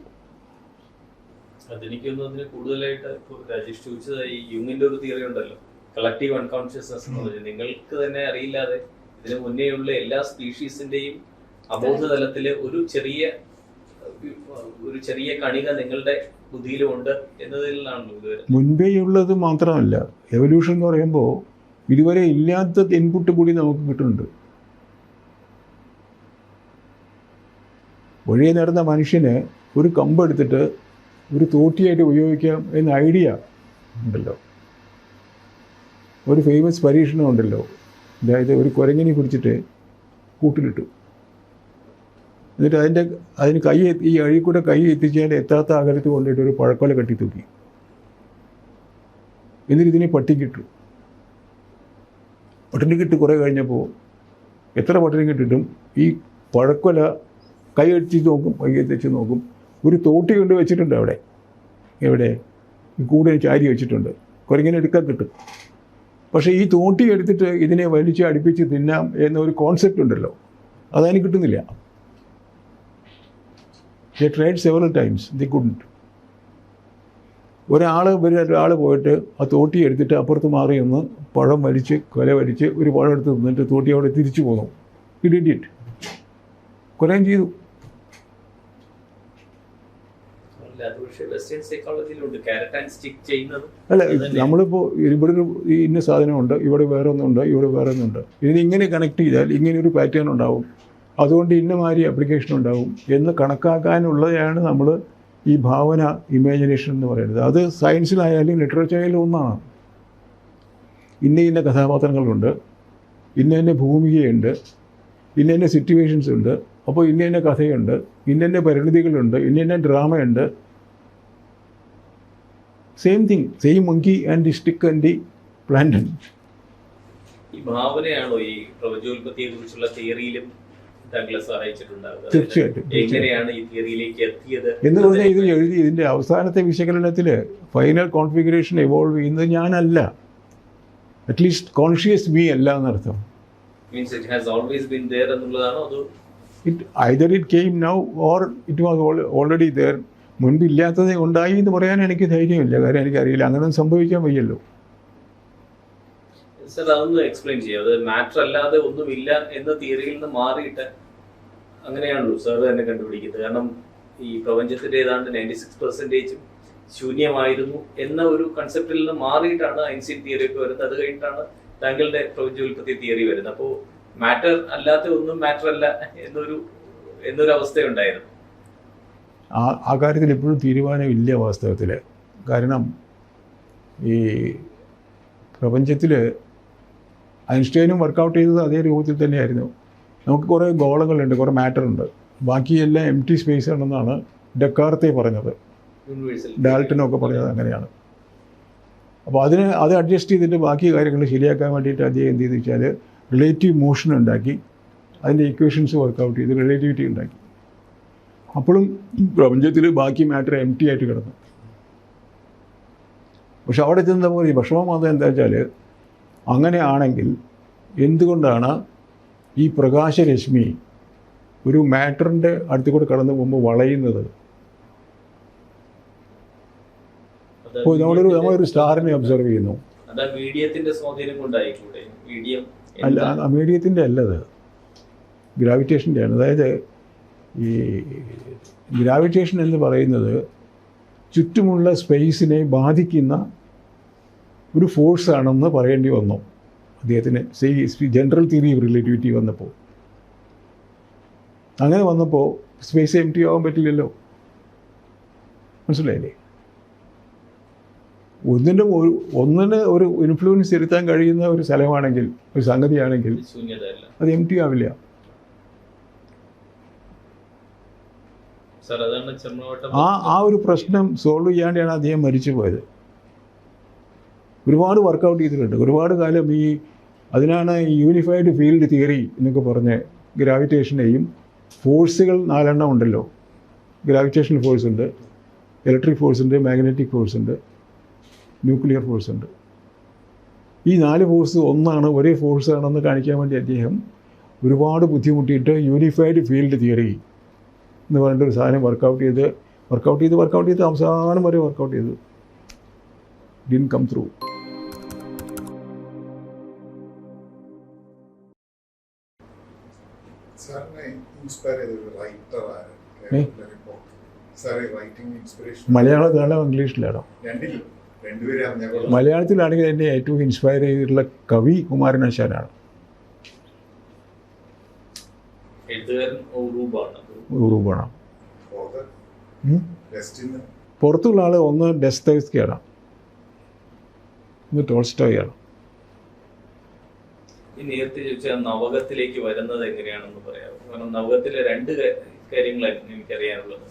അതെനിക്ക് തോന്നുന്നു അതിന് കൂടുതലായിട്ട് ഇപ്പോൾ രാജേഷ് ചോദിച്ചത് ഈ യുങ്ങിന്റെ ഒരു തിയറി ഉണ്ടല്ലോ, കളക്റ്റീവ് അൺകോൺഷ്യസ്നസ് എന്ന് പറഞ്ഞത്. നിങ്ങൾക്ക് തന്നെ അറിയില്ലാതെ ഇതിനു മുന്നേയുള്ള എല്ലാ സ്പീഷീസിന്റെയും അബോധതലത്തില് ഒരു ചെറിയ കണിക നിങ്ങളുടെ ബുദ്ധിയിലുമുണ്ട് എന്നതിലാണല്ലോ ഇതുവരെ. മുൻപേയുള്ളത് മാത്രമല്ല, എവല്യൂഷൻ എന്ന് പറയുമ്പോൾ ഇതുവരെ ഇല്ലാത്ത ഇൻപുട്ട് കൂടി നമുക്ക് കിട്ടുന്നുണ്ട്. വഴിയെ നടന്ന മനുഷ്യന് ഒരു കമ്പെടുത്തിട്ട് ഒരു തോട്ടിയായിട്ട് ഉപയോഗിക്കാം എന്ന ഐഡിയ ഉണ്ടല്ലോ. ഒരു ഫേമസ് പരീക്ഷണം ഉണ്ടല്ലോ, അതായത് ഒരു കുരങ്ങിനെ പിടിച്ചിട്ട് കൂട്ടിലിട്ടു, എന്നിട്ട് അതിന് ഈ അഴി കൂടെ കൈ എത്തിച്ചാൽ എത്താത്ത അകലത്ത് കൊണ്ടിട്ട് ഒരു പഴക്കൊല കെട്ടി തൂക്കി. എന്നിട്ട് ഇതിനെ പട്ടിക്കിട്ടു. പട്ടിണിക്കിട്ട് കുറേ കഴിഞ്ഞപ്പോൾ എത്ര പട്ടിണിക്കിട്ടിട്ടും ഈ പഴക്കൊല കൈ എത്തിച്ച് നോക്കും, കൈ എത്തിച്ച് നോക്കും, ഒരു തോട്ടി കൊണ്ട് വെച്ചിട്ടുണ്ട് അവിടെ. എവിടെ? ഈ കൂടെ ചാരി വെച്ചിട്ടുണ്ട്. കുരങ്ങിനെ എടുക്കാൻ കിട്ടും. പക്ഷേ ഈ തോട്ടി എടുത്തിട്ട് ഇതിനെ വലിച്ച് അടുപ്പിച്ച് തിന്നാം എന്നൊരു കോൺസെപ്റ്റ് ഉണ്ടല്ലോ, അതതിന് കിട്ടുന്നില്ല. They tried several times, they couldn't. ഒരാൾ പോയിട്ട് ആ തോട്ടി എടുത്തിട്ട് അപ്പുറത്ത് മാറി ഒന്ന് പഴം വലിച്ച് കൊല വലിച്ച് ഒരു പഴം എടുത്ത് തിന്നിട്ട് തോട്ടി അവിടെ തിരിച്ചു പോന്നു. He did it. കൊലയും ചെയ്തു. അല്ല, നമ്മളിപ്പോൾ ഇവിടെ ഒരു ഇന്ന സാധനമുണ്ട്, ഇവിടെ വേറെ ഒന്നുണ്ട്, ഇവിടെ വേറെ ഒന്നുണ്ട്. ഇതിങ്ങനെ കണക്ട് ചെയ്താൽ ഇങ്ങനെ ഒരു പാറ്റേൺ ഉണ്ടാവും, അതുകൊണ്ട് ഇന്നമാതിരി ആപ്ലിക്കേഷൻ ഉണ്ടാവും എന്ന് കണക്കാക്കാനുള്ളതാണ് നമ്മൾ ഈ ഭാവന, ഇമാജിനേഷൻ എന്ന് പറയുന്നത്. അത് സയൻസിലായാലും ലിറ്ററേച്ചറിലും ഒന്നാണ്. ഇന്ന കഥാപാത്രങ്ങളുണ്ട്, ഇന്ന ഭൂമികയുണ്ട്, ഇന്ന സിറ്റുവേഷൻസ് ഉണ്ട്, അപ്പോൾ ഇന്ന കഥയുണ്ട്, ഇന്ന പരിണിതികളുണ്ട്, ഇന്ന ഡ്രാമയുണ്ട്. Same thing, same monkey and the stick and the plantain. ഈ ഭാവനയാണോ ഈ പ്രപഞ്ചോൽപത്തിയെ കുറിച്ചുള്ള തിയറിയിലും താങ്കളെ സഹായിച്ചിട്ടുണ്ടാവുക? തീർച്ചയായിട്ടും. എങ്ങനെയാണ് ഈ തിയറിയിലേക്ക് എത്തിയത് എന്ന് പറഞ്ഞാൽ ഇത് എഴുതി ഇതിൻ്റെ അവസാനത്തെ വിശകലനത്തിൽ ഫൈനൽ കോൺഫിഗറേഷൻ എവോൾവ് ചെയ്യുന്നത് ഞാനല്ല, അറ്റ്ലീസ്റ്റ് കോൺഷ്യസ് മീ അല്ല എന്നർത്ഥം. Means it has always been there എന്നുള്ളതാണോ? അതോ either it came now or it was already there. മുൻപില്ലാത്തത് ഉണ്ടായി എന്ന് പറയാൻ എനിക്ക് ധൈര്യമില്ല, കാര്യം എനിക്കറിയില്ല, അങ്ങനെ സംഭവിക്കാൻ വയ്യല്ലോ. സർ, അതൊന്ന് എക്സ്പ്ലെയിൻ ചെയ്യാം. അത് മാറ്റർ അല്ലാതെ ഒന്നുമില്ല എന്ന തിയറിയിൽ നിന്ന് മാറിയിട്ട് അങ്ങനെയാണല്ലോ സാർ തന്നെ കണ്ടുപിടിക്കുന്നത്. കാരണം ഈ പ്രപഞ്ചത്തിന്റെ ഏതാണ്ട് 96% ശൂന്യമായിരുന്നു എന്ന ഒരു കൺസെപ്റ്റിൽ നിന്ന് മാറിയിട്ടാണ് ഐൻസ്റ്റീൻ തിയറി ഒക്കെ വരുന്നത്. അത് കഴിഞ്ഞിട്ടാണ് താങ്കളുടെ പ്രപഞ്ചോൽപത്തി തിയറി വരുന്നത്. അപ്പോൾ മാറ്റർ അല്ലാത്ത ഒന്നും മാറ്റർ അല്ല എന്നൊരു അവസ്ഥയുണ്ടായിരുന്നു. ആ കാര്യത്തിൽ ഇപ്പോഴും തീരുമാനമില്ല വാസ്തവത്തിൽ. കാരണം ഈ പ്രപഞ്ചത്തിൽ ഐൻസ്റ്റൈനും വർക്കൗട്ട് ചെയ്തത് അതേ രൂപത്തിൽ തന്നെയായിരുന്നു. നമുക്ക് കുറേ ഗോളങ്ങളുണ്ട്, കുറേ മാറ്ററുണ്ട്, ബാക്കിയെല്ലാം എം ടി സ്പേസ് ആണെന്നാണ് ഡെക്കാർത്തെ പറഞ്ഞത്, ഡാൽട്ടനൊക്കെ പറഞ്ഞത് അങ്ങനെയാണ്. അപ്പോൾ അത് അഡ്ജസ്റ്റ് ചെയ്തിട്ട് ബാക്കി കാര്യങ്ങൾ ശരിയാക്കാൻ വേണ്ടിയിട്ട് അദ്ദേഹം എന്ത് ചെയ്തു വെച്ചാൽ റിലേറ്റീവ് മോഷൻ ഉണ്ടാക്കി, അതിൻ്റെ ഇക്വേഷൻസ് വർക്കൗട്ട് ചെയ്ത് റിലേറ്റിവിറ്റി ഉണ്ടാക്കി. അപ്പോഴും പ്രപഞ്ചത്തിൽ ബാക്കി മാറ്റർ എം ടി ആയിട്ട് കിടന്നു. പക്ഷെ അവിടെ ചെന്നപ്പോൾ ഈ വിഷമം വന്നത് എന്താ വെച്ചാൽ, അങ്ങനെയാണെങ്കിൽ എന്തുകൊണ്ടാണ് ഈ പ്രകാശരശ്മി ഒരു മാറ്ററിൻ്റെ അടുത്ത് കൂടെ കടന്നു പോകുമ്പോൾ വളയുന്നത്. ഇപ്പോൾ നമ്മളൊരു സ്റ്റാറിനെ ഒബ്സർവ് ചെയ്യുന്നു. മീഡിയത്തിന്റെ സ്വാധീനം കൊണ്ടായിക്കൂടെ? മീഡിയം അല്ല, മീഡിയത്തിൻ്റെ അല്ലത്, ഗ്രാവിറ്റേഷൻ്റെയാണ്. അതായത് ഈ ഗ്രാവിറ്റേഷൻ എന്ന് പറയുന്നത് ചുറ്റുമുള്ള സ്പേസിനെ ബാധിക്കുന്ന ഒരു ഫോഴ്സാണെന്ന് പറയേണ്ടി വന്നു അദ്ദേഹത്തിന്. ജനറൽ തിയറി ഓഫ് റിലേറ്റിവിറ്റി വന്നപ്പോൾ, അങ്ങനെ വന്നപ്പോൾ സ്പേസ് എം ടി ആവാൻ പറ്റില്ലല്ലോ. മനസ്സിലായില്ലേ? ഒന്നിന് ഒരു ഇൻഫ്ലുവൻസ് ചെലുത്താൻ കഴിയുന്ന ഒരു സ്ഥലമാണെങ്കിൽ, ഒരു സംഗതിയാണെങ്കിൽ അത് എം ടി ആവില്ല. ആ ഒരു പ്രശ്നം സോൾവ് ചെയ്യാണ്ടാണ് അദ്ദേഹം മരിച്ചു പോയത്. ഒരുപാട് വർക്കൗട്ട് ചെയ്തിട്ടുണ്ട്, ഒരുപാട് കാലം. അതിനാണ് യൂണിഫൈഡ് ഫീൽഡ് തിയറി എന്നൊക്കെ പറഞ്ഞ് ഗ്രാവിറ്റേഷനെയും ഫോഴ്സുകൾ 4 ഉണ്ടല്ലോ. ഗ്രാവിറ്റേഷണൽ ഫോഴ്സ് ഉണ്ട്, ഇലക്ട്രിക് ഫോഴ്സ് ഉണ്ട്, മാഗ്നറ്റിക് ഫോഴ്സ് ഉണ്ട്, ന്യൂക്ലിയർ ഫോഴ്സ് ഉണ്ട്. ഈ 4 ഫോഴ്സ് ഒന്നാണ്, ഒരേ ഫോഴ്സാണെന്ന് കാണിക്കാൻ വേണ്ടി അദ്ദേഹം ഒരുപാട് ബുദ്ധിമുട്ടിയിട്ട് യൂണിഫൈഡ് ഫീൽഡ് തിയറി എന്ന് പറഞ്ഞിട്ടൊരു സാധനം വർക്കൗട്ട് ചെയ്ത് അവസാനം വരെ വർക്കൗട്ട് ചെയ്തു. Didn't come through. മലയാളത്തിലാണോ ഇംഗ്ലീഷിലാണോ? മലയാളത്തിലാണെങ്കിൽ എന്നെ ഏറ്റവും ഇൻസ്പയർ ചെയ്തിട്ടുള്ള കവി കുമാരനാശാനാണ്. ഉറൂബാണ്. പുറത്തുള്ള ആൾ ഒന്ന് ഡെസ്തോവ്സ്കിയാണ്, ഒന്ന് ടോൾസ്റ്റോയാണ്. ഈ നേരത്തെ ചോദിച്ചാൽ നവകത്തിലേക്ക് വരുന്നത് എങ്ങനെയാണെന്ന് പറയാം. കാരണം നവകത്തിലെ 2 കാര്യങ്ങളായിരുന്നു എനിക്കറിയാനുള്ളത്.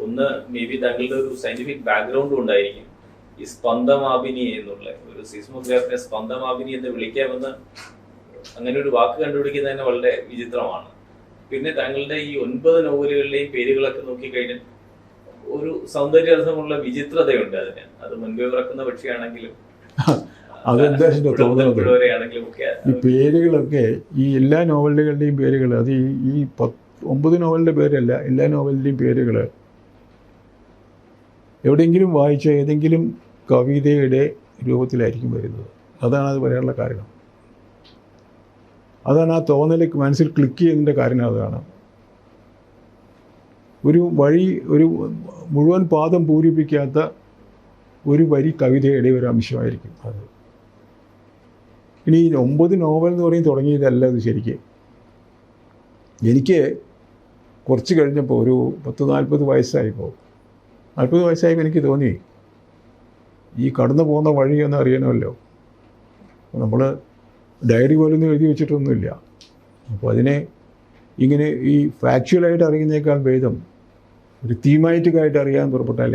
ഒന്ന്, മേ ബി താങ്കളുടെ ഒരു സയന്റിഫിക് ബാക്ക്ഗ്രൗണ്ടും ഉണ്ടായിരിക്കും. ഈ സ്പന്ദമാപിനി എന്നുള്ള ഒരു സീസ്മോഗ്രാഫിനെ സ്പന്ദമാപിനി എന്ന് വിളിക്കാമെന്ന് അങ്ങനെ ഒരു വാക്ക് കണ്ടുപിടിക്കുന്നത് തന്നെ വളരെ വിചിത്രമാണ്. പിന്നെ താങ്കളുടെ ഈ 9 നോവലുകളിലെയും പേരുകളൊക്കെ നോക്കിക്കഴിഞ്ഞാൽ ഒരു സൗന്ദര്യാർത്ഥമുള്ള വിചിത്രതയുണ്ട് അതിന്. അത് മുൻപേ പിറക്കുന്ന പക്ഷിയാണെങ്കിലും അതെന്താ തോന്നുന്നത്, ഈ പേരുകളൊക്കെ, ഈ എല്ലാ നോവലുകളുടെയും പേരുകൾ, അത് ഈ 9 നോവലിൻ്റെ പേരല്ല, എല്ലാ നോവലിൻ്റെയും പേരുകൾ എവിടെയെങ്കിലും വായിച്ച ഏതെങ്കിലും കവിതയുടെ രൂപത്തിലായിരിക്കും വരുന്നത്. അതാണ് അത് പറയാനുള്ള കാരണം. അതാണ് ആ തോന്നലേക്ക് മനസ്സിൽ ക്ലിക്ക് ചെയ്യുന്നതിൻ്റെ കാരണം. അതാണ് ഒരു മുഴുവൻ പാദം പൂരിപ്പിക്കാത്ത ഒരു വരി കവിതയുടെ ഒരു അംശമായിരിക്കും അത്. ഇനി 9 നോവൽ എന്ന് പറയും തുടങ്ങിയതല്ല അത് ശരിക്കും. എനിക്ക് കുറച്ച് കഴിഞ്ഞപ്പോൾ ഒരു 40-40 വയസ്സായപ്പോൾ എനിക്ക് തോന്നി ഈ കടന്നു പോകുന്ന വഴിയൊന്നും അറിയണമല്ലോ. നമ്മൾ ഡയറി പോലൊന്നും എഴുതി വെച്ചിട്ടൊന്നുമില്ല. അപ്പോൾ അതിനെ ഇങ്ങനെ ഈ ഫാക്ച്വലായിട്ട് അറിയുന്നേക്കാൾ ഭേദം ഒരു തീമാറ്റിക്കായിട്ട് അറിയാൻ പുറപ്പെട്ടാൽ.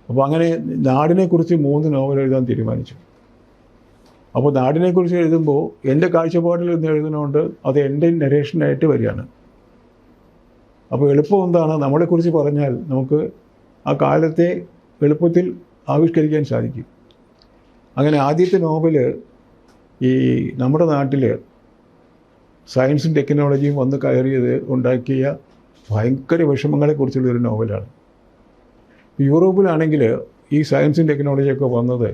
അപ്പോൾ അങ്ങനെ നാടിനെക്കുറിച്ച് 3 നോവൽ എഴുതാൻ തീരുമാനിച്ചു. അപ്പോൾ നാടിനെക്കുറിച്ച് എഴുതുമ്പോൾ എൻ്റെ കാഴ്ചപ്പാടിൽ നിന്ന് എഴുതുന്നതുകൊണ്ട് അത് എൻ്റെ നരേഷനായിട്ട് വരികയാണ്. അപ്പോൾ എളുപ്പം എന്താണ്, നമ്മളെക്കുറിച്ച് പറഞ്ഞാൽ നമുക്ക് ആ കാലത്തെ എളുപ്പത്തിൽ ആവിഷ്കരിക്കാൻ സാധിക്കും. അങ്ങനെ ആദ്യത്തെ നോവല് ഈ നമ്മുടെ നാട്ടിൽ സയൻസും ടെക്നോളജിയും വന്ന് കയറിയത് ഉണ്ടാക്കിയ ഭയങ്കര വിഷമങ്ങളെക്കുറിച്ചുള്ളൊരു നോവലാണ്. യൂറോപ്പിലാണെങ്കിൽ ഈ സയൻസും ടെക്നോളജിയൊക്കെ വന്നത്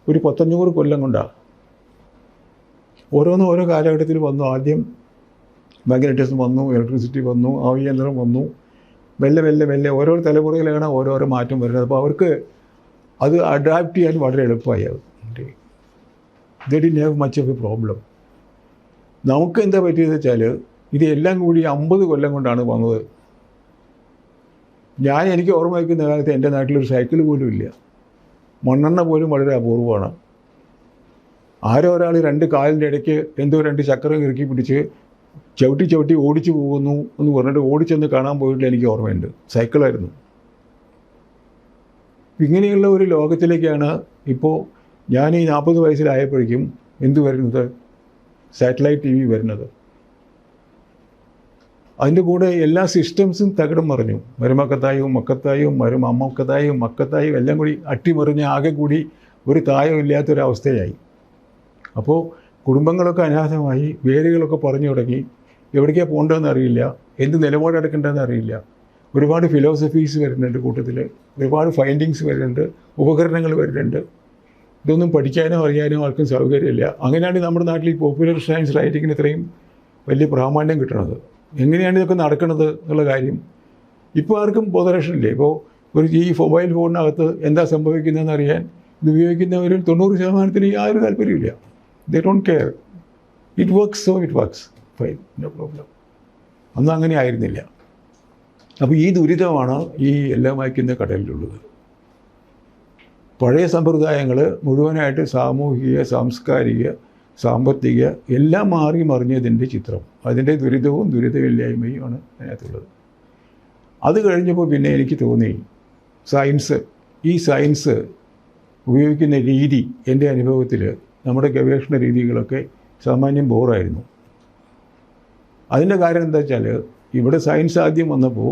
ഒരു 100 കൊല്ലം കൊണ്ടാണ്. ഓരോ കാലഘട്ടത്തിൽ വന്നു. ആദ്യം മാഗ്നറ്റിസം വന്നു, ഇലക്ട്രിസിറ്റി വന്നു, ആവിയന്ത്രം വന്നു. മെല്ലെ ഓരോ തലമുറയിലാണ് ഓരോരോ മാറ്റം വരുന്നത്. അപ്പോൾ അവർക്ക് അത് അഡാപ്റ്റ് ചെയ്യാൻ വളരെ എളുപ്പമായി. ദേ didn't have much of A problem. നമുക്ക് എന്താ പറ്റിയെന്ന് വെച്ചാൽ ഇതെല്ലാം കൂടി 50 കൊല്ലം കൊണ്ടാണ് വന്നത്. എനിക്ക് ഓർമ്മ വയ്ക്കുന്ന കാലത്ത് എൻ്റെ നാട്ടിലൊരു സൈക്കിൾ പോലും ഇല്ല. മണ്ണെണ്ണ പോലും വളരെ അപൂർവമാണ്. ആരോ ഒരാൾ 2 കാലിൻ്റെ ഇടയ്ക്ക് എന്തോ 2 ചക്രം ഇറക്കി പിടിച്ച് ചവിട്ടി ഓടിച്ചു പോകുന്നു എന്ന് പറഞ്ഞിട്ട് ഓടിച്ചെന്ന് കാണാൻ പോയിട്ട് എനിക്ക് ഓർമ്മയുണ്ട്. സൈക്കിളായിരുന്നു. ഇങ്ങനെയുള്ള ഒരു ലോകത്തിലേക്കാണ് ഇപ്പോൾ ഞാൻ ഈ 40 വയസ്സിലായപ്പോഴേക്കും എന്ത് വരുന്നത്, സാറ്റലൈറ്റ് TV വരുന്നത്. അതിൻ്റെ കൂടെ എല്ലാ സിസ്റ്റംസും തകിടം മറിഞ്ഞു. മരുമക്കത്തായും മക്കത്തായും എല്ലാം കൂടി അട്ടിമറിഞ്ഞ് ആകെ കൂടി ഒരു തായം ഇല്ലാത്തൊരവസ്ഥയായി. അപ്പോൾ കുടുംബങ്ങളൊക്കെ അനാഥമായി, വേരുകളൊക്കെ പറഞ്ഞു തുടങ്ങി. എവിടേക്കാണ് പോകേണ്ടതെന്ന് അറിയില്ല, എന്ത് നിലപാടെടുക്കേണ്ടതെന്ന് അറിയില്ല. ഒരുപാട് ഫിലോസഫീസ് വരുന്നുണ്ട് കൂട്ടത്തിൽ, ഒരുപാട് ഫൈൻഡിങ്സ് വരുന്നുണ്ട്, ഉപകരണങ്ങൾ വരുന്നുണ്ട്. ഇതൊന്നും പഠിക്കാനോ അറിയാനോ ആർക്കും സൗകര്യമില്ല. അങ്ങനെയാണ് നമ്മുടെ നാട്ടിൽ ഈ പോപ്പുലർ സയൻസ് റൈറ്റിങ്ങിന് ഇത്രയും വലിയ പ്രാമാണ്യം കിട്ടണത്. എങ്ങനെയാണ് ഇതൊക്കെ നടക്കുന്നത് എന്നുള്ള കാര്യം ഇപ്പോൾ ആർക്കും ബോധലക്ഷണില്ലേ. ഇപ്പോൾ ഈ മൊബൈൽ ഫോണിനകത്ത് എന്താ സംഭവിക്കുന്നതെന്ന് അറിയാൻ ഇത് ഉപയോഗിക്കുന്നവരിൽ 90% യാതൊരു താല്പര്യമില്ല. They don't care. It works, so it works, fine, no problem. അന്ന് അങ്ങനെ ആയിരുന്നില്ല. അപ്പോൾ ഈ ദുരിതമാണ് ഈ എല്ലാം വായിക്കുന്ന കടലിലുള്ളത്. പഴയ സമ്പ്രദായങ്ങൾ മുഴുവനായിട്ട് സാമൂഹിക, സാംസ്കാരിക, സാമ്പത്തിക എല്ലാം മാറി മറിഞ്ഞതിൻ്റെ ചിത്രം, അതിൻ്റെ ദുരിതവും ദുരിതമില്ലായ്മയുമാണ് അതിനകത്തുള്ളത്. അത് കഴിഞ്ഞപ്പോൾ പിന്നെ എനിക്ക് തോന്നി ഈ സയൻസ് ഉപയോഗിക്കുന്ന രീതി എൻ്റെ അനുഭവത്തിൽ നമ്മുടെ ഗവേഷണ രീതികളൊക്കെ സാമാന്യം ബോറായിരുന്നു. അതിൻ്റെ കാരണം എന്താ വെച്ചാൽ ഇവിടെ സയൻസ് ആദ്യം വന്നപ്പോൾ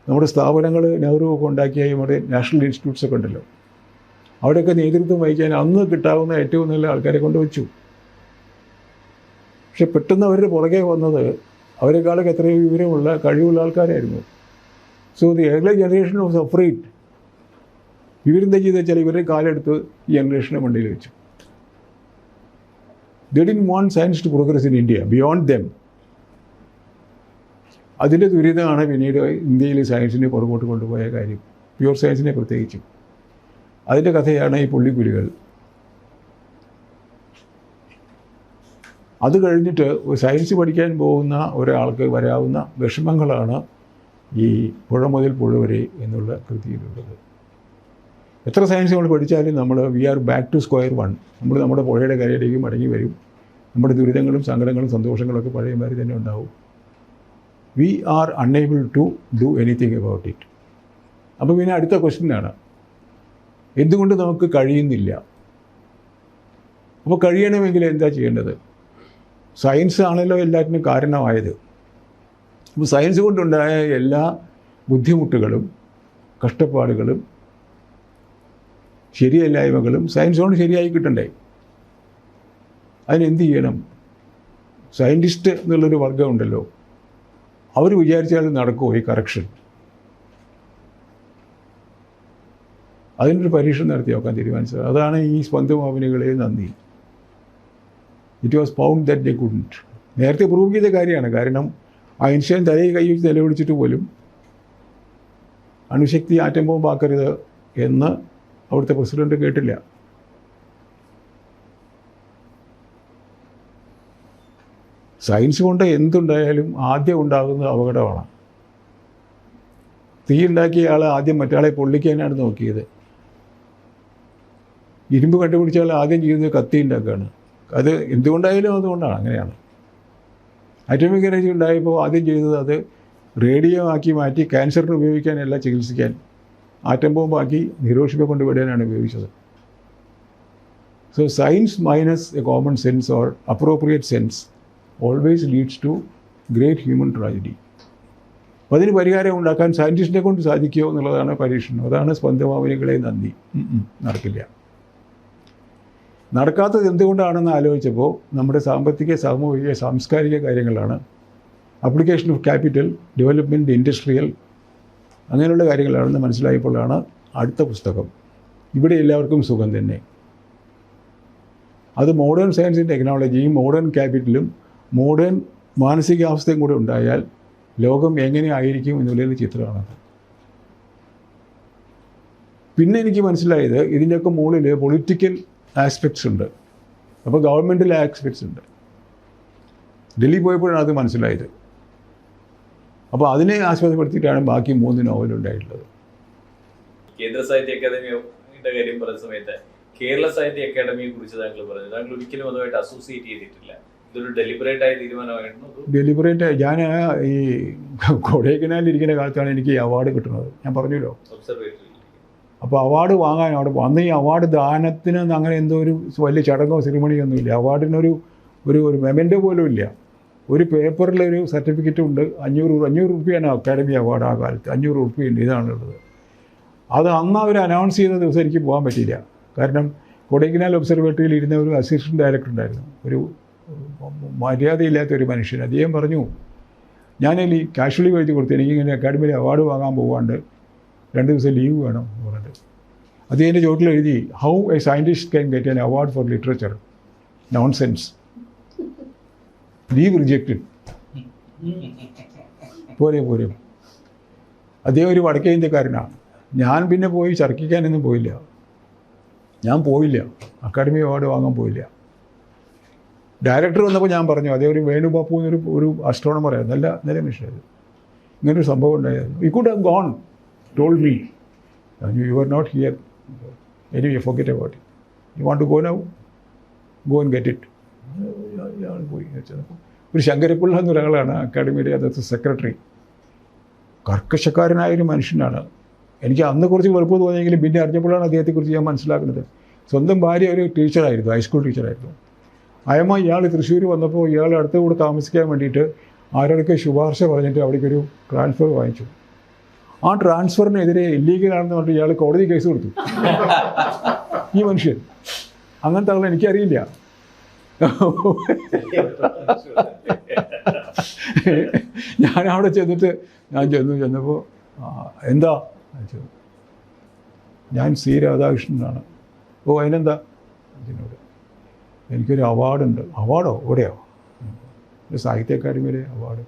നമ്മുടെ സ്ഥാപനങ്ങൾ നെഹ്റു ഒക്കെ ഉണ്ടാക്കിയ നമ്മുടെ നാഷണൽ ഇൻസ്റ്റിറ്റ്യൂട്ട്സൊക്കെ ഉണ്ടല്ലോ, അവിടെയൊക്കെ നേതൃത്വം വഹിക്കാൻ അന്ന് കിട്ടാവുന്ന ഏറ്റവും നല്ല ആൾക്കാരെ കൊണ്ട് വെച്ചു. പക്ഷെ പെട്ടെന്ന് അവരുടെ പുറകെ വന്നത് അവരെക്കാളൊക്കെ എത്രയോ വിവരമുള്ള കഴിവുള്ള ആൾക്കാരായിരുന്നു. So the early generation was afraid. ഇവരെന്താ ചെയ്തെന്ന് വെച്ചാൽ ഇവരുടെ കാലെടുത്ത് ഈ ജനറേഷനെ മണ്ടിയിൽ വെച്ചു. They didn't want science to progress in India, beyond them. അതിൻ്റെ ദുരിതമാണ് പിന്നീട് ഇന്ത്യയിൽ സയൻസിനെ പുറകോട്ട് കൊണ്ടുപോയ കാര്യം, പ്യൂർ സയൻസിനെ പ്രത്യേകിച്ചും. അതിൻ്റെ കഥയാണ് ഈ പുള്ളിപ്പുലികൾ. അത് കഴിഞ്ഞിട്ട് സയൻസ് പഠിക്കാൻ പോകുന്ന ഒരാൾക്ക് വരാവുന്ന വിഷമങ്ങളാണ് ഈ പുഴ മുതൽ പുഴ വരെ എന്നുള്ള കൃതിയിലുള്ളത്. എത്ര സയൻസ് നമ്മൾ പഠിച്ചാലും we are back to square one. നമ്മൾ നമ്മുടെ പുഴയുടെ കരയിലേക്ക് മടങ്ങി വരും. നമ്മുടെ ദുരിതങ്ങളും സങ്കടങ്ങളും സന്തോഷങ്ങളൊക്കെ പഴയമാതിരി തന്നെ ഉണ്ടാവും. We are unable to do anything about it. അപ്പോൾ പിന്നെ അടുത്ത ക്വസ്റ്റ്യനാണ്, എന്തുകൊണ്ട് നമുക്ക് കഴിയുന്നില്ല? അപ്പോൾ കഴിയണമെങ്കിൽ എന്താ ചെയ്യേണ്ടത്? സയൻസ് ആണല്ലോ എല്ലാറ്റിനും കാരണമായത്. അപ്പോൾ സയൻസ് കൊണ്ടുണ്ടായ എല്ലാ ബുദ്ധിമുട്ടുകളും കഷ്ടപ്പാടുകളും ശരിയല്ലായ്മകളും സയൻസ് കൊണ്ട് ശരിയായി കിട്ടണ്ടേ? അതിനെന്ത് ചെയ്യണം? സയൻറ്റിസ്റ്റ് എന്നുള്ളൊരു വർഗ്ഗം ഉണ്ടല്ലോ, അവർ വിചാരിച്ചാൽ നടക്കുമോ ഈ കറക്ഷൻ? അതിനൊരു പരീക്ഷ നടത്തി നോക്കാൻ തീരുമാനിച്ചത്. അതാണ് ഈ സ്പന്ദമാവിനികളെ നന്ദി. It was found that they couldn't. നേരത്തെ പ്രൂവ് ചെയ്ത കാര്യമാണ്. കാരണം ഐൻസ്റ്റൈൻ തലയിൽ കൈ വെച്ച് നിലവിളിച്ചിട്ട് പോലും അണുശക്തി ആറ്റം ബോംബാക്കരുത് എന്ന് അവിടുത്തെ പ്രസിഡന്റ് കേട്ടില്ല. സയൻസ് കൊണ്ട് എന്തുണ്ടായാലും ആദ്യം ഉണ്ടാകുന്നത് അപകടമാണ്. തീ ഉണ്ടാക്കിയ ആൾ ആദ്യം മറ്റാളെ പൊള്ളിക്കാനാണ് നോക്കിയത്. ഇരുമ്പ് കണ്ടുപിടിച്ച ആൾ ആദ്യം ചെയ്യുന്നത് കത്തി ഉണ്ടാക്കുകയാണ്. അത് എന്തുകൊണ്ടായാലും അതുകൊണ്ടാണ്, അങ്ങനെയാണ്. അറ്റോമിക് എനർജി ഉണ്ടായപ്പോൾ ആദ്യം ചെയ്തത് അത് റേഡിയോ ആക്കി മാറ്റി ക്യാൻസറിന് ഉപയോഗിക്കാനല്ല, ചികിത്സിക്കാൻ ആറ്റം ബോംബാക്കി ഹിരോഷിമ കൊണ്ടുവിടാനാണ് ഉപയോഗിച്ചത്. So science minus a common sense or appropriate sense always leads to great human tragedy. അപ്പോൾ അതിന് പരിഹാരം ഉണ്ടാക്കാൻ സയൻറ്റിസ്റ്റിനെ കൊണ്ട് സാധിക്കുമോ എന്നുള്ളതാണ് പരീക്ഷണം. അതാണ് സ്പന്ദമാവിനികളെ നന്ദി. നടക്കില്ല. നടക്കാത്തത് എന്തുകൊണ്ടാണെന്ന് ആലോചിച്ചപ്പോൾ നമ്മുടെ സാമ്പത്തിക, സാമൂഹിക, സാംസ്കാരിക കാര്യങ്ങളാണ്. Application of capital, development, industrial, അങ്ങനെയുള്ള കാര്യങ്ങളാണെന്ന് മനസ്സിലായപ്പോഴാണ് അടുത്ത പുസ്തകം ഇവിടെ എല്ലാവർക്കും സുഖം തന്നെ. അത് മോഡേൺ സയൻസും ടെക്നോളജിയും മോഡേൺ ക്യാപിറ്റലും മോഡേൺ മാനസികാവസ്ഥയും കൂടെ ഉണ്ടായാൽ ലോകം എങ്ങനെ ആയിരിക്കും എന്നുള്ളൊരു ചിത്രമാണത്. പിന്നെ എനിക്ക് മനസ്സിലായത് ഇതിൻ്റെയൊക്കെ മുകളിൽ പൊളിറ്റിക്കൽ ആസ്പെക്ട്സ് ഉണ്ട്, അപ്പോൾ ഗവൺമെൻറ്റൽ ആസ്പെക്ട്സ് ഉണ്ട്. ഡൽഹി പോയപ്പോഴാണ് അത് മനസ്സിലായത്. അപ്പോൾ അതിനെ ആസ്പദപ്പെടുത്തിയിട്ടാണ് ബാക്കി 3 നോവലുണ്ടായിട്ടുള്ളത്. കേന്ദ്ര സാഹിത്യ അക്കാദമിയുടെ കാര്യം പറഞ്ഞ സമയത്ത് കേരള സാഹിത്യ അക്കാദമിയെ കുറിച്ച് താങ്കൾ പറഞ്ഞു. താങ്കൾ ഒരിക്കലും അതുമായിട്ട് അസോസിയേറ്റ് ചെയ്തിട്ടില്ല. ഇതൊരു ഡെലിബറേറ്റ് ആയ തീരുമാനമായിരുന്നു. ഡെലിബറേറ്റ്. ഞാൻ ഈ കൊടൈക്കനാലിരിക്കുന്ന കാലത്താണ് എനിക്ക് ഈ അവാർഡ് കിട്ടുന്നത്, ഞാൻ പറഞ്ഞല്ലോ. ഒബ്സർവേറ്ററി. അപ്പോൾ അവാർഡ് വാങ്ങാൻ അവിടെ അന്ന് ഈ അവാർഡ് ദാനത്തിന് അങ്ങനെ എന്തോ ഒരു വലിയ ചടങ്ങോ സെറിമണിയോ ഒന്നുമില്ല. അവാർഡിനൊരു ഒരു മെമൻറ്റോ പോലും ഇല്ല. ഒരു പേപ്പറിലൊരു സർട്ടിഫിക്കറ്റും ഉണ്ട്. 500 രൂപയാണ് അക്കാഡമി അവാർഡ് ആ കാലത്ത്. 500 രൂപയുണ്ട്, ഇതാണുള്ളത്. അത് അന്ന് അവർ അനൗൺസ് ചെയ്ത ദിവസം എനിക്ക് പോകാൻ പറ്റിയില്ല. കാരണം കൊടൈക്കനാൽ ഒബ്സർവേറ്ററിയിൽ ഇരുന്ന ഒരു അസിസ്റ്റൻറ്റ് ഡയറക്ടർ ഉണ്ടായിരുന്നു, ഒരു മര്യാദയില്ലാത്തൊരു മനുഷ്യൻ. അദ്ദേഹം പറഞ്ഞു, ഞാനതിൽ കാഷ്വലി എഴുതി കൊടുത്തു, എനിക്കിങ്ങനെ അക്കാഡമിയിൽ അവാർഡ് വാങ്ങാൻ പോകാണ്ട് 2 ദിവസം ലീവ് വേണം എന്ന് പറഞ്ഞിട്ട്. അദ്ദേഹത്തിൻ്റെ ചോട്ടിൽ എഴുതി, how A scientist can get an award for literature, nonsense, leave rejected. പോരെ. അദ്ദേഹം ഒരു വടക്കേ ഇന്ത്യക്കാരനാണ്. ഞാൻ പിന്നെ പോയി ചർക്കിക്കാനൊന്നും പോയില്ല. ഞാൻ പോയില്ല, അക്കാഡമി അവാർഡ് വാങ്ങാൻ പോയില്ല. ഡയറക്ടർ വന്നപ്പോൾ ഞാൻ പറഞ്ഞു, അതേ ഒരു വേണുബാപ്പു എന്നൊരു ഒരു അസ്ട്രോണമറായിരുന്നു, നല്ല മനുഷ്യനായിരുന്നു. ഇങ്ങനൊരു സംഭവം ഉണ്ടായിരുന്നു. You could have gone, told me, you are not here, anyway forget about it, you want to go now, go and get it. ഞാൻ പോയി വെച്ചപ്പോൾ ഒരു ശങ്കരപ്പിള്ള എന്നൊരാളാണ് അക്കാഡമിയുടെ അന്നത്തെ സെക്രട്ടറി. കർക്കശക്കാരനായൊരു മനുഷ്യനാണ്. എനിക്ക് അന്ന് കുറച്ച് വെറുപ്പ് തോന്നിയെങ്കിലും പിന്നെ അറിഞ്ഞപ്പോഴാണ് അദ്ദേഹത്തെക്കുറിച്ച് ഞാൻ മനസ്സിലാക്കുന്നത്. സ്വന്തം ഭാര്യ ഒരു ടീച്ചറായിരുന്നു, ഹൈസ്കൂൾ ടീച്ചറായിരുന്നു. അയമ്മ ഇയാൾ തൃശ്ശൂർ വന്നപ്പോൾ ഇയാൾ അടുത്ത കൂടെ താമസിക്കാൻ വേണ്ടിയിട്ട് ആരോടൊക്കെ ശുപാർശ പറഞ്ഞിട്ട് അവിടേക്കൊരു ട്രാൻസ്ഫർ വാങ്ങിച്ചു. ആ ട്രാൻസ്ഫറിനെതിരെ ഇല്ലീഗലാണെന്ന് പറഞ്ഞിട്ട് ഇയാൾ കോടതി കേസ് കൊടുത്തു. ഈ മനുഷ്യൻ അങ്ങനത്തെ ആളെ എനിക്കറിയില്ല. ഞാൻ അവിടെ ചെന്നപ്പോൾ എന്താ ചോദിച്ചു, ഞാൻ സി രാധാകൃഷ്ണനാണ്. ഓ അതിനെന്താ? അതിനോട് എനിക്കൊരു അവാർഡുണ്ട്. അവാർഡോ? എവിടെയോ? സാഹിത്യ അക്കാദമിയിലെ അവാർഡ്.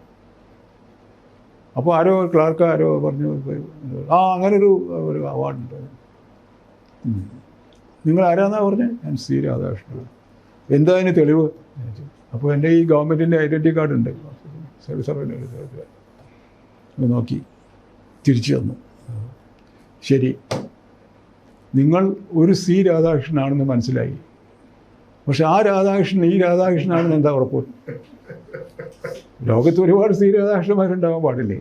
അപ്പോൾ ആരോ ക്ലാർക്ക് ആരോ പറഞ്ഞു, അങ്ങനൊരു അവാർഡുണ്ട്. നിങ്ങൾ ആരാന്നാ പറഞ്ഞത്? ഞാൻ സി രാധാകൃഷ്ണനാണ്. എന്താ അതിന് തെളിവ്? അപ്പോൾ എൻ്റെ ഈ ഗവൺമെൻറ്റിൻ്റെ ഐഡൻറ്റി കാർഡ് ഉണ്ട്, സർവീസ് നോക്കി തിരിച്ചു തന്നു. ശരി, നിങ്ങൾ ഒരു സി രാധാകൃഷ്ണനാണെന്ന് മനസ്സിലായി, പക്ഷെ ആ രാധാകൃഷ്ണൻ ഈ രാധാകൃഷ്ണനാണെന്ന് എന്താ ഉറപ്പ്? ലോകത്ത് ഒരുപാട് സി രാധാകൃഷ്ണന്മാരുണ്ടാവാൻ പാടില്ലേ?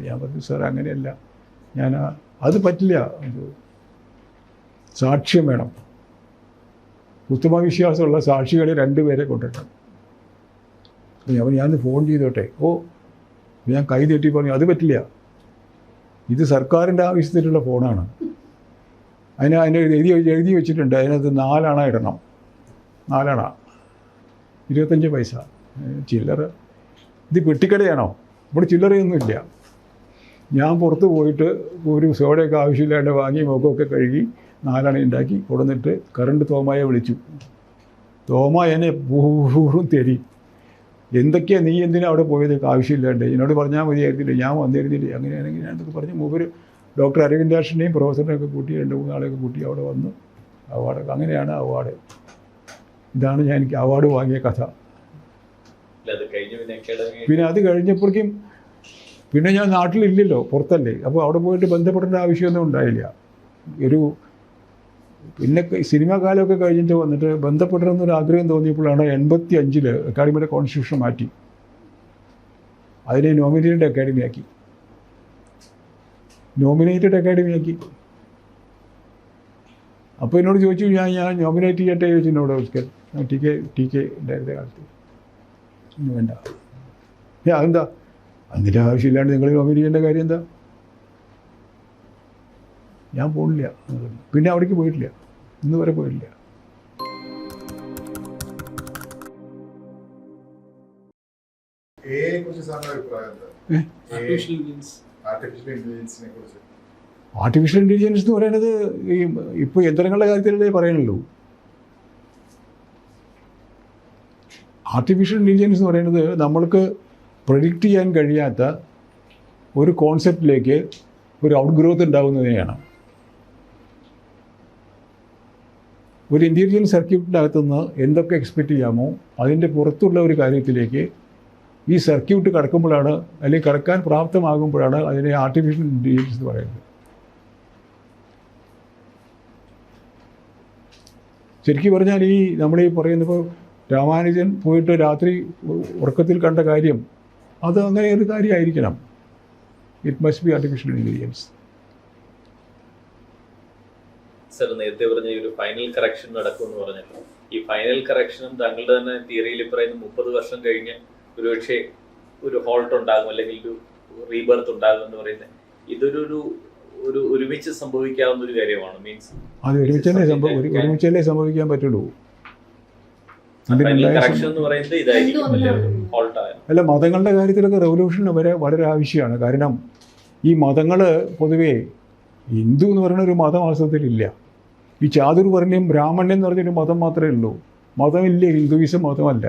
ഞാൻ പറഞ്ഞു, സാർ അങ്ങനെയല്ല, ഞാൻ അത് പറ്റില്ല, സാക്ഷ്യം വേണം, ഉത്തമവിശ്വാസമുള്ള സാക്ഷികളെ 2 പേരെ കൊണ്ടിട്ടാണ്. ഞാൻ ഫോൺ ചെയ്തോട്ടെ? ഓ, ഞാൻ കൈ തെറ്റി പറഞ്ഞു, അത് പറ്റില്ല, ഇത് സർക്കാരിൻ്റെ ആവശ്യത്തിലുള്ള ഫോണാണ്, അതിന് എഴുതി വെച്ചിട്ടുണ്ട്, അതിനകത്ത് 4 അണ ഇടണം, 4 അണ 25 പൈസ ചില്ലറ. ഇത് പെട്ടിക്കടയാണോ? ഇവിടെ ചില്ലറയൊന്നുമില്ല. ഞാൻ പുറത്ത് പോയിട്ട് ഒരു സോഡയൊക്കെ ആവശ്യമില്ലാണ്ട് വാങ്ങി മുഖമൊക്കെ കഴുകി 4 അണ ഉണ്ടാക്കി കൊടുന്നിട്ട് കറണ്ട് തോമയെ വിളിച്ചു. തോമ എന്നെ പൂർവ്വം തരി, എന്തൊക്കെയാണ് നീ എന്തിനാ അവിടെ പോയത് ആവശ്യമില്ലാണ്ട്, എന്നോട് പറഞ്ഞാൽ മതിയായിരുന്നില്ല, ഞാൻ വന്നിരുന്നില്ല, അങ്ങനെയാണെങ്കിൽ ഞാനതൊക്കെ പറഞ്ഞ് മൂപ്പര് ഡോക്ടർ അരവിന്ദാഷിനെയും പ്രൊഫസറിനെയൊക്കെ കൂട്ടി 2-3 ആളെയൊക്കെ കൂട്ടി അവിടെ വന്ന് അവാർഡൊക്കെ, അങ്ങനെയാണ് അവാർഡ്. ഇതാണ് ഞാൻ എനിക്ക് അവാർഡ് വാങ്ങിയ കഥ. പിന്നെ അത് കഴിഞ്ഞപ്പോഴേക്കും പിന്നെ ഞാൻ നാട്ടിലില്ലല്ലോ, പുറത്തല്ലേ, അപ്പോൾ അവിടെ പോയിട്ട് ബന്ധപ്പെടേണ്ട ആവശ്യമൊന്നും ഉണ്ടായില്ല. പിന്നെ സിനിമാ കാലമൊക്കെ കഴിഞ്ഞിട്ട് വന്നിട്ട് ബന്ധപ്പെടണമെന്നൊരു ആഗ്രഹം തോന്നിയപ്പോഴാണ് 85 അക്കാഡമിയുടെ കോൺസ്റ്റിറ്റ്യൂഷൻ മാറ്റി, അതിനെ നോമിനേറ്റഡ് അക്കാഡമി ആക്കി. അപ്പോൾ എന്നോട് ചോദിച്ചു, ഞാൻ നോമിനേറ്റ് ചെയ്യട്ടെ ചോദിച്ചു എന്നോട്. ഒരിക്കൽ ടി കെ ഉണ്ടായിരുന്ന കാലത്ത് വേണ്ട, അതെന്താ, അതിൻ്റെ ആവശ്യമില്ലാണ്ട് നിങ്ങൾ നോമിനേറ്റ് ചെയ്യേണ്ട കാര്യം എന്താ? ഞാൻ പോണില്ല. പിന്നെ അവിടേക്ക് പോയിട്ടില്ല, ഇന്ന് വരെ പോയിട്ടില്ല. ആർട്ടിഫിഷ്യൽ ഇൻ്റലിജൻസ് എന്ന് പറയുന്നത് ഇപ്പോൾ യന്ത്രങ്ങളുടെ കാര്യത്തിലല്ലേ പറയാനുള്ളൂ. ആർട്ടിഫിഷ്യൽ ഇൻ്റലിജൻസ് എന്ന് പറയുന്നത് നമ്മൾക്ക് പ്രഡിക്റ്റ് ചെയ്യാൻ കഴിയാത്ത ഒരു കോൺസെപ്റ്റിലേക്ക് ഒരു ഔട്ട് ഗ്രോത്ത് ഉണ്ടാകുന്നതിനെയാണ്. ഒരു ഇൻ്റലിജൻസ് സർക്യൂട്ടിൻ്റെ അകത്തുനിന്ന് എന്തൊക്കെ എക്സ്പെക്റ്റ് ചെയ്യാമോ അതിൻ്റെ പുറത്തുള്ള ഒരു കാര്യത്തിലേക്ക് ഈ സർക്യൂട്ട് കടക്കുമ്പോഴാണ്, അല്ലെങ്കിൽ കടക്കാൻ പ്രാപ്തമാകുമ്പോഴാണ് അതിനെ ആർട്ടിഫിഷ്യൽ ഇൻ്റലിജൻസ് എന്ന് പറയുന്നത്. ശരിക്കും പറഞ്ഞാൽ നമ്മളീ പറയുന്നപ്പോൾ രാമാനുജൻ പോയിട്ട് രാത്രി ഉറക്കത്തിൽ കണ്ട കാര്യം അത് അങ്ങനെ ഒരു കാര്യമായിരിക്കണം. It must be artificial intelligence. Sir, നേരത്തെ പറഞ്ഞ ഒരു ഫൈനൽ കറക്ഷൻ നടക്കുമെന്ന് പറഞ്ഞല്ലോ, ഈ ഫൈനൽ കറക്ഷനും താങ്കളുടെ തന്നെ തിയറിയിൽ പറയുന്ന 30 വർഷം കഴിഞ്ഞ് ഒരുപക്ഷെ ഒരു ഹോൾട്ട് ഉണ്ടാകും, അല്ലെങ്കിൽ ഒരു റീബർത്ത് ഉണ്ടാകും എന്ന് പറയുന്നത്, ഇതൊരു ഒരുമിച്ച് സംഭവിക്കാവുന്ന ഒരു കാര്യമാണ്. മീൻസ് അത് ഒരുമിച്ചല്ലേ സംഭവിക്കാൻ പറ്റുള്ളൂ. ഇന്ത്യൻ കറക്ഷൻ എന്ന് പറയുന്നത് ഇതായിരിക്കും. Halt ആയ. അല്ല, മതങ്ങളുടെ കാര്യത്തിലൊക്കെ റെവല്യൂഷൻ വളരെ ആവശ്യമാണ്. കാരണം ഈ മതങ്ങൾ പൊതുവേ ഹിന്ദു എന്ന് പറയുന്ന ഒരു മതം വാസ്തവത്തിലില്ല. ഈ ചാതുർവർണ്ണ്യം ബ്രാഹ്മണ്യം എന്ന് പറഞ്ഞൊരു മതം മാത്രമേ ഉള്ളൂ. മതമില്ല, ഹിന്ദുവിസം മതമല്ല.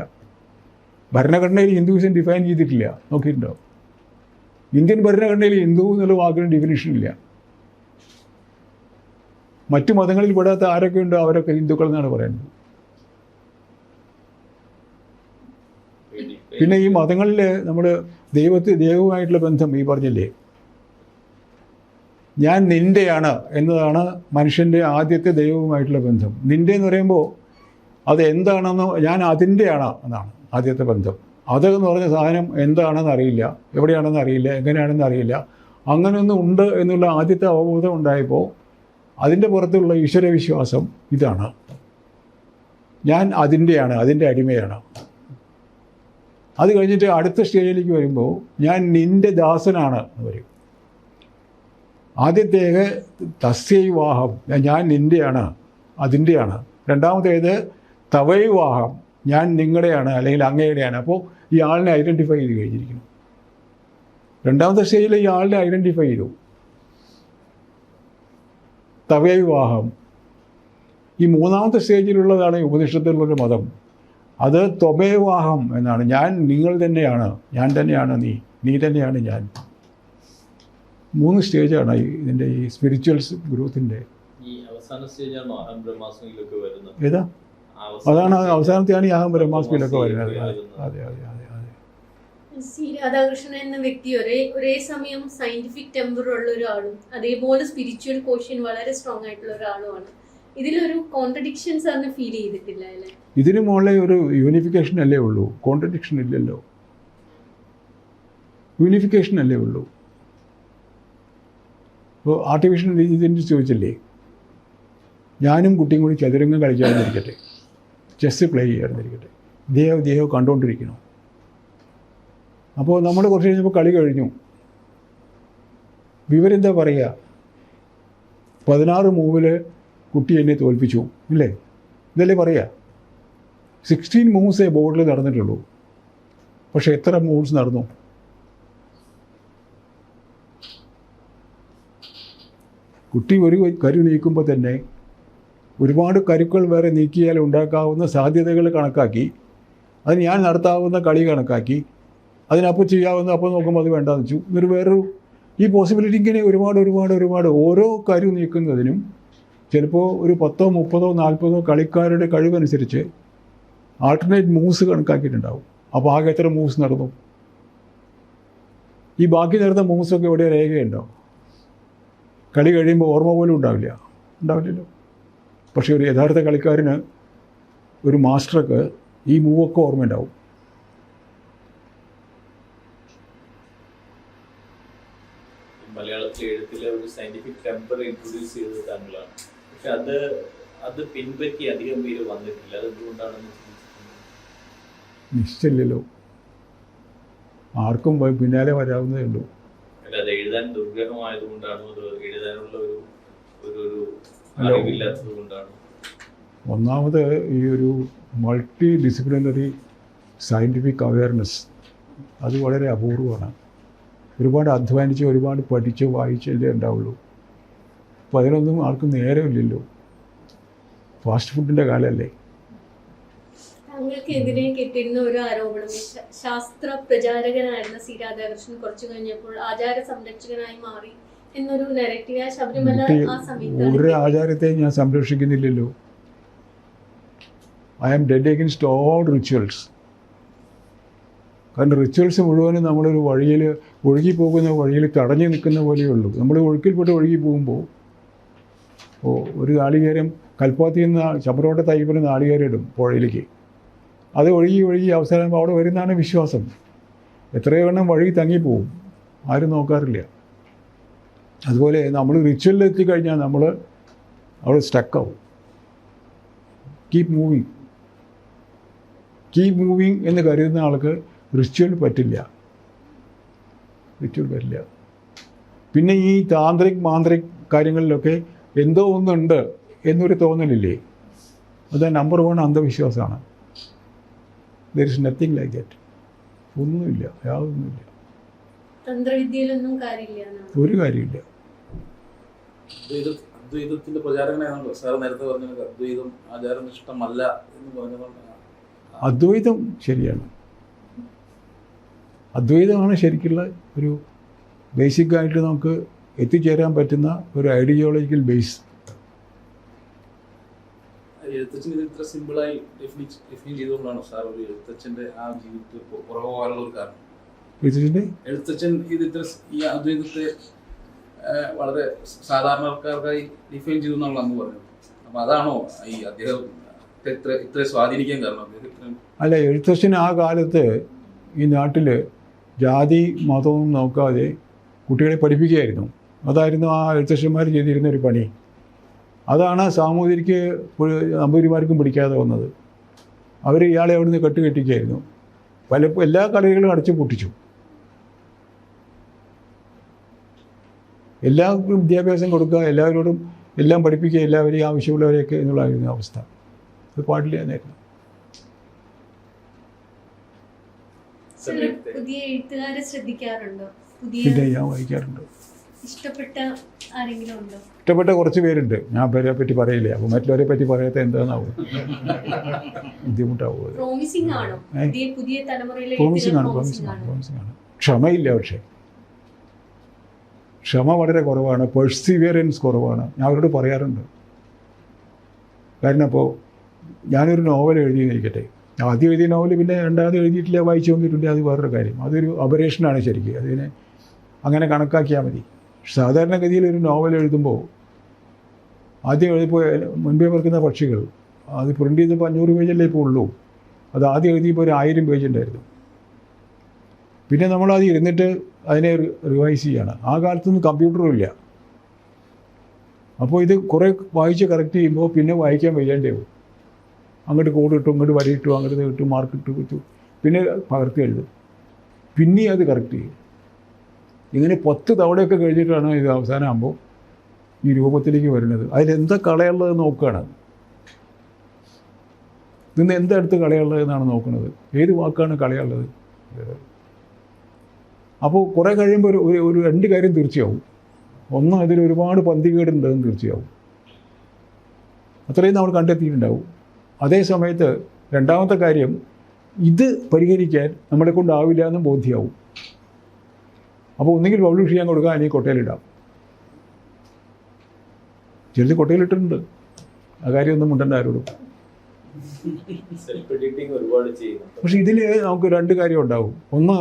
ഭരണഘടനയിൽ ഹിന്ദുവിസം ഡിഫൈൻ ചെയ്തിട്ടില്ല, നോക്കിയിട്ടുണ്ടോ? ഇന്ത്യൻ ഭരണഘടനയിൽ ഹിന്ദു എന്നുള്ള വാക്കിന് ഡെഫിനിഷൻ ഇല്ല. മറ്റു മതങ്ങളിൽ പെടാത്ത ആരൊക്കെ ഉണ്ടോ അവരൊക്കെ ഹിന്ദുക്കൾ എന്നാണ് പറയുന്നത്. പിന്നെ ഈ മതങ്ങളിൽ നമ്മൾ ദൈവവുമായിട്ടുള്ള ബന്ധം ഈ പറഞ്ഞില്ലേ, ഞാൻ നിൻ്റെയാണ് എന്നതാണ് മനുഷ്യൻ്റെ ആദ്യത്തെ ദൈവവുമായിട്ടുള്ള ബന്ധം. നിൻ്റെ എന്ന് പറയുമ്പോൾ അത് എന്താണെന്ന്, ഞാൻ അതിൻ്റെയാണ് എന്നാണ് ആദ്യത്തെ ബന്ധം. അത് എന്ന് പറഞ്ഞ സാധനം എന്താണെന്ന് അറിയില്ല, എവിടെയാണെന്ന് അറിയില്ല, എങ്ങനെയാണെന്ന് അറിയില്ല. അങ്ങനെയൊന്നും ഉണ്ട് എന്നുള്ള ആദ്യത്തെ അവബോധം ഉണ്ടായപ്പോൾ അതിൻ്റെ പുറത്തുള്ള ഈശ്വരവിശ്വാസം ഇതാണ്, ഞാൻ അതിൻ്റെയാണ്, അതിൻ്റെ അടിമയാണ്. അത് കഴിഞ്ഞിട്ട് അടുത്ത സ്റ്റേജിലേക്ക് വരുമ്പോൾ ഞാൻ നിൻ്റെ ദാസനാണ് എന്ന് പറയും. ആദ്യത്തേത് തസ്യൈവാഹം, ഞാൻ നിൻ്റെയാണ്, അതിൻ്റെയാണ്. രണ്ടാമത്തേത് തവൈവാഹം, ഞാൻ നിങ്ങളുടെയാണ് അല്ലെങ്കിൽ അങ്ങയുടെയാണ്. അപ്പോൾ ഈ ആളിനെ ഐഡൻറ്റിഫൈ ചെയ്ത് കഴിഞ്ഞിരിക്കുന്നു. രണ്ടാമത്തെ സ്റ്റേജിൽ ഈ ആളിനെ ഐഡൻറ്റിഫൈ ചെയ്തു. തവൈവാഹം. ഈ മൂന്നാമത്തെ സ്റ്റേജിലുള്ളതാണ് ഈ ഉപനിഷത്തിലുള്ളൊരു മതം. അത് ത്വമേവാഹം എന്നാണ്. ഞാൻ നിങ്ങൾ തന്നെയാണ്, ഞാൻ തന്നെയാണ് നീ, നീ തന്നെയാണ് ഞാൻ. 3 സ്റ്റേജാണ് ഇതിൻ്റെ ഈ സ്പിരിച്വൽസ് ഗ്രോത്തിൻ്റെ. ഈ അവസാന സ്റ്റേജാണോ അഹം ബ്രഹ്മാസ്മിയിലൊക്കെ വരുന്നത്? ഏതാ? അതാണ് അവസാനത്തെയാണ് ഈ അഹം ബ്രഹ്മാസ്മിയിലൊക്കെ വരുന്നത്. അതെ അതെ അതെ അതെ. സി രാധാകൃഷ്ണൻ എന്ന വ്യക്തി ഒരേ സമയം സയന്റിഫിക് ടെമ്പർ ഉള്ള ഒരാളും അതേപോലെ സ്പിരിച്വൽ കോഷ്യൻ വളരെ സ്ട്രോങ് ആയിട്ടുള്ള ഒരാളുമാണ്. ഇതിലൊരു കോൺട്രഡിക്ഷൻ സാറിന് ഫീൽ ചെയ്തിട്ടില്ല അല്ലേ? ഇതിന് മുകളിലെ ഒരു യൂണിഫിക്കേഷൻ അല്ലേ ഉള്ളൂ, കോൺട്രഡിക്ഷൻ ഇല്ലല്ലോ. യൂണിഫിക്കേഷൻ അല്ലേ ഉള്ളൂ. ഇപ്പോൾ ആർട്ടിഫിഷ്യൽ ഇന്റലിജൻസ് ചോദിച്ചില്ലേ, ഞാനും കുട്ടിയും കൂടി ചതുരംഗം കളിക്കാതിരിക്കട്ടെ, ചെസ്സ് പ്ലേ ചെയ്യാതിരിക്കട്ടെ, ദേഹം കണ്ടുകൊണ്ടിരിക്കണം. അപ്പോൾ നമ്മൾ കുറച്ച് കഴിഞ്ഞപ്പോൾ കളി കഴിഞ്ഞു, വിവരെന്താ പറയുക, 16 മൂവിൽ കുട്ടി എന്നെ തോൽപ്പിച്ചു ഇല്ലേ, ഇതല്ലേ പറയുക. 16 മൂവ്സേ ബോർഡിൽ നടന്നിട്ടുള്ളൂ. പക്ഷെ എത്ര മൂവ്സ് നടന്നു? കുട്ടി ഒരു കരു നീക്കുമ്പോൾ തന്നെ ഒരുപാട് കരുക്കൾ വേറെ നീക്കിയാൽ ഉണ്ടാക്കാവുന്ന സാധ്യതകൾ കണക്കാക്കി, അത് ഞാൻ നടത്താവുന്ന കളി കണക്കാക്കി, അതിനപ്പോൾ ചെയ്യാവുന്ന അപ്പോൾ നോക്കുമ്പോൾ അത് വേണ്ടാന്ന് വെച്ചു. ഇതൊരു വേറൊരു ഈ പോസിബിലിറ്റി ഇങ്ങനെ ഒരുപാട് ഓരോ കരു നീക്കുന്നതിനും ചിലപ്പോൾ ഒരു 10, 30, 40 കളിക്കാരുടെ കഴിവനുസരിച്ച് ആൾട്ടർനേറ്റ് മൂവ്സ് കണക്കാക്കിയിട്ടുണ്ടാവും. അപ്പോൾ ആകെ എത്ര മൂവ്സ് നടന്നു? ഈ ബാക്കി നടന്ന മൂവ്സൊക്കെ എവിടെ രേഖയുണ്ടോ? കളി കഴിയുമ്പോൾ ഓർമ്മ പോലും ഉണ്ടാവില്ലല്ലോ. പക്ഷേ ഒരു യഥാർത്ഥ കളിക്കാരന്, ഒരു മാസ്റ്റർക്ക് ഈ മൂവൊക്കെ ഓർമ്മയുണ്ടാവും. മലയാളത്തിലെ എഴുത്തിലെ ഒരു സയന്റിഫിക് ടെമ്പർ ഇൻട്രൊഡ്യൂസ് ചെയ്തത് താങ്കളാണ്. പക്ഷെ അത് പിൻപറ്റി അധികം പേര് വന്നിട്ടില്ല. അതെന്തുകൊണ്ടാണെന്ന് നിശ്ചയില്ലല്ലോ, ആർക്കും പിന്നാലെ വരാവുന്നതേ ഉള്ളൂ. അല്ലാതെ എഴുതാൻ ദുർഗ്രഹമായതുകൊണ്ടാണോ, അത് എഴുതാനുള്ള ഒരു അറിവില്ലാത്തത് കൊണ്ടാണോ? ഒന്നാമത് ഈ ഒരു മൾട്ടി ഡിസിപ്ലിനറി സയൻറ്റിഫിക് അവയർനെസ് അത് വളരെ അപൂർവമാണ്. ഒരുപാട് അധ്വാനിച്ച് ഒരുപാട് പഠിച്ച് വായിച്ചല്ലേ ഉണ്ടാവുള്ളൂ. അപ്പോൾ അതിനൊന്നും ആർക്കും നേരമില്ലല്ലോ. ഫാസ്റ്റ് ഫുഡിൻ്റെ കാലമല്ലേ. താങ്കൾക്കെതിരെ കിട്ടിയിരുന്ന ഒരു ആരോപണം, ശാസ്ത്ര പ്രചാരകനായിരുന്ന സി രാധാകൃഷ്ണൻ കുറച്ചു കഴിഞ്ഞപ്പോൾ ആചാര സംരക്ഷകനായി മാറി എന്നൊരു നെറേറ്റീവ്. ശബരിമല ആ സമയത്ത് ഒരു ആചാരത്തെ ഞാൻ സംരക്ഷിക്കുന്നില്ലല്ലോ. I am dead against all rituals. കാരണം റിച്വൽസ് മുഴുവനും നമ്മളൊരു വഴിയിൽ ഒഴുകിപ്പോകുന്ന വഴിയിൽ തടഞ്ഞു നിൽക്കുന്ന പോലെയുള്ളൂ. നമ്മൾ ഒഴുക്കിൽപ്പെട്ട് ഒഴുകി പോകുമ്പോൾ ഒരു നാളികേരം കൽപ്പാത്തിയിൽ നിന്ന് ചമരോട്ട തൈപ്പിന് നാളികേരം ഇടും പുഴയിലേക്ക്. അത് ഒഴുകി അവസാനം അവിടെ വരുന്നതാണ് വിശ്വാസം. എത്രയോ എണ്ണം വഴി തങ്ങിപ്പോവും, ആരും നോക്കാറില്ല. അതുപോലെ നമ്മൾ റിച്വലിൽ എത്തിക്കഴിഞ്ഞാൽ നമ്മൾ അവിടെ സ്റ്റക്കാവും. കീപ് മൂവിങ് എന്ന് കരുതുന്ന ആൾക്ക് റിച്വൽ പറ്റില്ല. പിന്നെ ഈ മാന്ത്രിക് കാര്യങ്ങളിലൊക്കെ എന്തോ ഒന്നുണ്ട് എന്നൊരു തോന്നലില്ലേ, അത് നമ്പർ 1 അന്ധവിശ്വാസമാണ്. There is nothing like that. ഒന്നുമില്ല, യാതൊന്നുമില്ല, തന്ത്രവിദ്യയിലൊന്നും കാര്യമില്ല എന്നാണ്. ഒരു കാര്യമില്ല. അദ്വൈതത്തിന്റെ പ്രചാരകനാണല്ലോ സാർ നേരത്തെ പറഞ്ഞത്. അദ്വൈതം ആചാരനിഷ്ഠമല്ല എന്ന് പറഞ്ഞതുകൊണ്ടാണ്. അദ്വൈതം ശരിയാണ്. അദ്വൈതമാണ് ശരിക്കുള്ള ഒരു ബേസിക്കായിട്ട് നമുക്ക് എത്തിച്ചേരാൻ പറ്റുന്ന ഒരു ഐഡിയോളജിക്കൽ ബേസ്. എഴുത്തച്ഛൻ ഇത് ഇത്ര സിമ്പിളായി ഡെഫിൻ ചെയ്തുകൊണ്ടാണോ സാർ ഒരു എഴുത്തച്ഛന്റെ ആ ജീവിതത്തിൽ പുറകെ പോകാനുള്ള ഒരു കാരണം? എഴുത്തച്ഛൻ ഇത് ഇത്ര ഈ അദ്വൈതത്തെ വളരെ സാധാരണക്കാർക്കായി ഡിഫൈൻ ചെയ്തു എന്നാണല്ലോ അന്ന് പറഞ്ഞത്. അപ്പൊ അതാണോ ഈ അദ്ദേഹം ഇത്ര സ്വാധീനിക്കാൻ കാരണം? അല്ല, എഴുത്തച്ഛൻ ആ കാലത്ത് ഈ നാട്ടിൽ ജാതി മതവും നോക്കാതെ കുട്ടികളെ പഠിപ്പിക്കുകയായിരുന്നു. അതായിരുന്നു ആ എഴുത്തച്ഛന്മാർ ചെയ്തിരുന്ന ഒരു പണി. അതാണ് സാമൂതിരിക്ക് നമ്പൂതിരിമാർക്കും പിടിക്കാതെ വന്നത്. അവർ ഇയാളെ അവിടെ നിന്ന് കെട്ടിക്കുകയായിരുന്നു. എല്ലാ കളികളും അടച്ചു പൊട്ടിച്ചു. എല്ലാവർക്കും വിദ്യാഭ്യാസം കൊടുക്കുക, എല്ലാവരോടും എല്ലാം പഠിപ്പിക്കുക, എല്ലാവരെയും ആവശ്യമുള്ളവരെയൊക്കെ എന്നുള്ളതായിരുന്നു അവസ്ഥ. അത് പാടില്ല എന്നായിരുന്നു. പുതിയ എഴുത്തുകാരെ ശ്രദ്ധിക്കാറുണ്ടോ? പിന്നെ ഞാൻ വായിക്കാറുണ്ട്. ഇഷ്ടപ്പെട്ട ആരെങ്കിലും ഉണ്ടോ? ഇഷ്ടപ്പെട്ട കുറച്ച് പേരുണ്ട്. ഞാൻ പേരെ പറ്റി പറയില്ല. അപ്പോൾ മറ്റുള്ളവരെ പറ്റി പറയാത്ത എന്താണെന്നാവും, ബുദ്ധിമുട്ടാവും. പ്രോമിസിംഗ് ആണോ പുതിയ തലമുറയിലെ? പ്രോമിസിംഗ് ആണ്. ക്ഷമയില്ല. പക്ഷേ ക്ഷമ വളരെ കുറവാണ്, പെർസിവിയറൻസ് കുറവാണ്. ഞാൻ അവരോട് പറയാറുണ്ട്. കാരണം അപ്പോൾ ഞാനൊരു നോവൽ എഴുതിയിരിക്കട്ടെ, ആദ്യം എഴുതിയ നോവൽ പിന്നെ രണ്ടാമത് എഴുതിയിട്ടില്ല, വായിച്ചു നോക്കിയിട്ടില്ല, അത് വേറൊരു കാര്യം. അതൊരു അബറേഷനാണ് ശരിക്കും. അതിനെ അങ്ങനെ കണക്കാക്കിയാൽ മതി. സാധാരണഗതിയിൽ ഒരു നോവൽ എഴുതുമ്പോൾ ആദ്യം എഴുതിപ്പോൾ മുൻപേ പറക്കുന്ന പക്ഷികൾ അത് പ്രിൻ്റ് ചെയ്തപ്പോൾ 500 പേജല്ലേ ഇപ്പോൾ ഉള്ളൂ. അത് ആദ്യം എഴുതിയപ്പോൾ ഒരു 1000 പേജ് ഉണ്ടായിരുന്നു. പിന്നെ നമ്മളത് ഇരുന്നിട്ട് അതിനെ റിവൈസ് ചെയ്യാണ്. ആ കാലത്തൊന്നും കമ്പ്യൂട്ടറും ഇല്ല. അപ്പോൾ ഇത് കുറേ വായിച്ച് കറക്റ്റ് ചെയ്യുമ്പോൾ പിന്നെ വായിക്കാൻ വയ്യാണ്ടാവും. അങ്ങോട്ട് കോഡ് ഇട്ടു, ഇങ്ങോട്ട് വരയിട്ടു, അങ്ങോട്ട് ഇട്ടു, മാർക്കിട്ട് വെച്ചു, പിന്നെ പകർത്തി എഴുതും, പിന്നെ അത് കറക്റ്റ് ചെയ്യും. ഇങ്ങനെ 10 തവണയൊക്കെ കഴിഞ്ഞിട്ടാണ് ഇത് അവസാനമാകുമ്പോൾ ഈ രൂപത്തിലേക്ക് വരുന്നത്. അതിലെന്താ കളയുള്ളത് നോക്കുകയാണ്. ഇതിന്ന് എന്തെടുത്ത് കളയുള്ളത് എന്നാണ് നോക്കുന്നത്. ഏത് വാക്കാണ് കളയുള്ളത്. അപ്പോൾ കുറേ കഴിയുമ്പോൾ ഒരു 2 കാര്യം തീർച്ചയാവും. ഒന്ന്, അതിൽ ഒരുപാട് പന്തികേടുണ്ടെന്ന് തീർച്ചയാവും. അത്രയും നമ്മൾ കണ്ടെത്തിയിട്ടുണ്ടാവും. അതേ സമയത്ത് രണ്ടാമത്തെ കാര്യം, ഇത് പരിഹരിക്കാൻ നമ്മളെ കൊണ്ടാവില്ല എന്നും ബോധ്യമാവും. അപ്പോൾ ഒന്നുകിൽ പബ്ലിഷ് ചെയ്യാൻ കൊടുക്കുക, അല്ലെങ്കിൽ കൊട്ടയിലിടാം. ചിലത് കൊട്ടയിലിട്ടിട്ടുണ്ട്. ആ കാര്യമൊന്നും ഉണ്ടെന്ന് ആരോടും. പക്ഷെ ഇതിൽ നമുക്ക് 2 കാര്യം ഉണ്ടാവും. ഒന്ന്,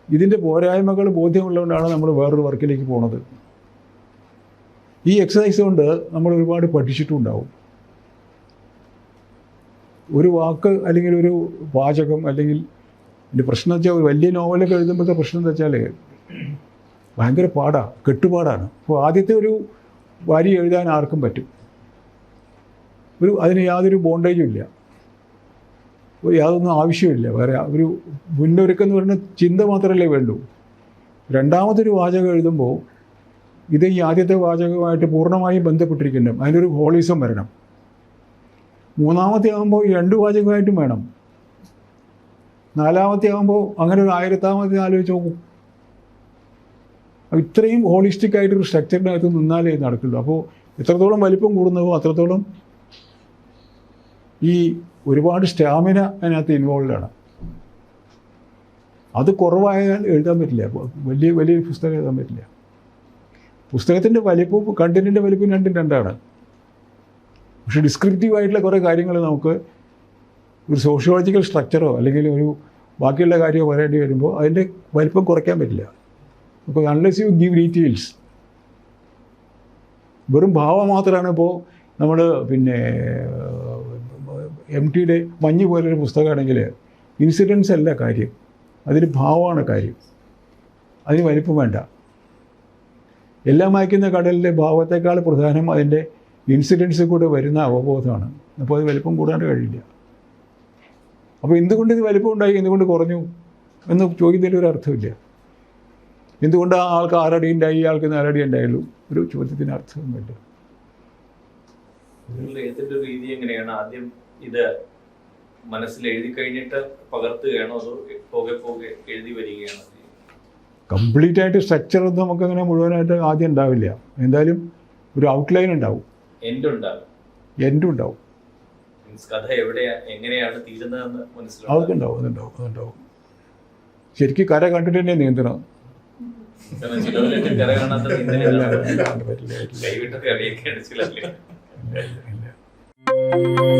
ഇതിൻ്റെ പോരായ്മകൾ ബോധ്യമുള്ളതുകൊണ്ടാണ് നമ്മൾ വേറൊരു വർക്കിലേക്ക് പോകുന്നത്. ഈ എക്സസൈസ് കൊണ്ട് നമ്മൾ ഒരുപാട് പഠിച്ചിട്ടുണ്ടാവും. ഒരു വാക്ക് അല്ലെങ്കിൽ ഒരു വാചകം അല്ലെങ്കിൽ എൻ്റെ പ്രശ്നം വെച്ചാൽ ഒരു വലിയ നോവലൊക്കെ എഴുതുമ്പോഴത്തെ പ്രശ്നം എന്താ വെച്ചാൽ ഭയങ്കര പാടാണ്, കെട്ടുപാടാണ്. അപ്പോൾ ആദ്യത്തെ ഒരു വരി എഴുതാൻ ആർക്കും പറ്റും. അതിന് യാതൊരു ബോണ്ടേജും ഇല്ല, യാതൊന്നും ആവശ്യമില്ല. വേറെ ഒരു മുന്നൊരുക്കം എന്ന് പറയുന്ന ചിന്ത മാത്രമല്ലേ വേണ്ടൂ. രണ്ടാമതൊരു വാചകം എഴുതുമ്പോൾ ഇത് ഈ ആദ്യത്തെ വാചകമായിട്ട് പൂർണ്ണമായും ബന്ധപ്പെട്ടിരിക്കണം. അതിനൊരു ഹോളിസം വരണം. മൂന്നാമത്തെ ആകുമ്പോൾ ഈ 2 വാചകമായിട്ടും വേണം. നാലാമത്തെ ആകുമ്പോൾ അങ്ങനെ ഒരു 1000ാമത്തെ ആലോചിച്ച് നോക്കും. ഇത്രയും ഹോളിസ്റ്റിക് ആയിട്ടൊരു സ്ട്രക്ചറിനകത്ത് നിന്നാലേ നടക്കുള്ളൂ. അപ്പോൾ എത്രത്തോളം വലിപ്പം കൂടുന്നതോ അത്രത്തോളം ഈ ഒരുപാട് സ്റ്റാമിന അതിനകത്ത് ഇൻവോൾവാണ്. അത് കുറവായാൽ എഴുതാൻ പറ്റില്ല. വലിയ പുസ്തകം എഴുതാൻ പറ്റില്ല. പുസ്തകത്തിൻ്റെ വലിപ്പവും കണ്ടൻറ്റിൻ്റെ വലിപ്പം രണ്ടും രണ്ടാണ്. പക്ഷെ ഡിസ്ക്രിപ്റ്റീവായിട്ടുള്ള കുറേ കാര്യങ്ങൾ നമുക്ക് ഒരു സോഷ്യോളജിക്കൽ സ്ട്രക്ചറോ അല്ലെങ്കിൽ ഒരു ബാക്കിയുള്ള കാര്യമോ പറയേണ്ടി വരുമ്പോൾ അതിൻ്റെ വലിപ്പം കുറയ്ക്കാൻ പറ്റില്ല. അപ്പോൾ അൺലെസ് യു ഗീവ് ഡീറ്റെയിൽസ്, വെറും ഭാവം മാത്രമാണ്. ഇപ്പോൾ നമ്മൾ പിന്നെ MTയുടെ മഞ്ഞ് പോലൊരു പുസ്തകമാണെങ്കിൽ ഇൻസിഡൻസ് അല്ല കാര്യം, അതിന് ഭാവമാണ് കാര്യം. അതിന് വലിപ്പം വേണ്ട. എല്ലാം വായിക്കുന്ന കടലിലെ ഭാവത്തെക്കാൾ പ്രധാനം അതിൻ്റെ ഇൻസിഡൻസിൽ കൂടെ വരുന്ന അവബോധമാണ്. അപ്പോൾ അത് വലിപ്പം കൂടാണ്ട് കഴിയില്ല. അപ്പോൾ എന്തുകൊണ്ട് ഇത് വലിപ്പം ഉണ്ടായി, എന്തുകൊണ്ട് കുറഞ്ഞു എന്ന് ചോദിക്കുന്നതിൽ ഒരു അർത്ഥമില്ല. എന്തുകൊണ്ട് ആ ആൾക്ക് 6 അടി ഉണ്ടായി, ഈ ആൾക്ക് 4 അടി ഉണ്ടായുള്ളൂ, ഒരു ചോദ്യത്തിന് അർത്ഥമൊന്നുമില്ല. എഴുത്തിന്റെ രീതി എങ്ങനെയാണ്? ആദ്യം ഇത് മനസ്സിൽ എഴുതി കഴിഞ്ഞിട്ട് പകർത്തുകയാണോ അതോ പോകെ പോകെ എഴുതി വരികയാണോ ചെയ്യുന്നത്? കംപ്ലീറ്റ് ആയിട്ട് സ്ട്രക്ചർ ഒന്നും നമുക്കങ്ങനെ മുഴുവനായിട്ട് ആദ്യം ഉണ്ടാവില്ല. എന്തായാലും ഒരു ഔട്ട്ലൈൻ ഉണ്ടാവും, എൻഡ് ഉണ്ടാകും, എൻഡും ഉണ്ടാവും. മീൻസ് കഥ എങ്ങനെയാണ് തീരുന്നതെന്ന് അതൊക്കെ മനസ്സിലാവും. ഉണ്ടാവും, അതുണ്ടാവും. ശരിക്കും കര കണ്ടിട്ട് തന്നെ നീന്തണം. കാരണം ചിലവരൊക്കെ കര കാണാത്ത നീന്തലേ ഇല്ല, കാണുള്ളൂ. പറ്റില്ല. കൈവിട്ടൊക്കെ അടിയൊക്കെയാണ് ചിലല്ലേ. ഇല്ല.